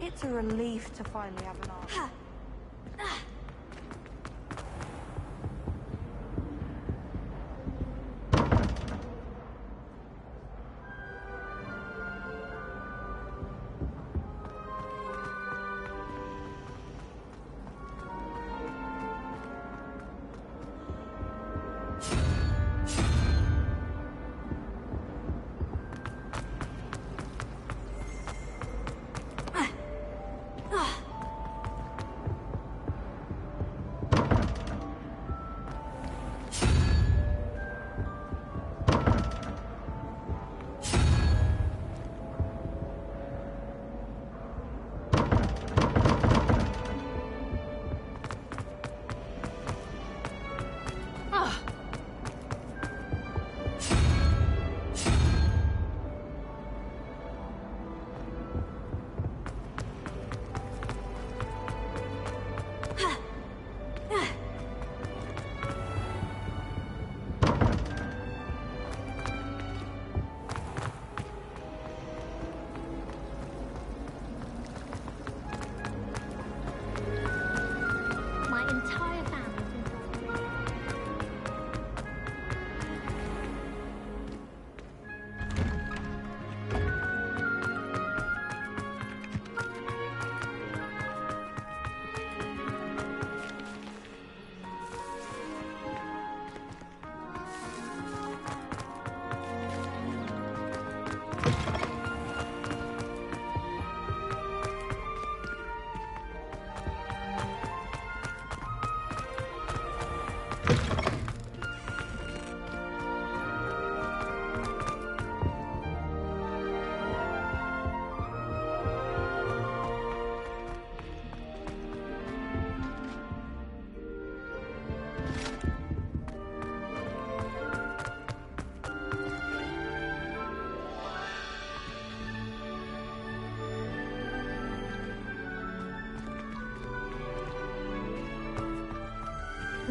It's a relief to finally have an answer.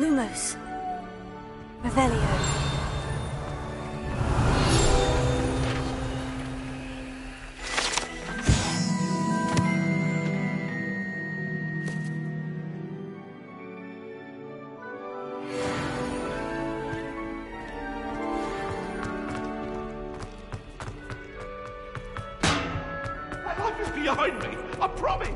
Lumos. Revelio. My life is behind me, I promise!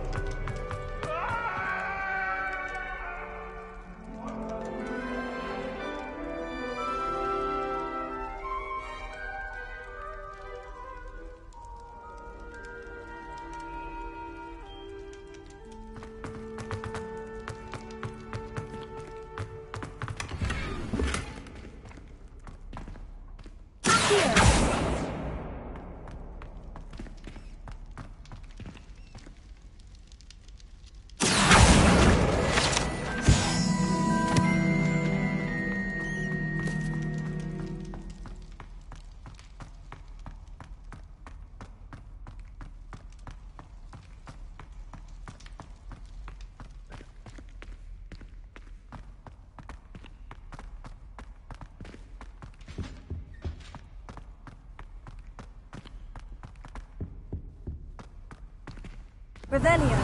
Revelio.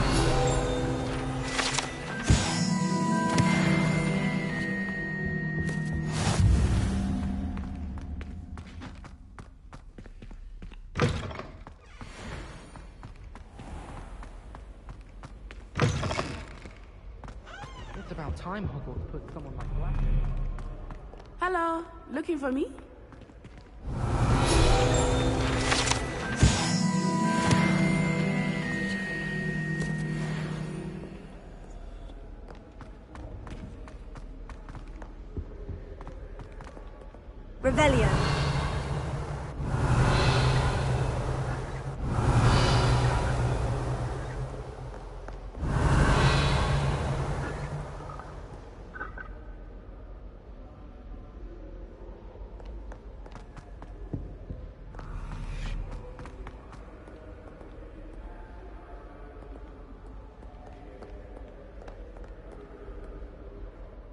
It's about time Hogwarts put someone like Black. Hello, looking for me? Revelio.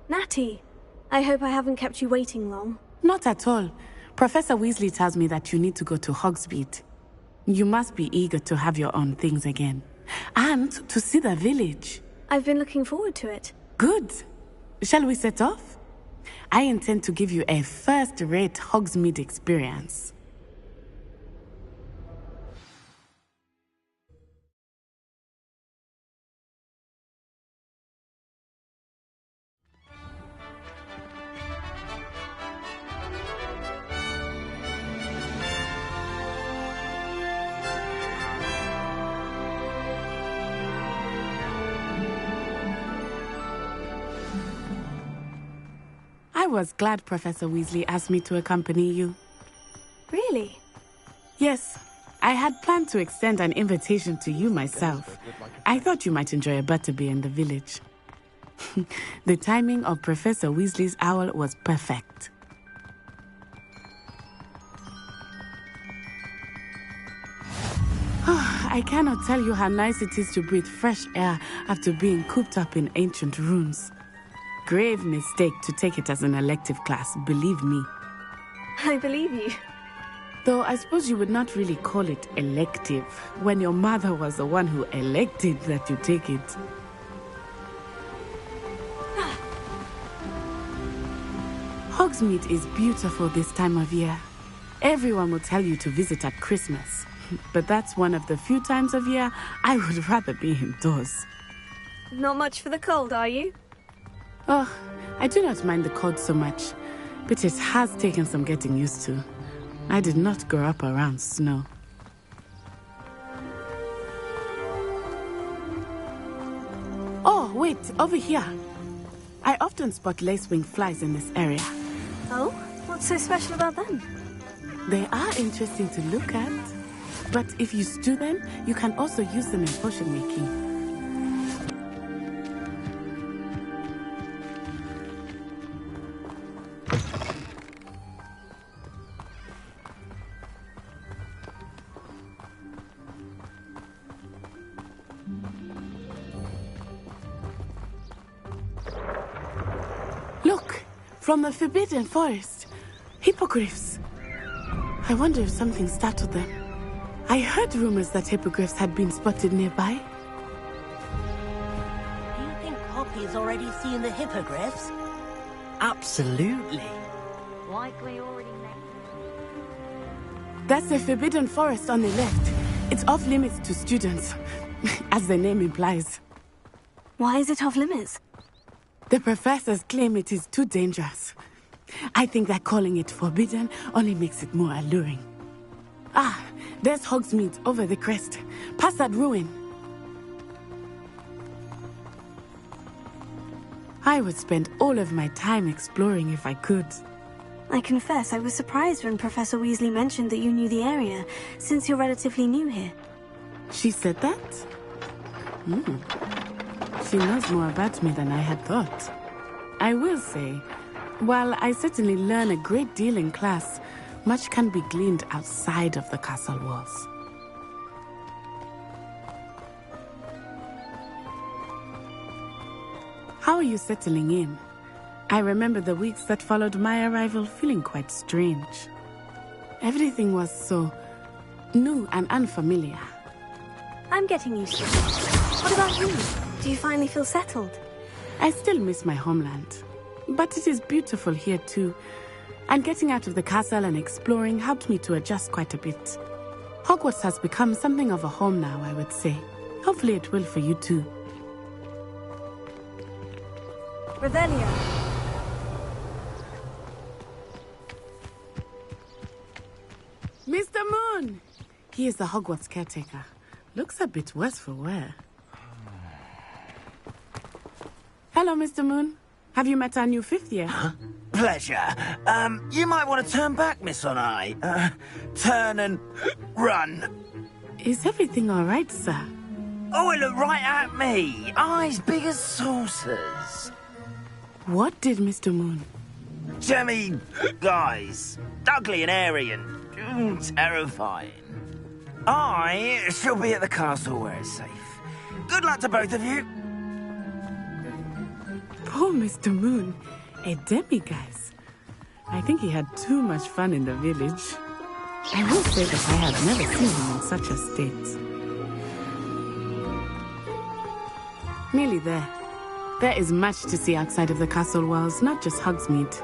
Natty, I hope I haven't kept you waiting long. Not at all. Professor Weasley tells me that you need to go to Hogsmeade. You must be eager to have your own things again. And to see the village. I've been looking forward to it. Good. Shall we set off? I intend to give you a first-rate Hogsmeade experience. I was glad Professor Weasley asked me to accompany you. Really? Yes. I had planned to extend an invitation to you myself. I thought you might enjoy a butterbeer in the village. The timing of Professor Weasley's owl was perfect. I cannot tell you how nice it is to breathe fresh air after being cooped up in ancient rooms. Grave mistake to take it as an elective class, believe me. I believe you. Though I suppose you would not really call it elective when your mother was the one who elected that you take it. Hogsmeade is beautiful this time of year. Everyone will tell you to visit at Christmas. But that's one of the few times of year I would rather be indoors. Not much for the cold, are you? Oh, I do not mind the cold so much, but it has taken some getting used to. I did not grow up around snow. Oh, wait, over here. I often spot lacewing flies in this area. Oh? What's so special about them? They are interesting to look at, but if you stew them, you can also use them in potion making. from the Forbidden Forest. Hippogriffs. I wonder if something startled them. I heard rumors that hippogriffs had been spotted nearby. Do you think Poppy's already seen the hippogriffs? Absolutely. Likely already met. That's the Forbidden Forest on the left. It's off limits to students, as the name implies. Why is it off limits? The professors claim it is too dangerous. I think that calling it forbidden only makes it more alluring. Ah, there's Hogsmeade over the crest, past that ruin. I would spend all of my time exploring if I could. I confess I was surprised when Professor Weasley mentioned that you knew the area, since you're relatively new here. She said that? She knows more about me than I had thought. I will say, while I certainly learn a great deal in class, much can be gleaned outside of the castle walls. How are you settling in? I remember the weeks that followed my arrival feeling quite strange. Everything was so new and unfamiliar. I'm getting used to it. What about you? Do you finally feel settled? I still miss my homeland, but it is beautiful here too. And getting out of the castle and exploring helped me to adjust quite a bit. Hogwarts has become something of a home now, I would say. Hopefully it will for you too. Revelio. Mr. Moon! He is the Hogwarts caretaker. Looks a bit worse for wear. Hello, Mr. Moon. Have you met our new fifth year? Huh? Pleasure. You might want to turn back, Miss Onai. Turn and run. Is everything all right, sir? Oh, it looked right at me. Eyes big as saucers. What did Mr. Moon? Jemmy guys. Ugly and airy and terrifying. I shall be at the castle where it's safe. Good luck to both of you. Poor Mr. Moon. A demiguise. I think he had too much fun in the village. I will say that I have never seen him in such a state. Nearly there. There is much to see outside of the castle walls, not just Hogsmeade.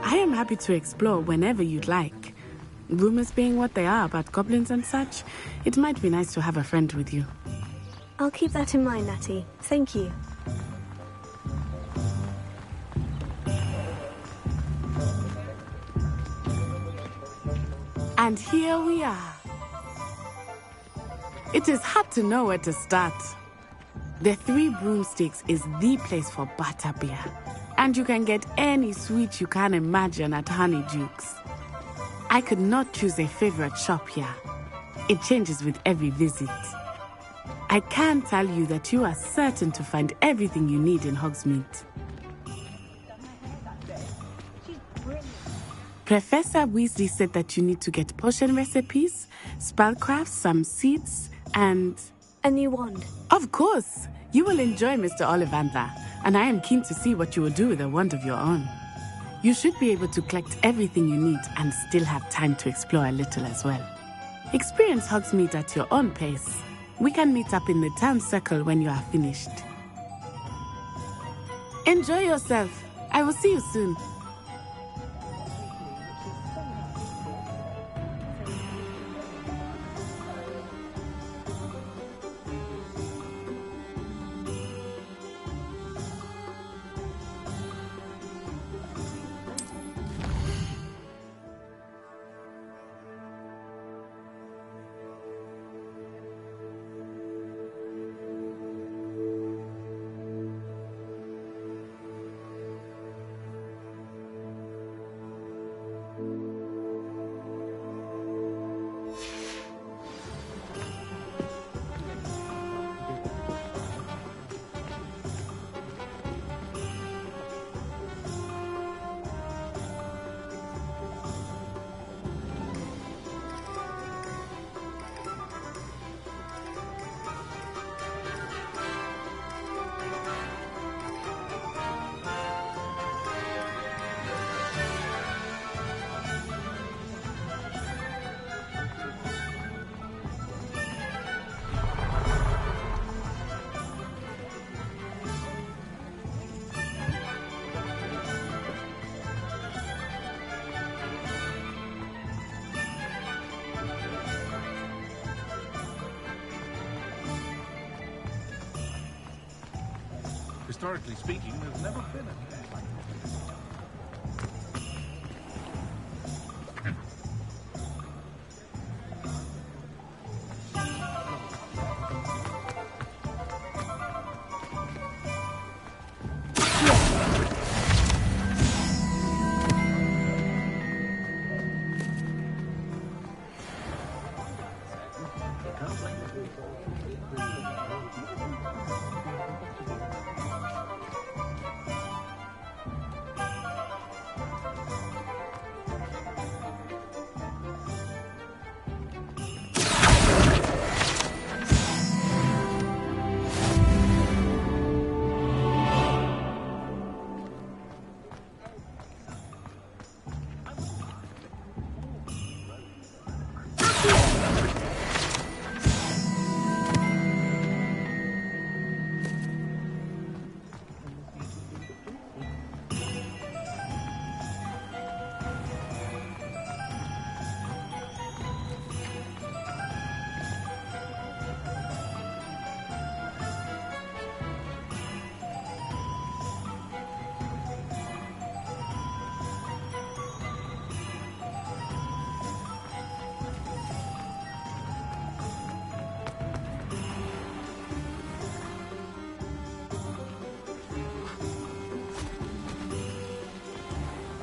I am happy to explore whenever you'd like. Rumors being what they are about goblins and such, it might be nice to have a friend with you. I'll keep that in mind, Natty. Thank you. And here we are. It is hard to know where to start. The Three Broomsticks is the place for butterbeer. And you can get any sweet you can imagine at Honeyduke's. I could not choose a favorite shop here. It changes with every visit. I can tell you that you are certain to find everything you need in Hogsmeade. Professor Weasley said that you need to get potion recipes, spellcrafts, some seeds, and... a new wand. Of course! You will enjoy Mr. Ollivander, and I am keen to see what you will do with a wand of your own. You should be able to collect everything you need and still have time to explore a little as well. Experience Hogsmeade at your own pace. We can meet up in the town circle when you are finished. Enjoy yourself. I will see you soon. Historically speaking, there's never been a day like this.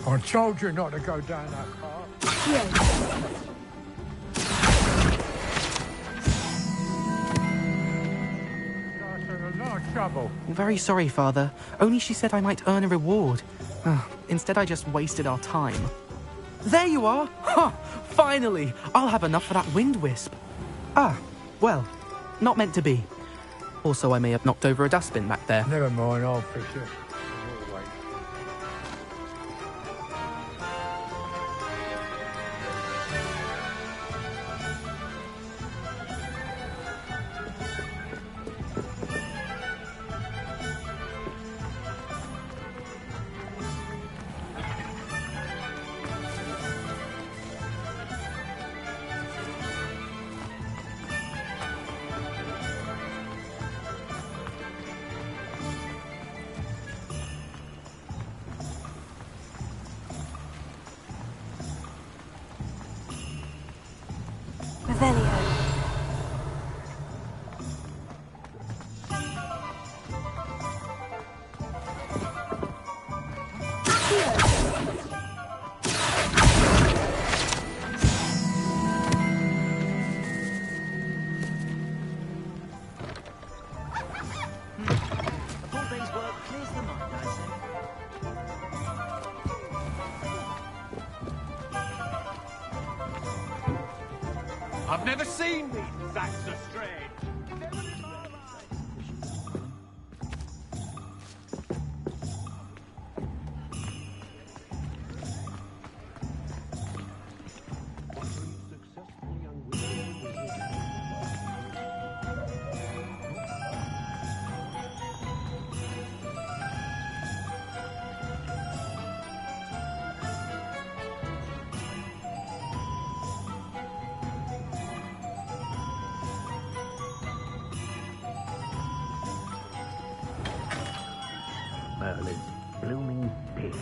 I told you not to go down that path. Trouble. Very sorry, Father. Only she said I might earn a reward. Instead, I just wasted our time. There you are! Ha! Finally! I'll have enough for that wind wisp. Ah, well, not meant to be. Also, I may have knocked over a dustbin back there. Never mind, I'll fix it. I've never seen these sacks of strange. Merlin's blooming pig.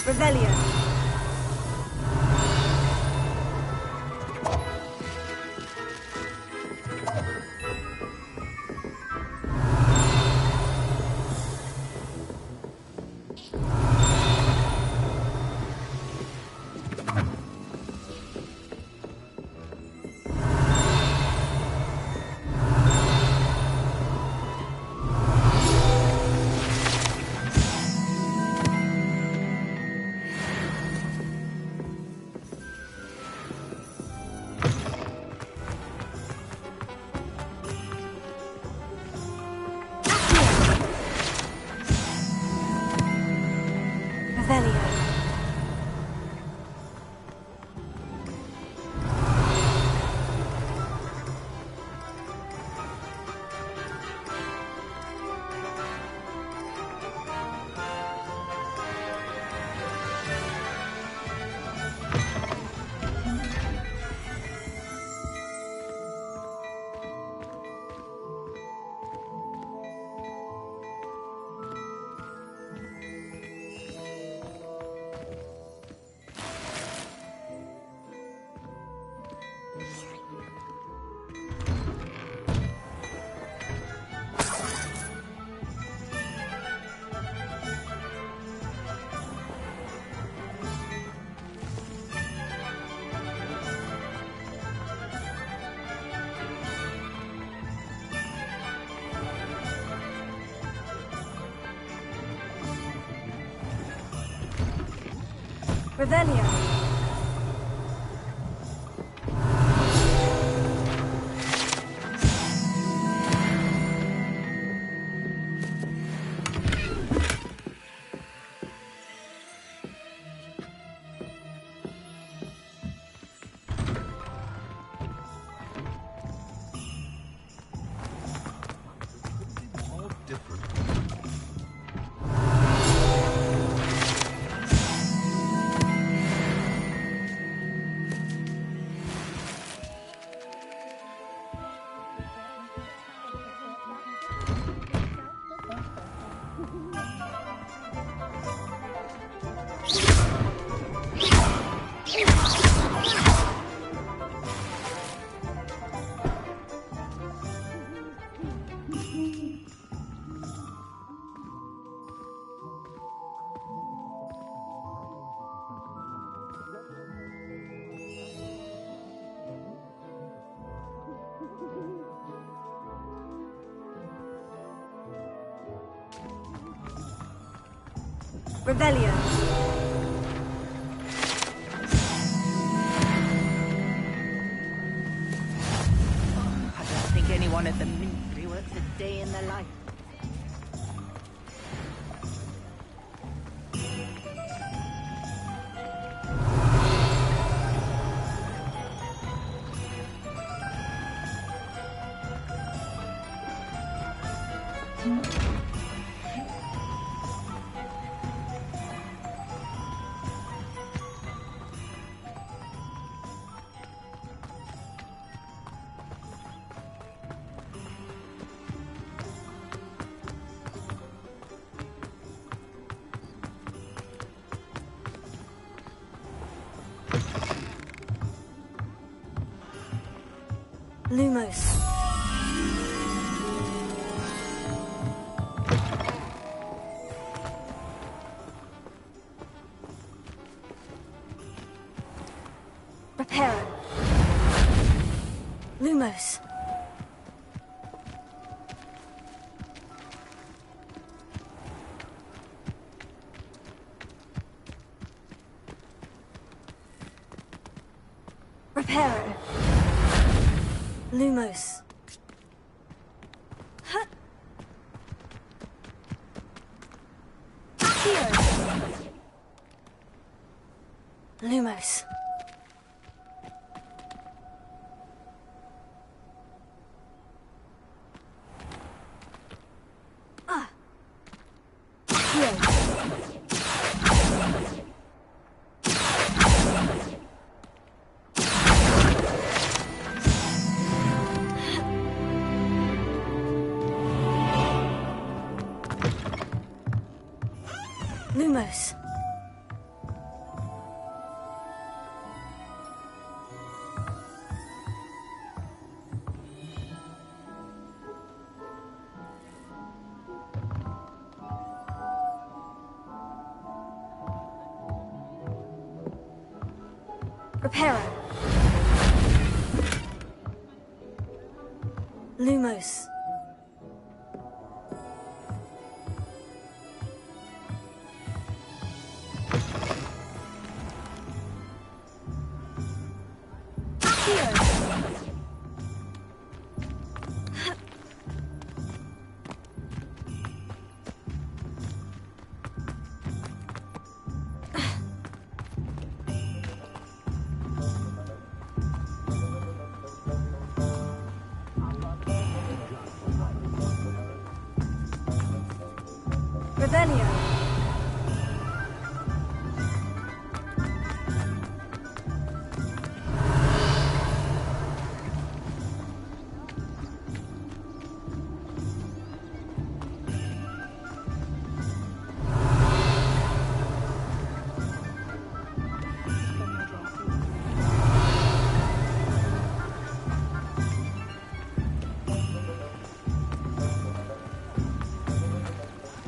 Revelio. Revelio. Revelio. I don't think anyone at the Ministry works a day in their life. Lumos. Reparo. Lumos. Reparo. Lumos. Huh. Accio. Lumos. Ah. Accio. Lumos. Reparo. Lumos. Revelio.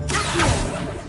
Accio.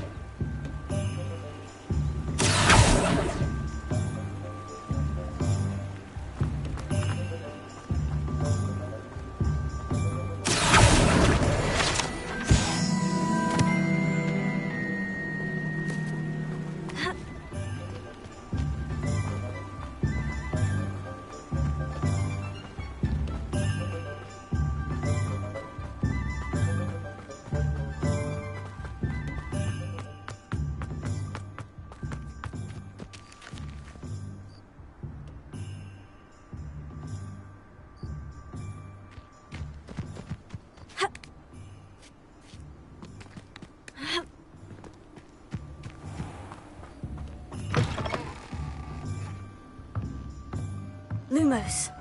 Lumos.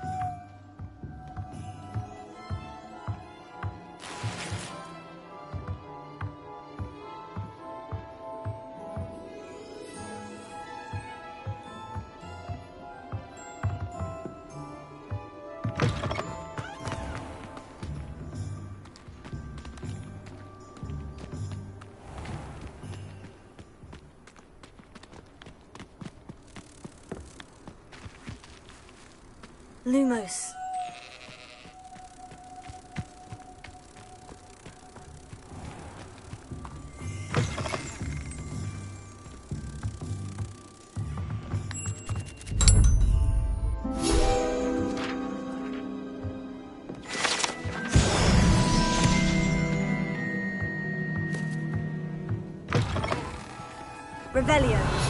Lumos. Revelio.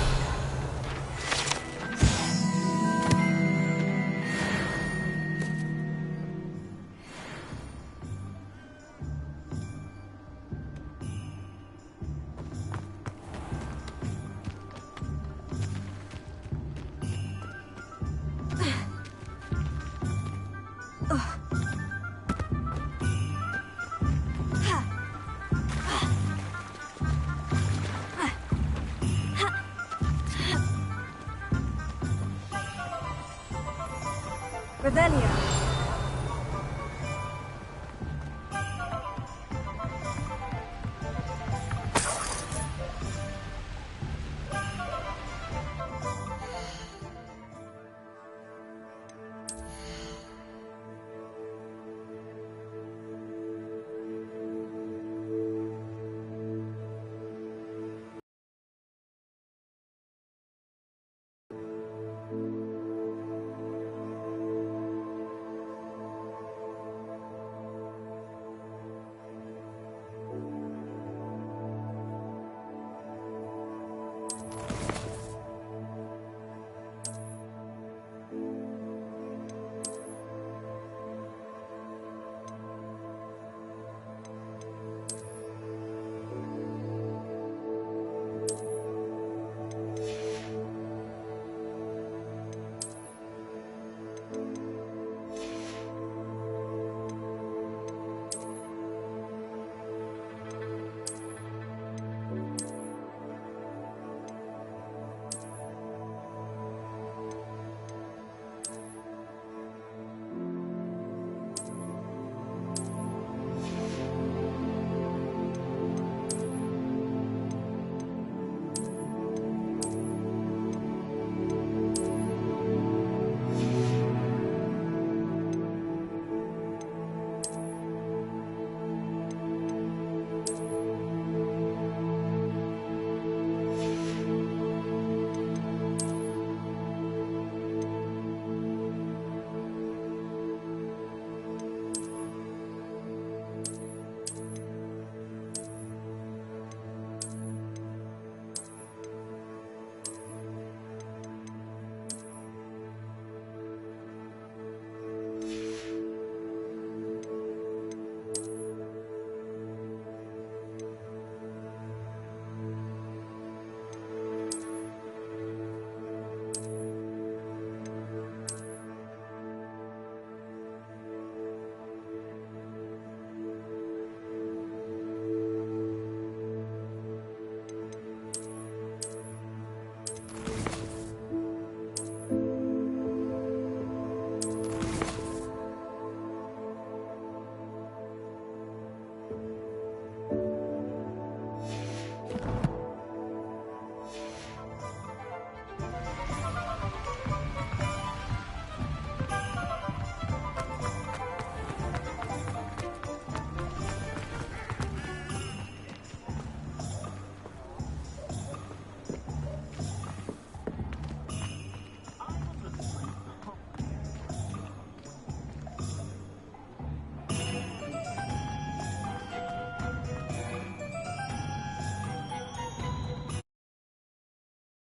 Revelio.